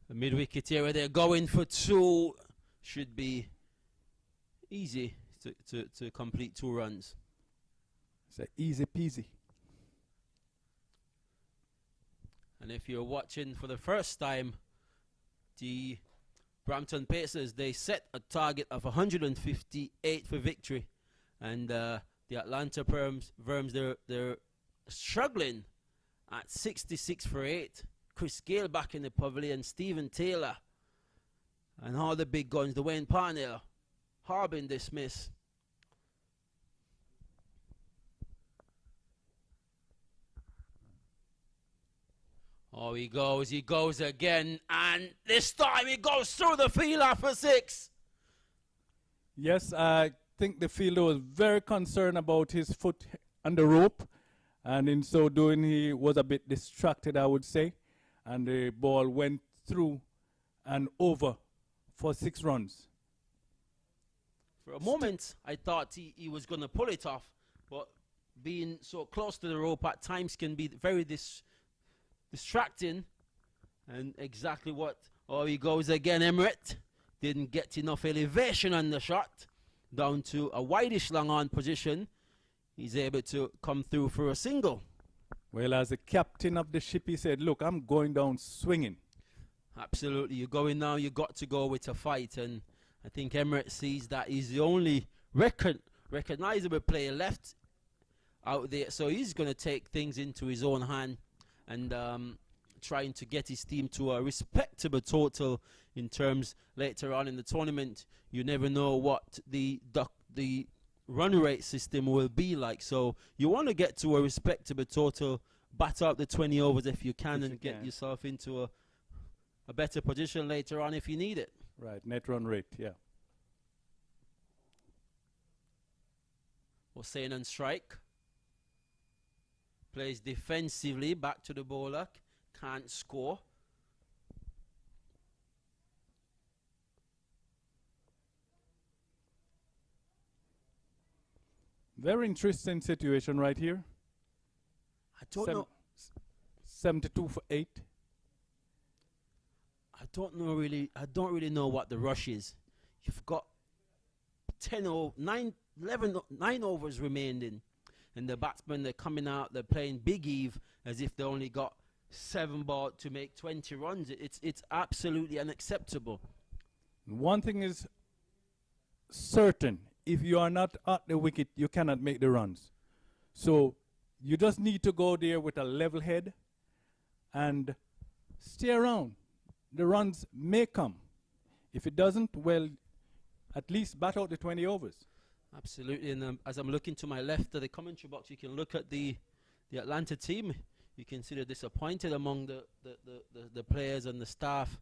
the mid-wicket area. They're going for 2. Should be easy to complete 2 runs. It's easy peasy. And if you're watching for the first time, the Brampton Pacers, they set a target of 158 for victory, and the Atlanta Verms, they're struggling at 66 for 8. Chris Gayle back in the pavilion, Stephen Taylor, and all the big guns, Dwayne Parnell, Harbin dismiss. Oh, he goes again, and this time he goes through the field for 6. Yes, I think the fielder was very concerned about his foot on the rope, and in so doing he was a bit distracted, I would say, and the ball went through and over for 6 runs. For a moment, I thought he was going to pull it off, but being so close to the rope at times can be very distracting, and exactly what... Oh, he goes again, Emirates. Didn't get enough elevation on the shot, down to a wideish long on position. He's able to come through for a single. Well, as the captain of the ship, he said, look, I'm going down swinging. Absolutely, you're going now, you got to go with a fight, and I think Emirates sees that he's the only recognizable player left out there, so he's going to take things into his own hand and trying to get his team to a respectable total in terms later on in the tournament. You never know what the run rate system will be like, so you want to get to a respectable total, bat out the 20 overs if you can, and get yourself into a better position later on if you need it. Right, net run rate, yeah. Hussain on strike. Plays defensively, back to the bowler. Can't score. Very interesting situation right here. I don't know. 72 for 8. I don't really know what the rush is. You've got 9 overs remaining, and the batsmen, they're coming out, they're playing big Eve as if they only got 7 balls to make 20 runs. It's absolutely unacceptable. One thing is certain: if you are not at the wicket, you cannot make the runs. So you just need to go there with a level head and stay around. The runs may come. If it doesn't, well, at least bat out the 20 overs. Absolutely, and as I'm looking to my left of the commentary box, you can look at the Atlanta team. You can see they're disappointed among the players and the staff.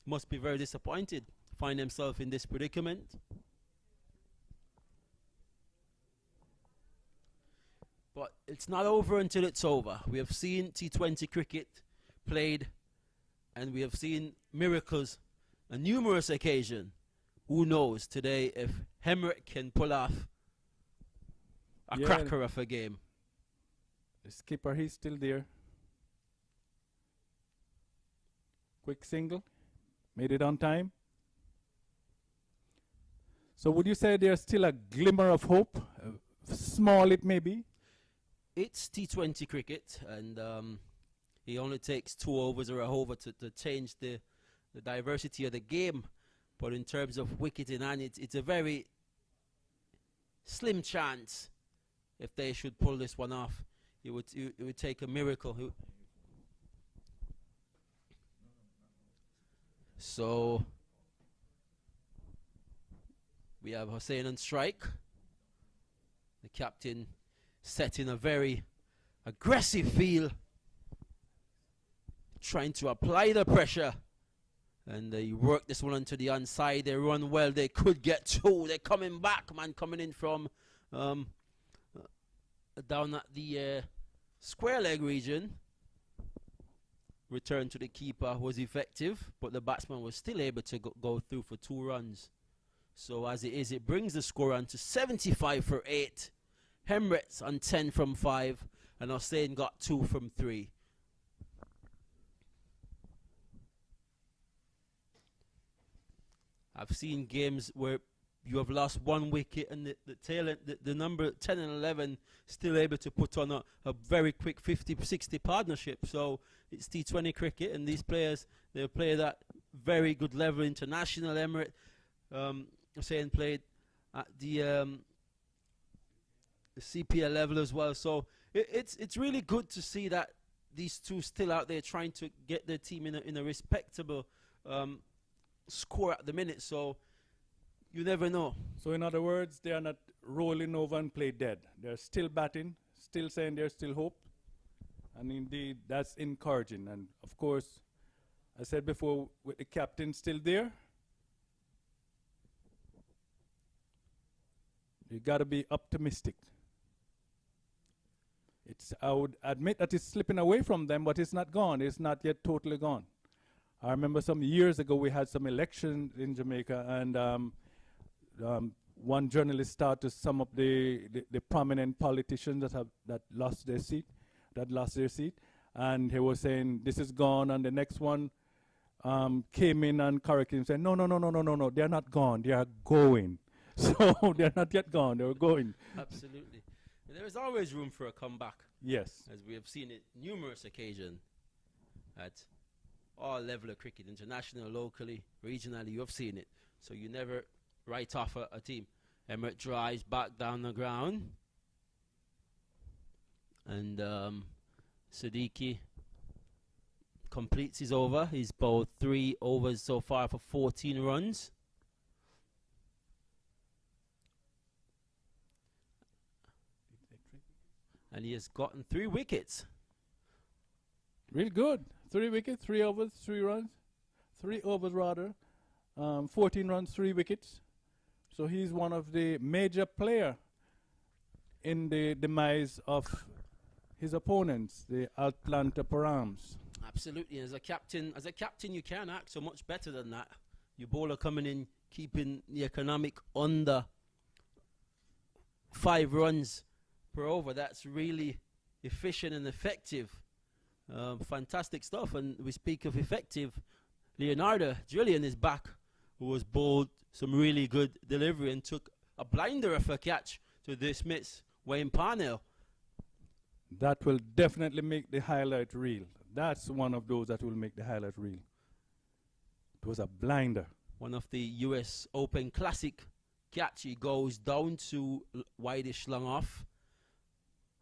Must be very disappointed, find themselves in this predicament. But it's not over until it's over. We have seen T20 cricket played, and we have seen miracles on numerous occasions. Who knows today if Hemrick can pull off a cracker of a game. The skipper, he's still there. Quick single. Made it on time. So would you say there's still a glimmer of hope? Small it may be? It's T20 cricket, and he only takes 2 overs or a over to change the diversity of the game. But in terms of wicket in hand, it's a very slim chance if they should pull this one off. It would take a miracle. So we have Hussain on strike. The captain setting a very aggressive feel, trying to apply the pressure. And they work this one onto the onside. They run well. They could get 2. They're coming back, man, coming in from down at the square leg region. Return to the keeper was effective, but the batsman was still able to go through for 2 runs. So as it is, it brings the score on to 75 for 8. Hemrets on 10 from 5, and Hussain got 2 from 3. I've seen games where you have lost 1 wicket and the tail end, the number 10 and 11 still able to put on a very quick 50-60 partnership. So it's T20 cricket, and these players, they play that very good level international. Emirate Hussain played at the CPL level as well. So it's really good to see that these two still out there trying to get their team in a respectable score at the minute. So you never know. So in other words, they are not rolling over and play dead. They're still batting, still saying there's still hope. And indeed, that's encouraging. And of course, I said before, with the captain still there, you got to be optimistic. I would admit that it's slipping away from them, but it's not gone. It's not yet totally gone. I remember some years ago we had some elections in Jamaica, and one journalist started to sum up the prominent politicians that lost their seat, and he was saying this is gone, and the next one came in and corrected him, saying no, they're not gone, they are going. So they're not yet gone, they're going. Absolutely. There is always room for a comeback. Yes. As we have seen it numerous occasions at all level of cricket, international, locally, regionally, you have seen it. So you never write off a team. Emirates drives back down the ground. And Siddiqui completes his over. He's bowled 3 overs so far for 14 runs. And he has gotten 3 wickets. Real good. 3 wickets, 3 overs, 3 runs. 3 overs rather. 14 runs, 3 wickets. So he's one of the major player in the demise of his opponents, the Atlanta Params. Absolutely. As a captain, you can't act so much better than that. Your bowler coming in, keeping the economic under 5 runs per over. That's really efficient and effective. Fantastic stuff. And we speak of effective. Leonardo Julian is back, who was bowled some really good delivery and took a blinder of a catch to dismiss Wayne Parnell. That will definitely make the highlight reel. That's one of those that will make the highlight reel. It was a blinder. One of the US Open Classic catch. He goes down to wideish long off.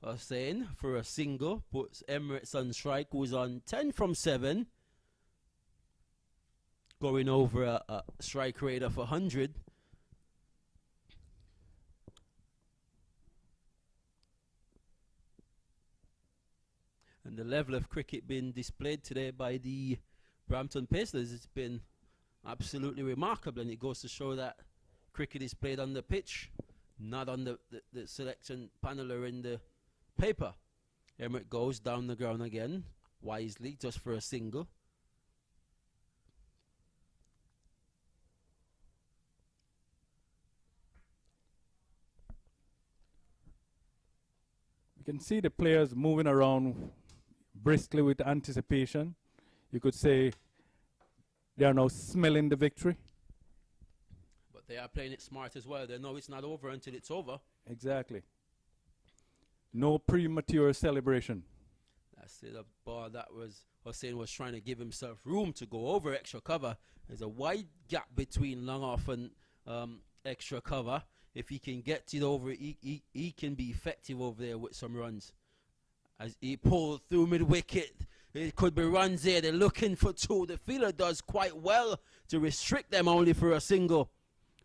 Hussain for a single, puts Emirates on strike, who's on 10 from 7, going over a strike rate of 100. And the level of cricket being displayed today by the Brampton Pacers has been absolutely remarkable, and it goes to show that cricket is played on the pitch, not on the selection panel or in the paper. Emirates goes down the ground again, wisely, just for a single. You can see the players moving around briskly with anticipation. You could say they are now smelling the victory. But they are playing it smart as well. They know it's not over until it's over. Exactly. No premature celebration. That's it. A ball that was Hussain was trying to give himself room to go over extra cover. There's a wide gap between long off and extra cover. If he can get it over, he can be effective over there with some runs. As he pulled through mid-wicket, it could be runs there. They're looking for 2. The fielder does quite well to restrict them only for a single.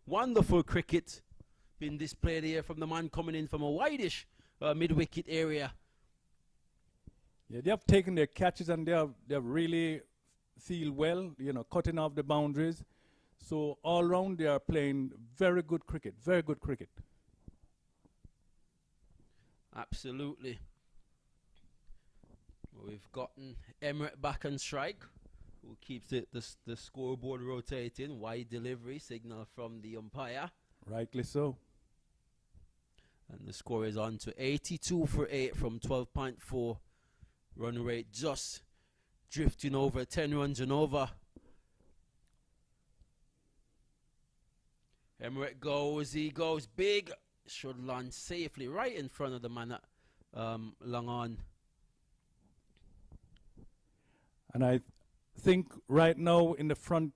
Wonderful cricket being displayed here from the man coming in from a wideish mid-wicket area. Yeah, they have taken their catches and they have really feel well, you know, cutting off the boundaries. So all round they are playing very good cricket, very good cricket. Absolutely. We've gotten Emirates back on strike, who keeps the scoreboard rotating. Wide delivery signal from the umpire. Rightly so. And the score is on to 82 for 8 from 12.4. Run rate just drifting over 10 runs and over. Emirates goes, he goes big. Should land safely right in front of the man at long on. And I think right now in the front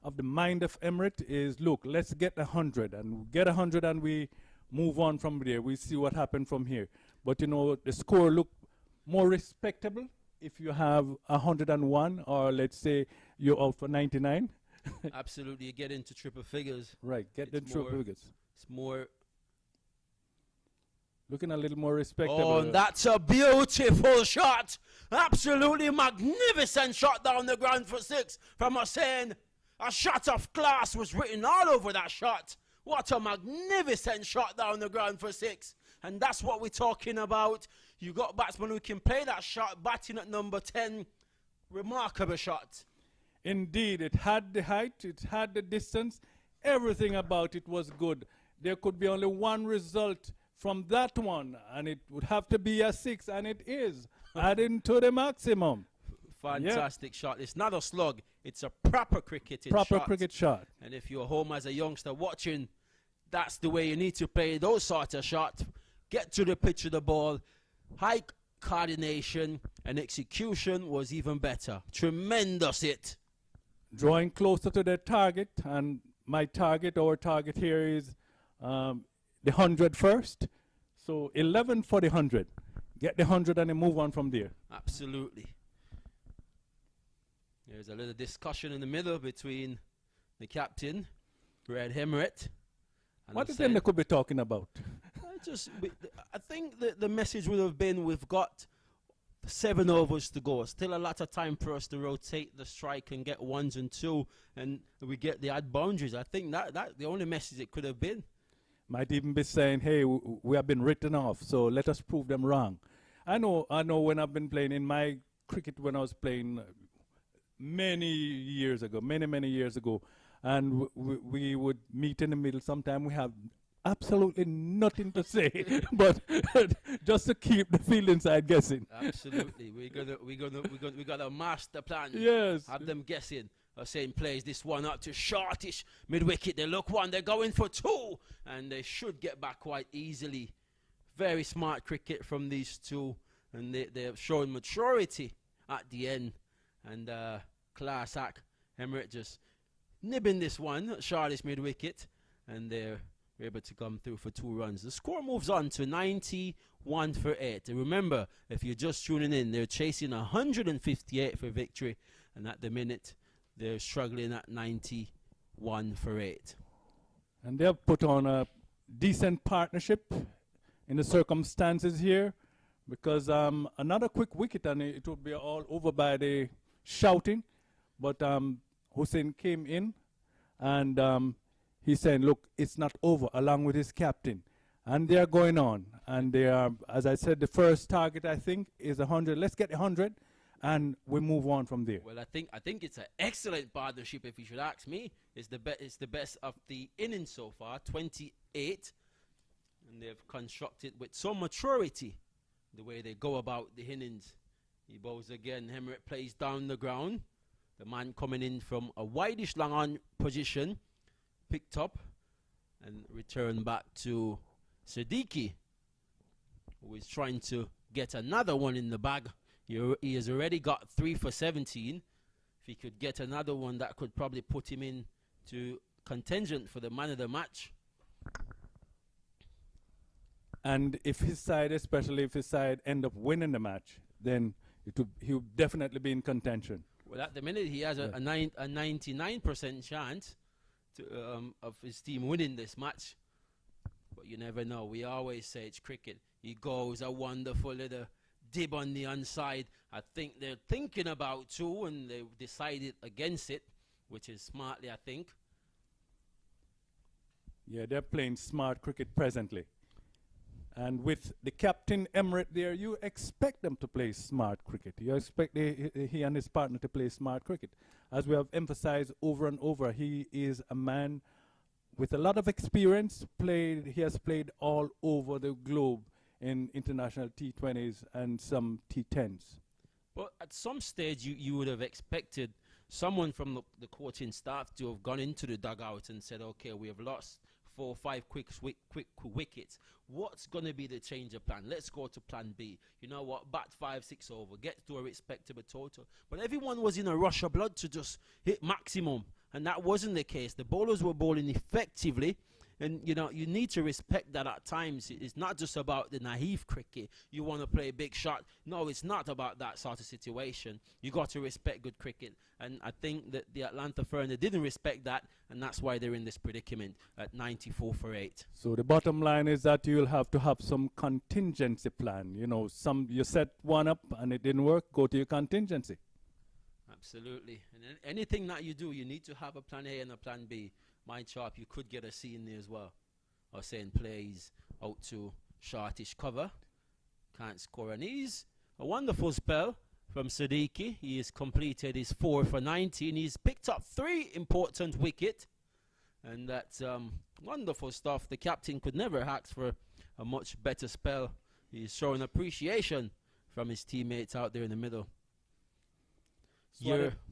of the mind of Emirates is, look, let's get 100 and get 100 and we move on from there. We see what happened from here. But, you know, the score looked more respectable if you have 101, or let's say you're out for 99. Absolutely, you get into triple figures. Right, get the It's triple more- figures. It's more. Looking a little more respectable. Oh, and that's a beautiful shot. Absolutely magnificent shot down the ground for 6 from Hussain. A shot of class was written all over that shot. What a magnificent shot down the ground for 6. And that's what we're talking about. You got batsmen who can play that shot, batting at number 10. Remarkable shot. Indeed, it had the height, it had the distance, everything about it was good. There could be only one result from that one, and it would have to be a 6, and it is, adding to the maximum. Fantastic shot. It's not a slug. It's a proper cricketing Proper shot. cricket shot. And if you're home as a youngster watching, that's the way you need to play those sort of shots. Get to the pitch of the ball. High coordination and execution was even better. Tremendous hit. Drawing closer to their target, and my target, our target here is the 100 first. So 11 for the 100. Get the 100 and then move on from there. Absolutely. There's a little discussion in the middle between the captain, Red Hemeret. and What the is them they side- could be talking about? I think that the message would have been, we've got 7 overs to go. Still a lot of time for us to rotate the strike and get 1s and 2, and we get the odd boundaries. I think that the only message it could have been. Might even be saying, hey, we have been written off, so let us prove them wrong. I know when I've been playing in my cricket, when I was playing many years ago, many years ago, and we would meet in the middle. Sometimes we have absolutely nothing to say, but just to keep the field inside guessing. Absolutely, we got a master plan. Yes. Have them guessing. Hussain plays this one up to shortish mid wicket. They look 1, they're going for 2, and they should get back quite easily. Very smart cricket from these two, and they're showing maturity at the end. And class act. Hemeret just nibbing this one, shortish mid wicket, and they're able to come through for 2 runs. The score moves on to 91 for 8. And remember, if you're just tuning in, they're chasing 158 for victory, and at the minute they're struggling at 91 for 8. And they've put on a decent partnership in the circumstances here, because another quick wicket and it would be all over by the shouting. But Hussain came in and he's saying, look, it's not over, along with his captain. And they are going on. And they are, as I said, the first target, I think, is 100. Let's get 100, and we move on from there. Well, I think it's an excellent partnership. If you should ask me, it's the best of the innings so far, 28, and they've constructed with some maturity the way they go about the innings. He bows again. Hemeret plays down the ground. The man coming in from a wideish long on position, picked up and returned back to Siddiqui, who is trying to get another one in the bag. He has already got 3 for 17. If he could get another one, that could probably put him in to contingent for the man of the match. And if his side, especially if his side end up winning the match, then he would definitely be in contention. Well, at the minute, he has a 99% chance of his team winning this match. But you never know. We always say it's cricket. He goes a wonderful little dib on the onside. I think they're thinking about 2, and they decided against it, which is smartly, I think. Yeah, they're playing smart cricket presently. And with the captain Hemeret there, you expect them to play smart cricket. You expect he and his partner to play smart cricket. As we have emphasized over and over, he is a man with a lot of experience. He has played all over the globe in international T20s and some T10s. But at some stage, you would have expected someone from the coaching staff to have gone into the dugout and said, okay, we have lost 4 or 5 quick wickets. What's going to be the change of plan? Let's go to plan B. You know what? Bat 5, 6 over. Get to a respectable total. But everyone was in a rush of blood to just hit maximum. And that wasn't the case. The bowlers were bowling effectively. And you know, you need to respect that at times. It's not just about the naive cricket. You want to play a big shot. No, it's not about that sort of situation. You got to respect good cricket. And I think that the Atlanta Fern, they didn't respect that, and that's why they're in this predicament at 94 for 8. So the bottom line is that you'll have to have some contingency plan. You know, you set one up and it didn't work, go to your contingency. Absolutely. And anything that you do, you need to have a plan A and a plan B. Mind sharp, you could get a C in there as well. Or saying plays out to shortish cover. Can't score an ease. A wonderful spell from Siddiqui. He has completed his 4 for 19. He's picked up 3 important wickets. And that's wonderful stuff. The captain could never ask for a much better spell. He's showing appreciation from his teammates out there in the middle.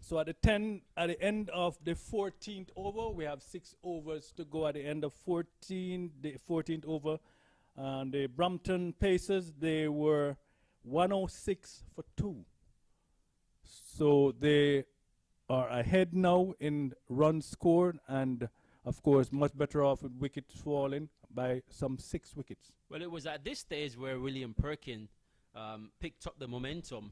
So at the end of the 14th over, we have 6 overs to go at the end of the 14th over. And the Brampton Pacers, they were 106 for 2. So they are ahead now in runs scored, and of course much better off with wickets falling by some 6 wickets. Well, it was at this stage where William Perkins picked up the momentum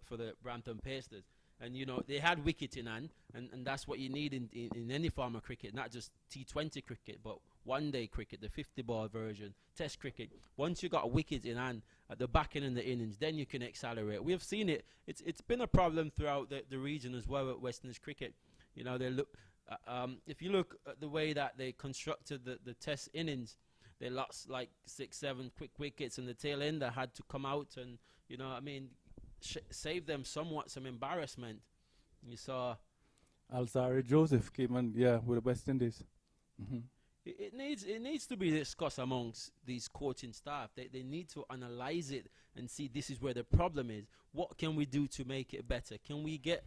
for the Brampton Pacers. And, you know, they had wicket in hand, and that's what you need in any form of cricket, not just T20 cricket, but one-day cricket, the 50-ball version, test cricket. Once you got a wicket in hand at the back end of the innings, then you can accelerate. We have seen it. It's been a problem throughout the region as well at West Indies cricket. You know, they look. If you look at the way that they constructed the test innings, they lost like 6, 7 quick wickets, and the tail ender had to come out and, you know, I mean, save them somewhat some embarrassment. You saw Alzari Joseph came in, with the West Indies. It needs to be discussed amongst these coaching staff. They need to analyze it and see this is where the problem is. What can we do to make it better? Can we get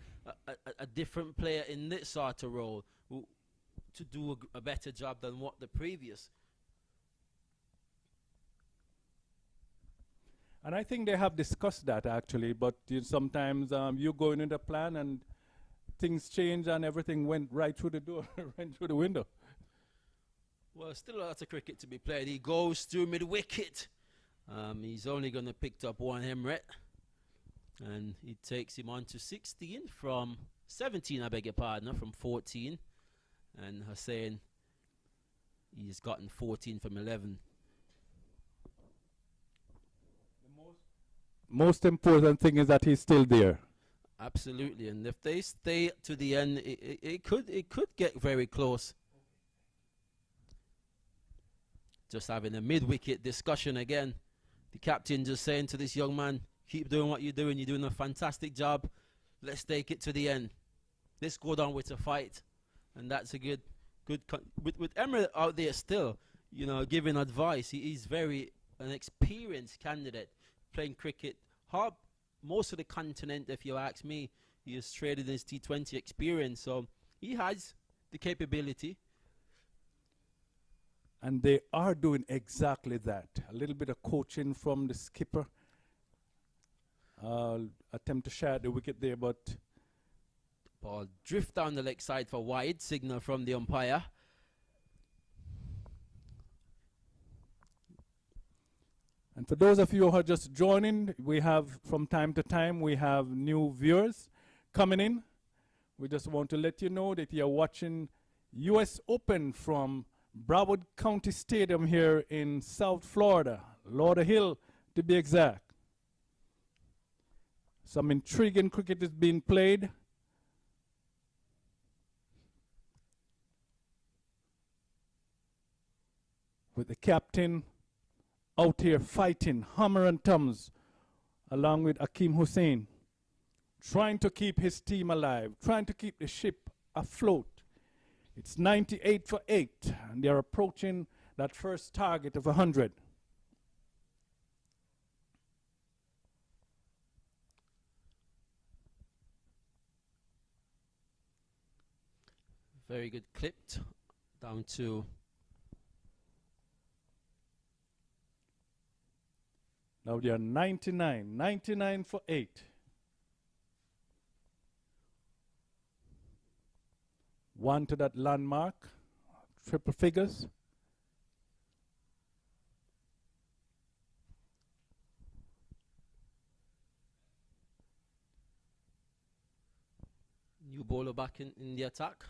a different player in this sort of role to do a better job than what the previous? And I think they have discussed that actually, but sometimes you go into the plan and things change and everything went right through the door, right through the window. Well, still a lot of cricket to be played. He goes through mid-wicket. He's only going to pick up 1 Emirates. And he takes him on to 16 from 17, I beg your pardon, from 14. And Hussain, he's gotten 14 from 11. Most important thing is that he's still there. Absolutely, and if they stay to the end, it could get very close. Just having a mid-wicket discussion again. The captain just saying to this young man, keep doing what you're doing. You're doing a fantastic job. Let's take it to the end. Let's go down with a fight. And that's a good with Emirates out there still, you know, giving advice. He's an experienced candidate. Playing cricket hard most of the continent, if you ask me. He has traded his T20 experience, so he has the capability. And they are doing exactly that. A little bit of coaching from the skipper. Attempt to share the wicket there, but ball drift down the leg side for wide. Signal from the umpire. And for those of you who are just joining, we have, from time to time, we have new viewers coming in. We just want to let you know that you're watching U.S. Open from Broward County Stadium here in South Florida, Lauderhill to be exact. Some intriguing cricket is being played. With the captain out here fighting, hammer and thumbs, along with Akeem Hussain, trying to keep his team alive, trying to keep the ship afloat. It's 98 for 8, and they're approaching that first target of 100. Very good clipped down to now they are 99 for 8. One to that landmark, triple figures. New bowler back in the attack.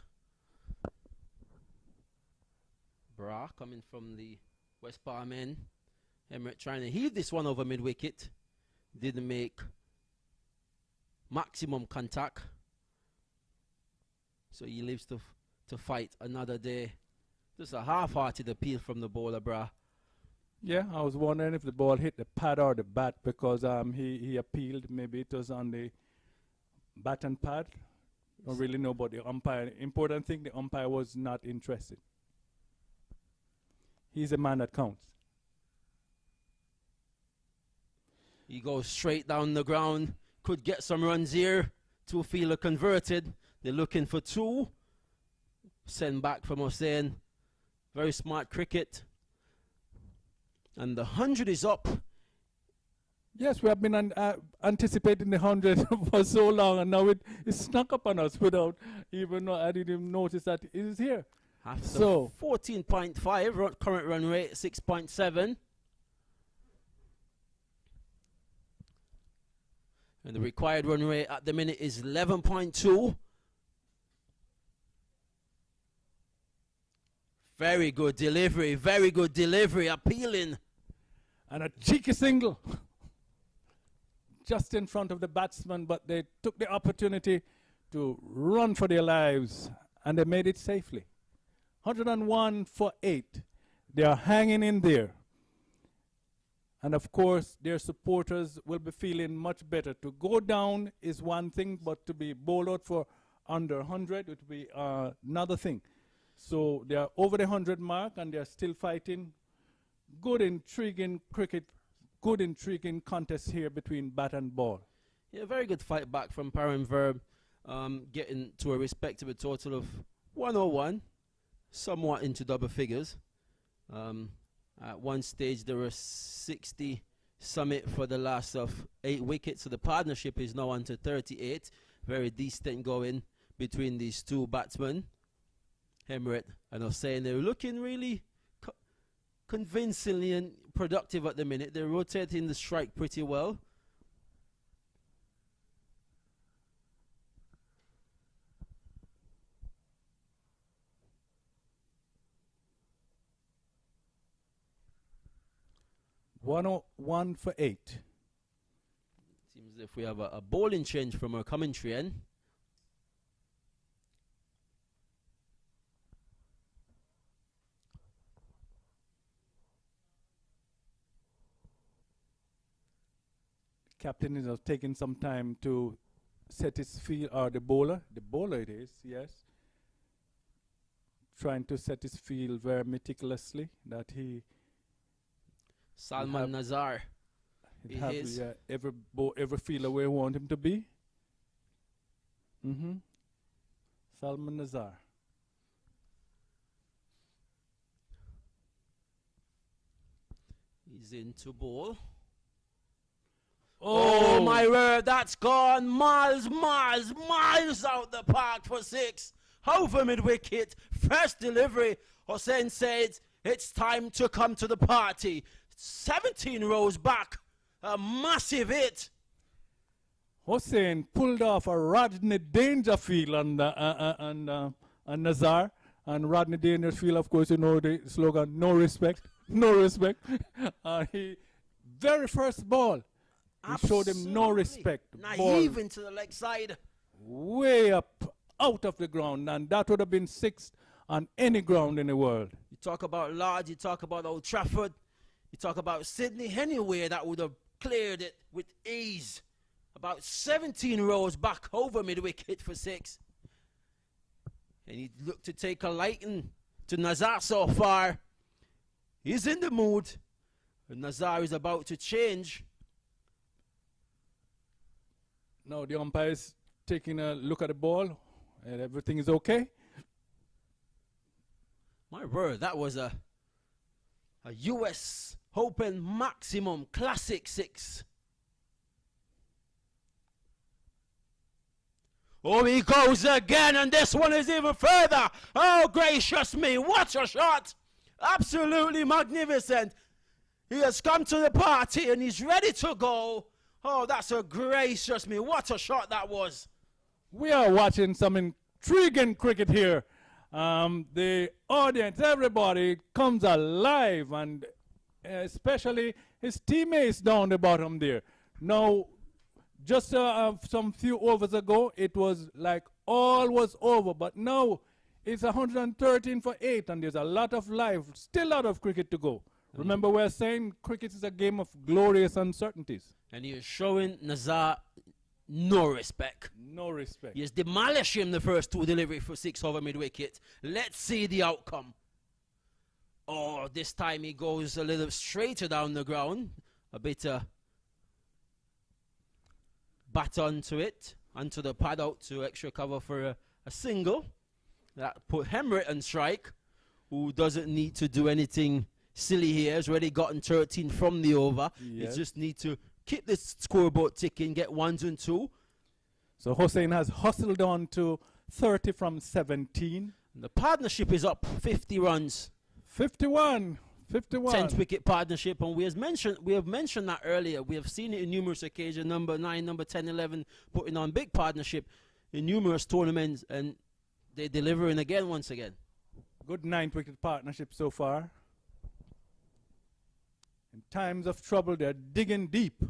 Bra coming from the West Palm end. Emirates trying to heave this one over mid-wicket. Didn't make maximum contact. So he lives to fight another day. Just a half-hearted appeal from the bowler, Bra. Yeah, I was wondering if the ball hit the pad or the bat, because he appealed. Maybe it was on the bat and pad. Don't really know about the umpire. Important thing, the umpire was not interested. He's a man that counts. He goes straight down the ground. Could get some runs here. Two-fielder converted. They're looking for two. Send back from Hussain. Very smart cricket. And the 100 is up. Yes, we have been anticipating the 100 for so long, and now it snuck up on us without even I didn't even notice that it is here. After So 14.5, current run rate 6.7. And the required run rate at the minute is 11.2. Very good delivery, appealing. and a cheeky single just in front of the batsman, but they took the opportunity to run for their lives, and they made it safely. 101 for 8. They are hanging in there. And of course, their supporters will be feeling much better. To go down is one thing, but to be bowled out for under 100 would be another thing. So they are over the 100 mark, and they are still fighting. Good, intriguing cricket, good, intriguing contest here between bat and ball. Yeah, very good fight back from Param Verb, getting to a respectable total of 101, somewhat into double figures. At one stage, there were 60 summit for the last of 8 wickets, so the partnership is now on to 38. Very decent going between these two batsmen, Hemret and Hussain. They're looking really convincingly and productive at the minute. They're rotating the strike pretty well. One for 8. Seems as if we have a bowling change from our commentary end. Captain is taking some time to set his field, or the bowler it is, yes, trying to set his field very meticulously, that he Salman Nazar. Every fielder where we want him to be. Salman Nazar. He's into ball. Oh my word, that's gone miles out the park for 6. Over mid-wicket, first delivery. Hussain said, it's time to come to the party. 17 rows back, a massive hit. Hussain pulled off a Rodney Dangerfield on Nazar. And Rodney Dangerfield, of course, you know the slogan, no respect, no respect. He very first ball, he showed him no respect. Naive into the leg side. Way up, out of the ground, and that would have been 6 on any ground in the world. You talk about Lodge, you talk about Old Trafford, you talk about Sydney, anywhere that would have cleared it with ease. About 17 rows back over mid-wicket for 6. And he looked to take a liking to Nazar so far. He's in the mood. And Nazar is about to change. Now the umpire is taking a look at the ball, and everything is okay. My word, that was a US Open maximum classic 6. Oh, he goes again, and this one is even further. Oh, gracious me, what a shot. Absolutely magnificent. He has come to the party, and he's ready to go. Oh, that's a gracious me, what a shot that was. We are watching some intriguing cricket here. The audience, everybody comes alive, and especially his teammates down the bottom there. Now, just some few overs ago, it was like all was over, but now it's 113 for 8, and there's a lot of life, still a lot of cricket to go. Remember, we're saying cricket is a game of glorious uncertainties. And he is showing Nazar no respect. No respect. He is demolishing the first 2 delivery for 6 over mid-wicket. Let's see the outcome. Oh, this time he goes a little straighter down the ground. A bit bat onto it, onto the pad out to extra cover for a single. That put Hemritt on strike, who doesn't need to do anything silly here. Has already gotten 13 from the over. Yes. He just need to keep this scoreboard ticking, get 1s and 2. So Hossein has hustled on to 30 from 17. And the partnership is up 50 runs. 51. 10th wicket partnership, and we have mentioned that earlier. We have seen it in numerous occasions. Number 9, number 10, 11 putting on big partnership in numerous tournaments, and they're delivering again once again. Good 9th wicket partnership so far. In times of trouble, they're digging deep,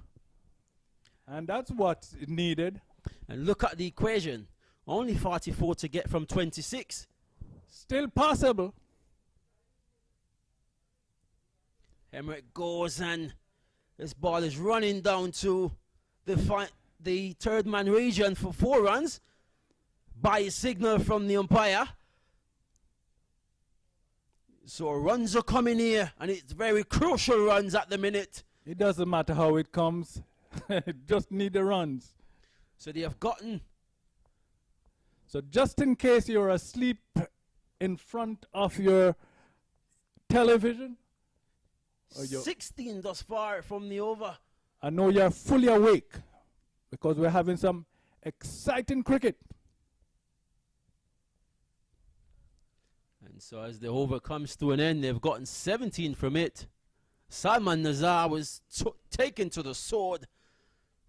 and that's what's needed. And look at the equation. Only 44 to get from 26. Still possible. Hemritt goes, and this ball is running down to the third man region for 4 runs by a signal from the umpire. So runs are coming here, and it's very crucial runs at the minute. It doesn't matter how it comes. Just need the runs. So they have gotten. So just in case you're asleep in front of your television, 16 thus far from the over. I know you're fully awake because we're having some exciting cricket. And so as the over comes to an end, they've gotten 17 from it. Salman Nazar was taken to the sword,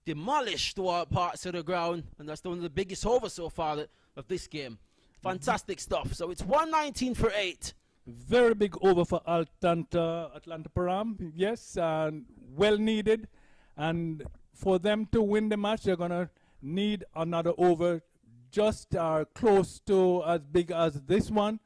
demolished to all parts of the ground, and that's one of the biggest overs so far of this game. Fantastic stuff. So it's 119 for 8. Very big over for Atlanta Param, yes, and well needed. And for them to win the match, they're going to need another over just close to as big as this one.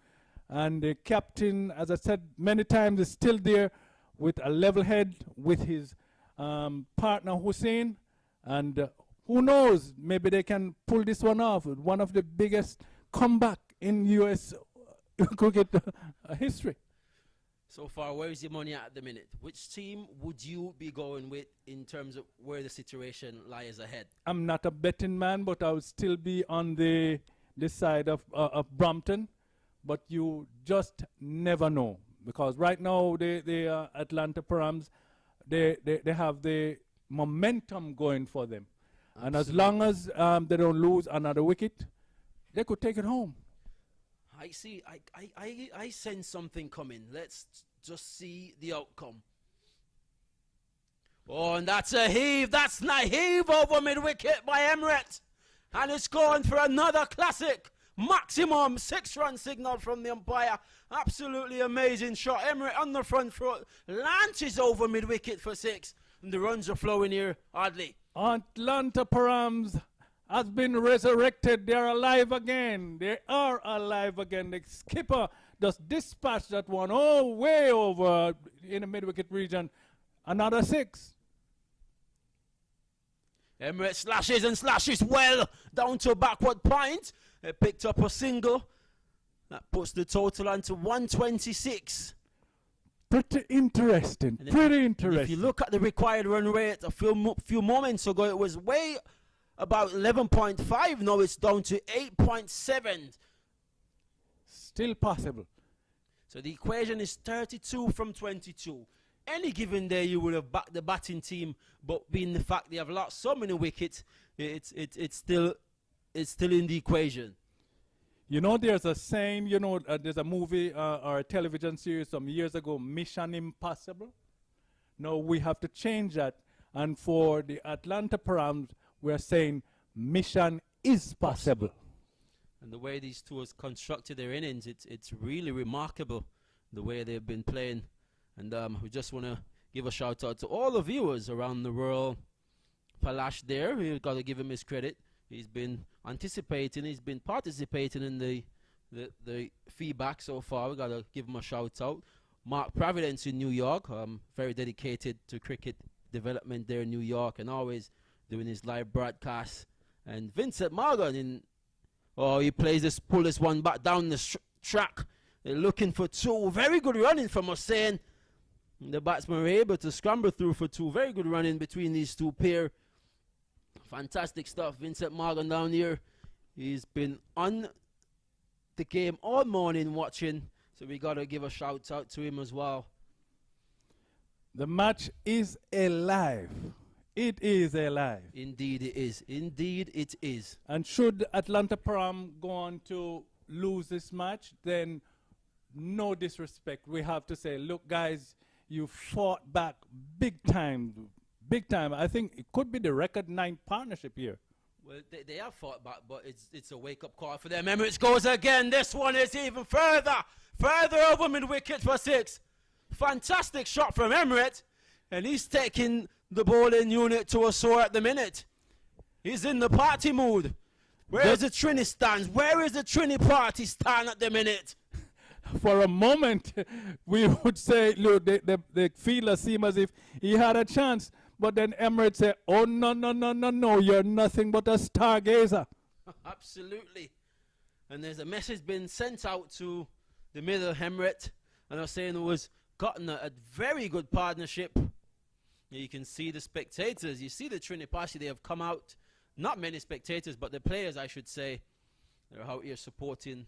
And the captain, as I said many times, is still there with a level head with his partner Hussein. And who knows, maybe they can pull this one off. One of the biggest comeback in U.S. cricket history. So far, where is your money at the minute? Which team would you be going with in terms of where the situation lies ahead? I'm not a betting man, but I would still be on the side of Brampton. But you just never know, because right now the Atlanta Params, they have the momentum going for them. Absolutely. And as long as they don't lose another wicket, they could take it home. I see. I sense something coming. Let's just see the outcome. Oh, and that's a heave. That's not heave over mid-wicket by Hemritt. And it's going for another classic. Maximum 6-run signal from the umpire. Absolutely amazing shot. Hemritt on the front foot. Launches over mid-wicket for 6. And the runs are flowing here, oddly. Atlanta Params has been resurrected. They're alive again. They are alive again. The skipper just dispatched that one way over in the mid-wicket region. Another 6. Hemritt slashes and slashes well down to backward point. They picked up a single. That puts the total on to 126. Pretty interesting. Pretty interesting. If you look at the required run rate a few moments ago, it was way about 11.5. Now it's down to 8.7. Still possible. So the equation is 32 from 22. Any given day you would have backed the batting team, but being the fact they have lost so many wickets, it's still in the equation. You know, there's a saying, there's a movie or a television series some years ago, Mission Impossible. Now we have to change that. And for the Atlanta Params, we're saying Mission is possible. And the way these two has constructed their innings, it's really remarkable the way they've been playing. And we just want to give a shout out to all the viewers around the world. Palash there, we've got to give him his credit. He's been anticipating, he's been participating in the feedback so far. We've got to give him a shout out. Mark Providence in New York, very dedicated to cricket development there in New York and always doing his live broadcasts. And Vincent Morgan he pull this one back down the track. They're looking for two. Very good running from Hussain. The batsmen were able to scramble through for two. Very good running between these two pair. Fantastic stuff. Vincent Morgan down here. He's been on the game all morning watching. So we got to give a shout out to him as well. The match is alive. It is alive. Indeed it is. Indeed it is. And should Atlanta Param go on to lose this match, then no disrespect. We have to say, look, guys, you fought back big time. Big time. I think it could be the record 9 partnership here. Well, they have fought back, but it's a wake-up call for them. Emirates goes again. This one is even further. Further over mid-wicket for 6. Fantastic shot from Emirates. And he's taking the bowling unit to a soar at the minute. He's in the party mood. Where is the Trini stand? Where is the Trini party stand at the minute? For a moment, we would say, look, the fielder seemed as if he had a chance. But then Emirates said, oh, no, you're nothing but a stargazer. Absolutely. And there's a message been sent out to the middle Emirates. And I was saying it was gotten a very good partnership. You can see the spectators. You see the Trini party. They have come out. Not many spectators, but the players, I should say. They're out here supporting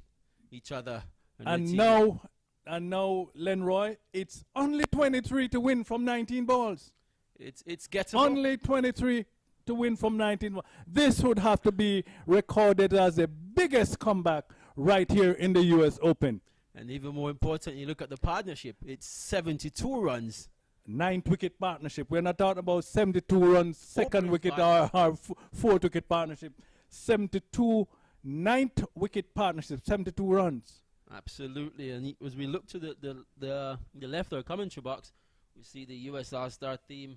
each other. And now, Lenroy, it's only 23 to win from 19 balls. It's gettable. Only 23 to win from 19 balls. This would have to be recorded as the biggest comeback right here in the U.S. Open. And even more important, you look at the partnership. It's 72 runs. 9th wicket partnership. We're not talking about 72 runs, second wicket or 4th wicket partnership. 72 9th wicket partnership, 72 runs. Absolutely. And as we look to the left of our commentary box, we see the US All-Star team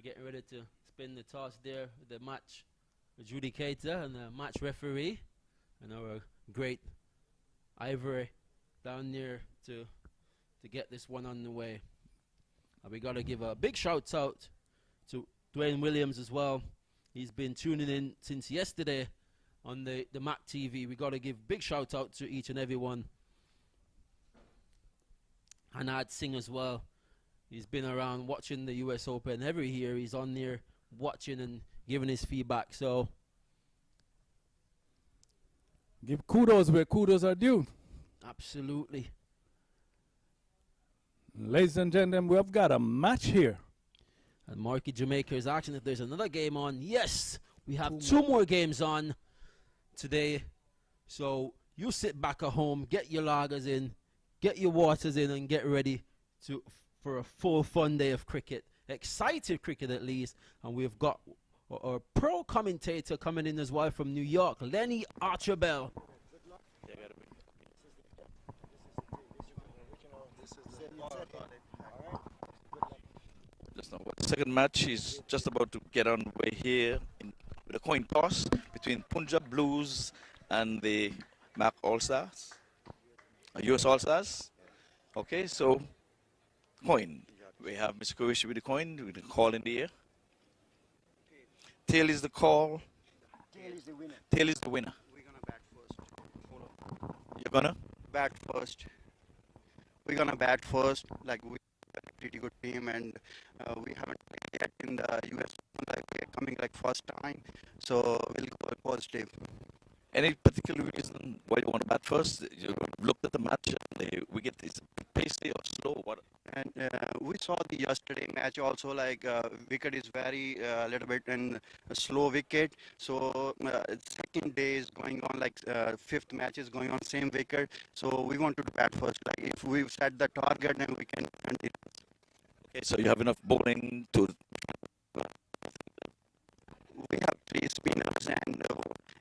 getting ready to spin the toss there. The match adjudicator and the match referee, and our great Ivory down there to get this one on the way. We got to give a big shout out to Dwayne Williams as well. He's been tuning in since yesterday on the MAQ TV. We got to give big shout out to each and every one. And I'd sing as well. He's been around watching the US Open every year. He's on there watching and giving his feedback. So give kudos where kudos are due. Absolutely. Ladies and gentlemen, we've got a match here. And Marky Jamaica is asking if there's another game on. Yes, we have 2 more games on today. So you sit back at home, get your lagers in, get your waters in, and get ready for a full fun day of cricket. Excited cricket at least. And we've got our pro commentator coming in as well from New York, Lenny Archibald. The second match is just about to get underway here with a coin toss between Punjab Blues and the MAQ All-Stars, US All-Stars. Okay, so coin. We have Mr. Kurishi with the coin, with the call in the air. Tail is the call. Tail is the winner. Tail is the winner. We're going to bat first. You're gonna? Bat first. We're going to bat first. Like, we have a pretty good team, and we haven't played yet in the US. Like, we're coming like first time. So we'll go positive. Any particular reason why you want to bat first? You looked at the match, the wicket is pacey or slow? What? And we saw the yesterday match also, like wicket is very little bit in a slow wicket. So second day is going on, like 5th match is going on same wicket. So we want to bat first. Like if we set the target, then we can continue. Okay, so you have enough bowling to... We have three spinners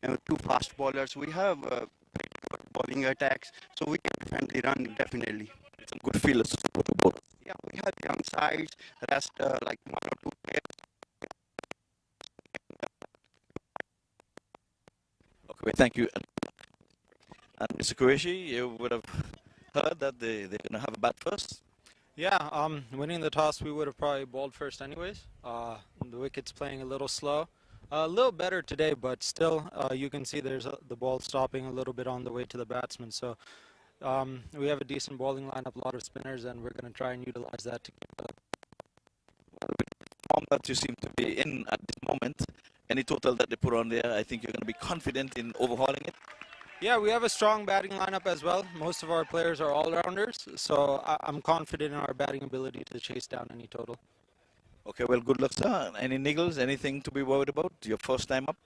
and two fast bowlers. We have good bowling attacks, so we can defend the run definitely. Some good fielders to support the bowlers. Yeah, we have young sides, rest like one or two players. Okay, well, thank you. And Mr. Qureshi, you would have heard that they're going to have a bat first. Yeah, winning the toss, we would have probably bowled first anyways. The wicket's playing a little slow. A little better today, but still, you can see there's the ball stopping a little bit on the way to the batsman. So we have a decent bowling lineup, a lot of spinners, and we're going to try and utilize that to keep it. With the form that you seem to be in at this moment, any total that they put on there, I think you're going to be confident in overhauling it. Yeah, we have a strong batting lineup as well. Most of our players are all-rounders, so I'm confident in our batting ability to chase down any total. Okay, well, good luck, sir. Any niggles, anything to be worried about? Your first time up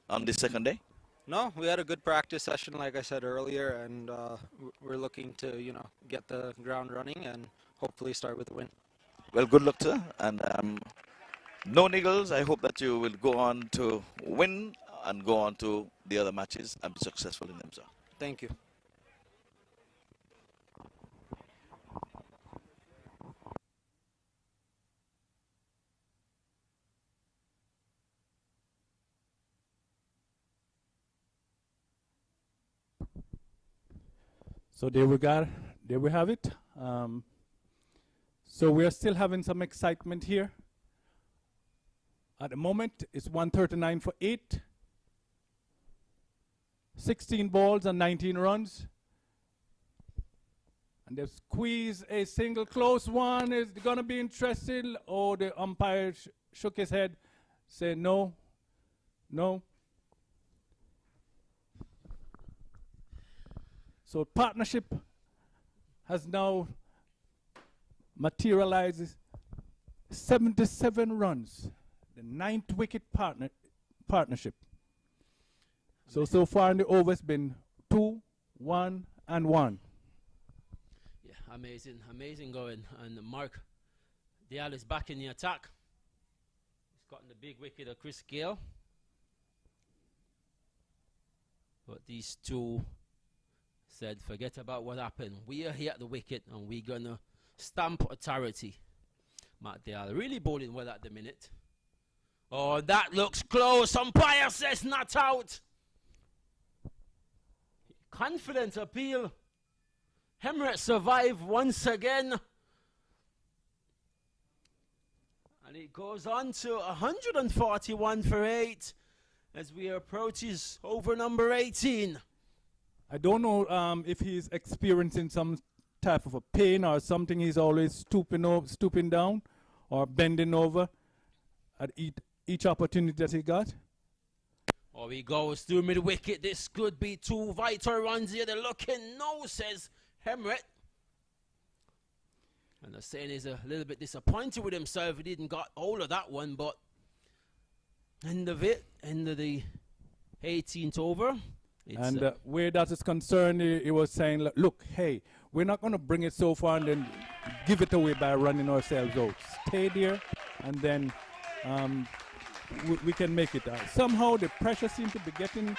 on this second day? No, we had a good practice session, like I said earlier, and we're looking to, get the ground running and hopefully start with a win. Well, good luck, sir. And no niggles. I hope that you will go on to win and go on to the other matches and be successful in them, sir. Thank you. So there we have it. So we are still having some excitement here. At the moment, it's 139 for 8. 16 balls and 19 runs. And they've squeezed a single close one. Is going to be interested. Oh, the umpire shook his head, said no, no. So partnership has now materialized 77 runs. The 9th wicket partnership. So far in the over it's been 2, 1, and 1. Yeah, amazing going. And Mark Dial is back in the attack. He's gotten the big wicket of Chris Gayle. But these two said, forget about what happened. We are here at the wicket and we're going to stamp authority. Mark Dial really bowling well at the minute. Oh, that looks close. Umpire says not out. Confident appeal. Hemret survive once again. And it goes on to 141 for 8 as we approach his over number 18. I don't know if he's experiencing some type of a pain or something. He's always stooping down or bending over at each opportunity that he got. Oh, he goes through mid wicket. This could be 2 vital runs here. They're looking no, says Hemret. And the saying is a little bit disappointed with himself. He didn't got hold of that one, but end of the 18th over. And where that is concerned, he was saying, look, hey, we're not going to bring it so far and then give it away by running ourselves out. Stay there, and then we can make it. Somehow the pressure seems to be getting,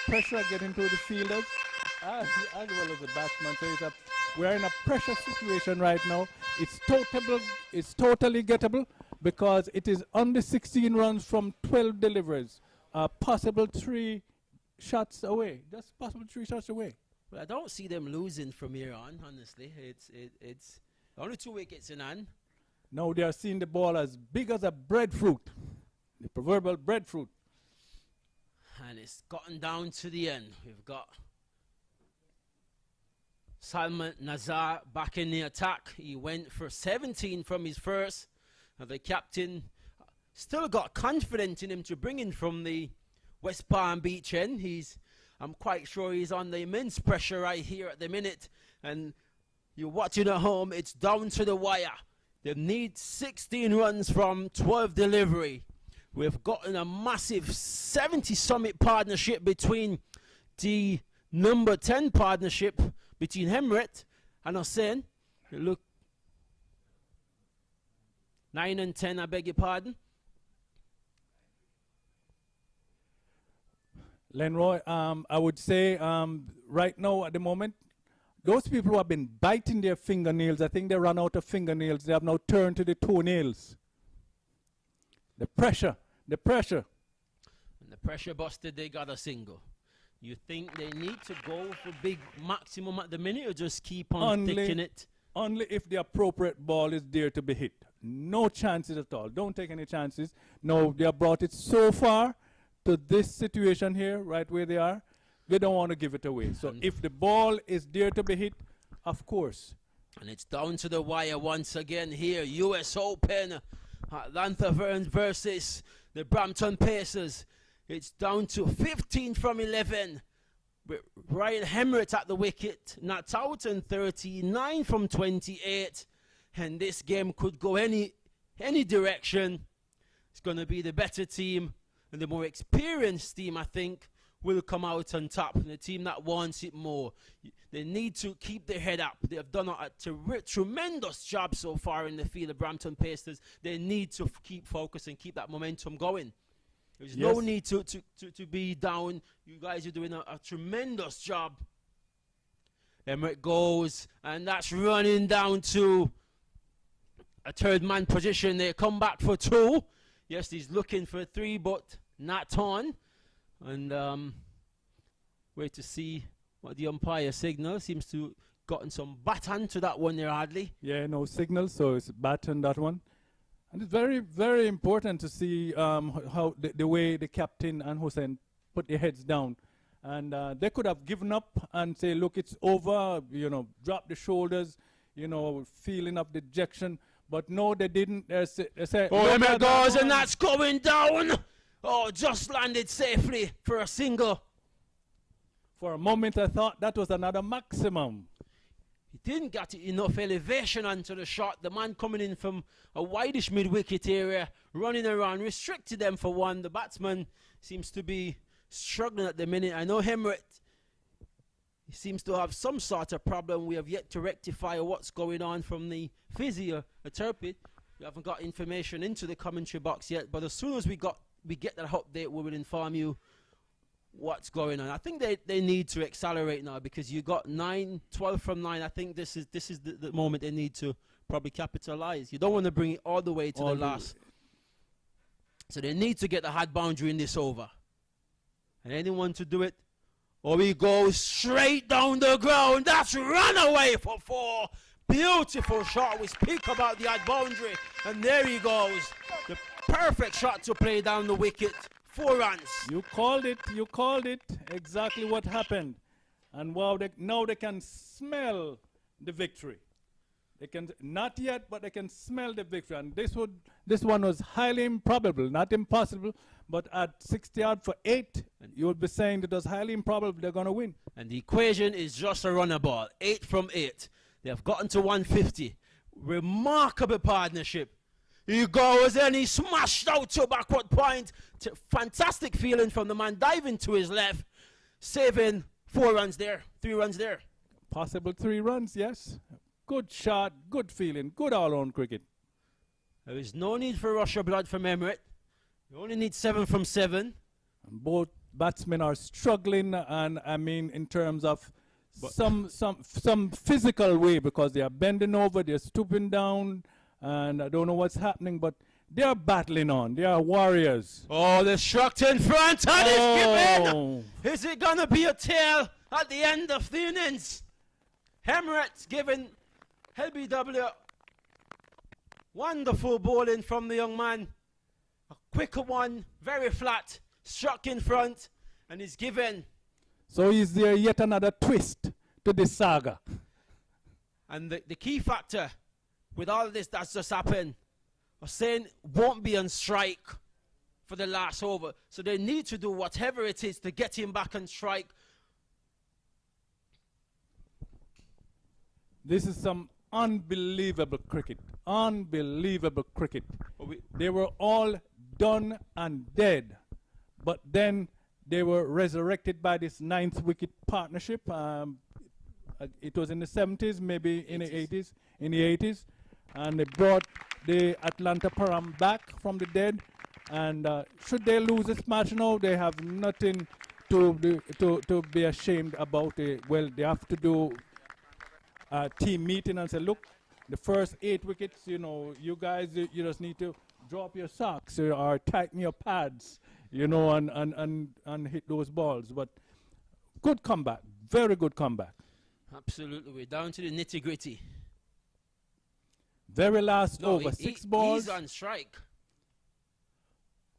pressure getting to the fielders as well as the batsman. So we're in a pressure situation right now. It's totally gettable because it is under 16 runs from 12 deliveries. Possible 3 shots away. Just possible 3 shots away. Well, I don't see them losing from here on, honestly. It's only 2 wickets in hand. Now they are seeing the ball as big as a breadfruit, the proverbial breadfruit. And it's gotten down to the end. We've got Salman Nazar back in the attack. He went for 17 from his first. And the captain still got confidence in him to bring in from the West Palm Beach end. I'm quite sure he's under immense pressure right here at the minute. And you're watching at home, it's down to the wire. They need 16 runs from 12 delivery. We've gotten a massive 70 summit partnership between the number 10 partnership between Hemret and Hussain. Look, 9 and 10, I beg your pardon. Lenroy, I would say right now at the moment, those people who have been biting their fingernails, I think they run out of fingernails. They have now turned to the toenails. The pressure, the pressure. And the pressure busted, they got a single. You think they need to go for big maximum at the minute or just keep on taking it? Only if the appropriate ball is there to be hit. No chances at all. Don't take any chances. No, they have brought it so far to this situation here, right where they are. They don't want to give it away. So if the ball is there to be hit, of course. And it's down to the wire once again here. US Open, Atlanta versus the Brampton Pacers. It's down to 15 from 11. With Ryan Hemritt at the wicket, not out, and 39 from 28. And this game could go any direction. It's going to be the better team and the more experienced team, I think, will come out on top. And the team that wants it more. They need to keep their head up. They have done a tremendous job so far in the field of Brampton Pacers. They need to keep focused and keep that momentum going. There's no need to be down. You guys are doing a tremendous job. Emmerich goes, and that's running down to a third man position. They come back for two. Yes, he's looking for three, but not on. And wait to see what the umpire signal. Seems to gotten some baton to that one there, hardly. Yeah, no signal, so it's baton that one. And it's very, very important to see how the way the captain and Hussein put their heads down. And they could have given up and say, look, it's over, you know, drop the shoulders, you know, feeling of dejection. But no, they didn't. They said, oh, Emma goes, and that's going down. Oh, just landed safely for a single. For a moment, I thought that was another maximum. He didn't get enough elevation onto the shot. The man coming in from a wideish mid-wicket area, running around, restricted them for one. The batsman seems to be struggling at the minute. I know Hemritt, he seems to have some sort of problem. We have yet to rectify what's going on from the physiotherapist. We haven't got information into the commentary box yet, but as soon as we get that update, we will inform you what's going on. I think they need to accelerate now because you got 12 from 9. I think this is the moment they need to probably capitalize. You don't want to bring it all the way to the last. So they need to get the hard boundary in this over. And anyone to do it, or he goes straight down the ground. That's run away for 4. Beautiful shot. We speak about the hard boundary. And there he goes. The perfect shot to play down the wicket. 4 runs. You called it. You called it. Exactly what happened. And wow, now they can smell the victory. They can not yet, but they can smell the victory. And this one was highly improbable, not impossible. But at 60 odd for 8, you would be saying that it was highly improbable they're going to win. And the equation is just a runner ball. 8 from 8. They have gotten to 150. Remarkable partnership. He goes and he smashed out to backward point. Fantastic feeling from the man diving to his left, saving 4 runs there, 3 runs there. Possible 3 runs, yes. Good shot, good feeling, good all-round cricket. There is no need for rush of blood from Emirates. You only need 7 from 7. And both batsmen are struggling, and I mean in terms of some physical way, because they are bending over, they're stooping down, and I don't know what's happening, but they are battling on. They are warriors. Oh, they're struck in front, and it's given. Is it going to be a tail at the end of the innings? Emirates giving LBW wonderful bowling from the young man. A quicker one, very flat, struck in front, and is given. So is there yet another twist to this saga? And the key factor with all of this that's just happened, Hussein won't be on strike for the last over. So they need to do whatever it is to get him back on strike. This is some unbelievable cricket. Unbelievable cricket. They were all done and dead. But then they were resurrected by this 9th wicket partnership. It was in the 70s, maybe in the 80s. In the 80s. And they brought the Atlanta Param back from the dead. And should they lose this match now, they have nothing to be ashamed about it. Well, they have to do a team meeting and say, look, the first 8 wickets, you know, you guys, you just need to drop your socks or tighten your pads, you know, and hit those balls. But good comeback, very good comeback. Absolutely, we're down to the nitty gritty. Very last over, 6 balls. He's on strike.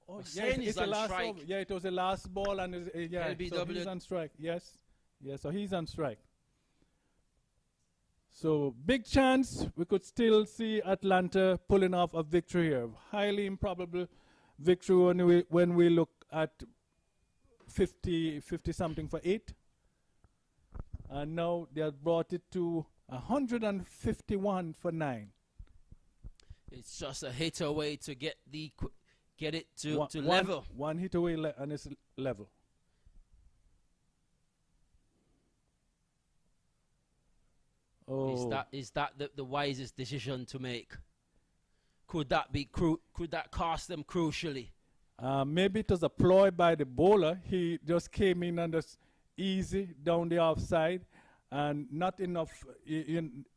Oh, yes, it's he's on last strike. over. Yeah, it was the last ball, and yeah, so he's on strike. Yes, so he's on strike. So big chance we could still see Atlanta pulling off a victory here. Highly improbable victory when we look at 50 something for 8. And now they have brought it to 151 for 9. It's just a hit away to get it to level. One hit away and it's level. Oh. Is that the wisest decision to make? Could that cost them crucially? Maybe it was a ploy by the bowler. He just came in and just easy down the offside, and not enough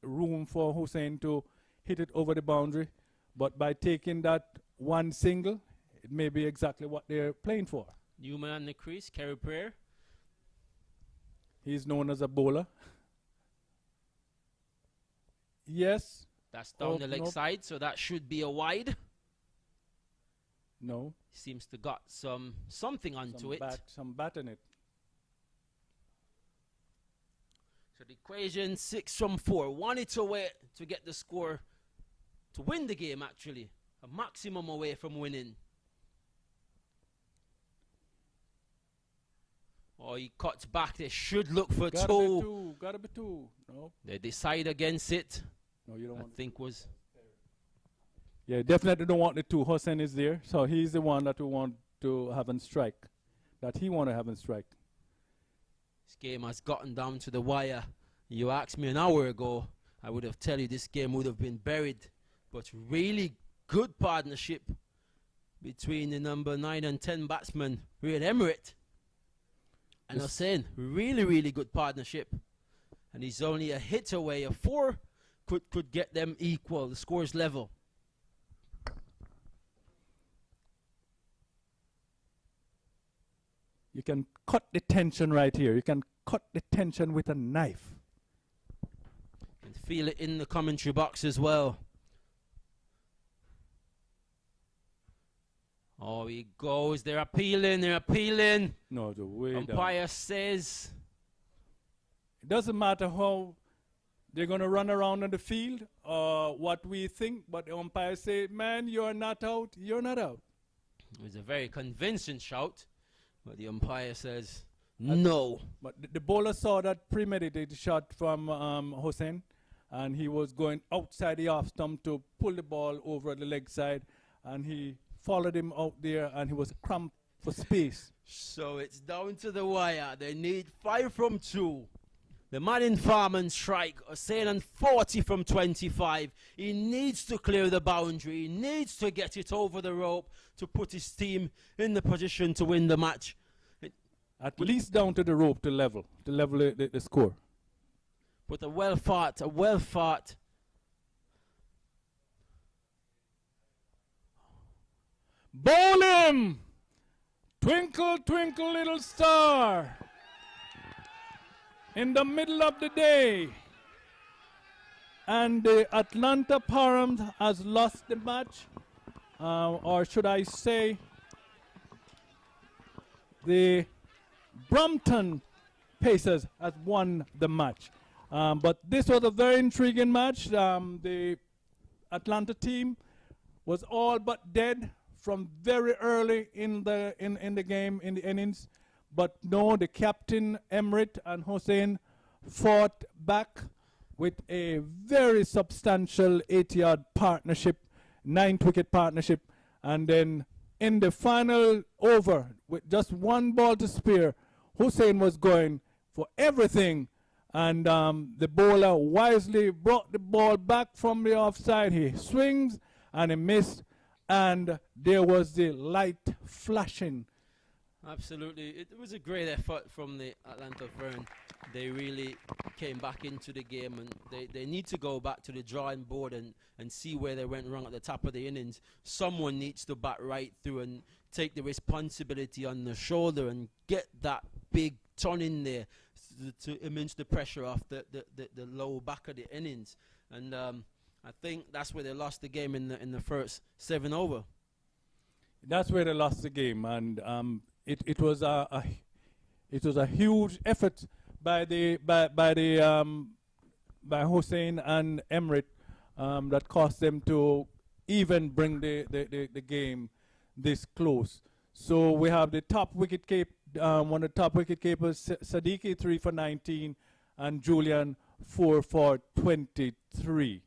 room for Hussein to hit it over the boundary. But by taking that one single, it may be exactly what they're playing for. Newman on the crease, Kerry Prayer. He's known as a bowler. Yes. That's down the leg side, so that should be a wide. No. Seems to got something onto it. Some bat in it. So the equation 6 from 4. 1 hit away to get the score, to win the game actually. A maximum away from winning. Oh, he cuts back. They should look for Gotta be two. Gotta be 2. No. They decide against it. No, you don't want. I think was. Yeah, definitely don't want the 2. Hussein is there, so he's the one that we want to have in strike. That he want to have in strike. This game has gotten down to the wire. You asked me an hour ago, I would have tell you this game would have been buried. But really good partnership between the number 9 and 10 batsman, Real Emirate. And I was saying, really, really good partnership. And he's only a hit away. A 4 could get them equal. The score's level. You can cut the tension right here. You can cut the tension with a knife. You can feel it in the commentary box as well. Oh, he goes. They're appealing. They're appealing. No, the way umpire says. It doesn't matter how they're going to run around on the field or what we think, but the umpire say, man, you're not out. You're not out. It was a very convincing shout, but the umpire says no. But the bowler saw that premeditated shot from Hussein, and he was going outside the off stump to pull the ball over the leg side, and he followed him out there, and he was cramped for space. So it's down to the wire. They need 5 from 2. The man in farm and strike, Hussein on 40 from 25. He needs to clear the boundary. He needs to get it over the rope to put his team in the position to win the match. At least down to the rope to level the score. But a well fought. Bowl him! Twinkle, twinkle, little star. In the middle of the day. And the Atlanta Param has lost the match. Or should I say, the Brampton Pacers has won the match. But this was a very intriguing match. The Atlanta team was all but dead from very early in the game, in the innings. But no, the captain, Emirate and Hussein, fought back with a very substantial 8-yard partnership, 9-wicket partnership. And then in the final over, with just 1 ball to spare, Hussein was going for everything. And the bowler wisely brought the ball back from the offside. He swings and he missed. And there was the light flashing. Absolutely. It was a great effort from the Atlanta Fern. They really came back into the game, and they need to go back to the drawing board and see where they went wrong at the top of the innings. Someone needs to bat right through and take the responsibility on the shoulder and get that big ton in there to immense the pressure off the low back of the innings. And I think that's where they lost the game in the first 7 over. That's where they lost the game, and it was a huge effort by Hussein and Emrit that cost them to even bring the game this close. So we have the top wicket one of the top wicket keepers, Siddiqui 3 for 19, and Julian 4 for 23.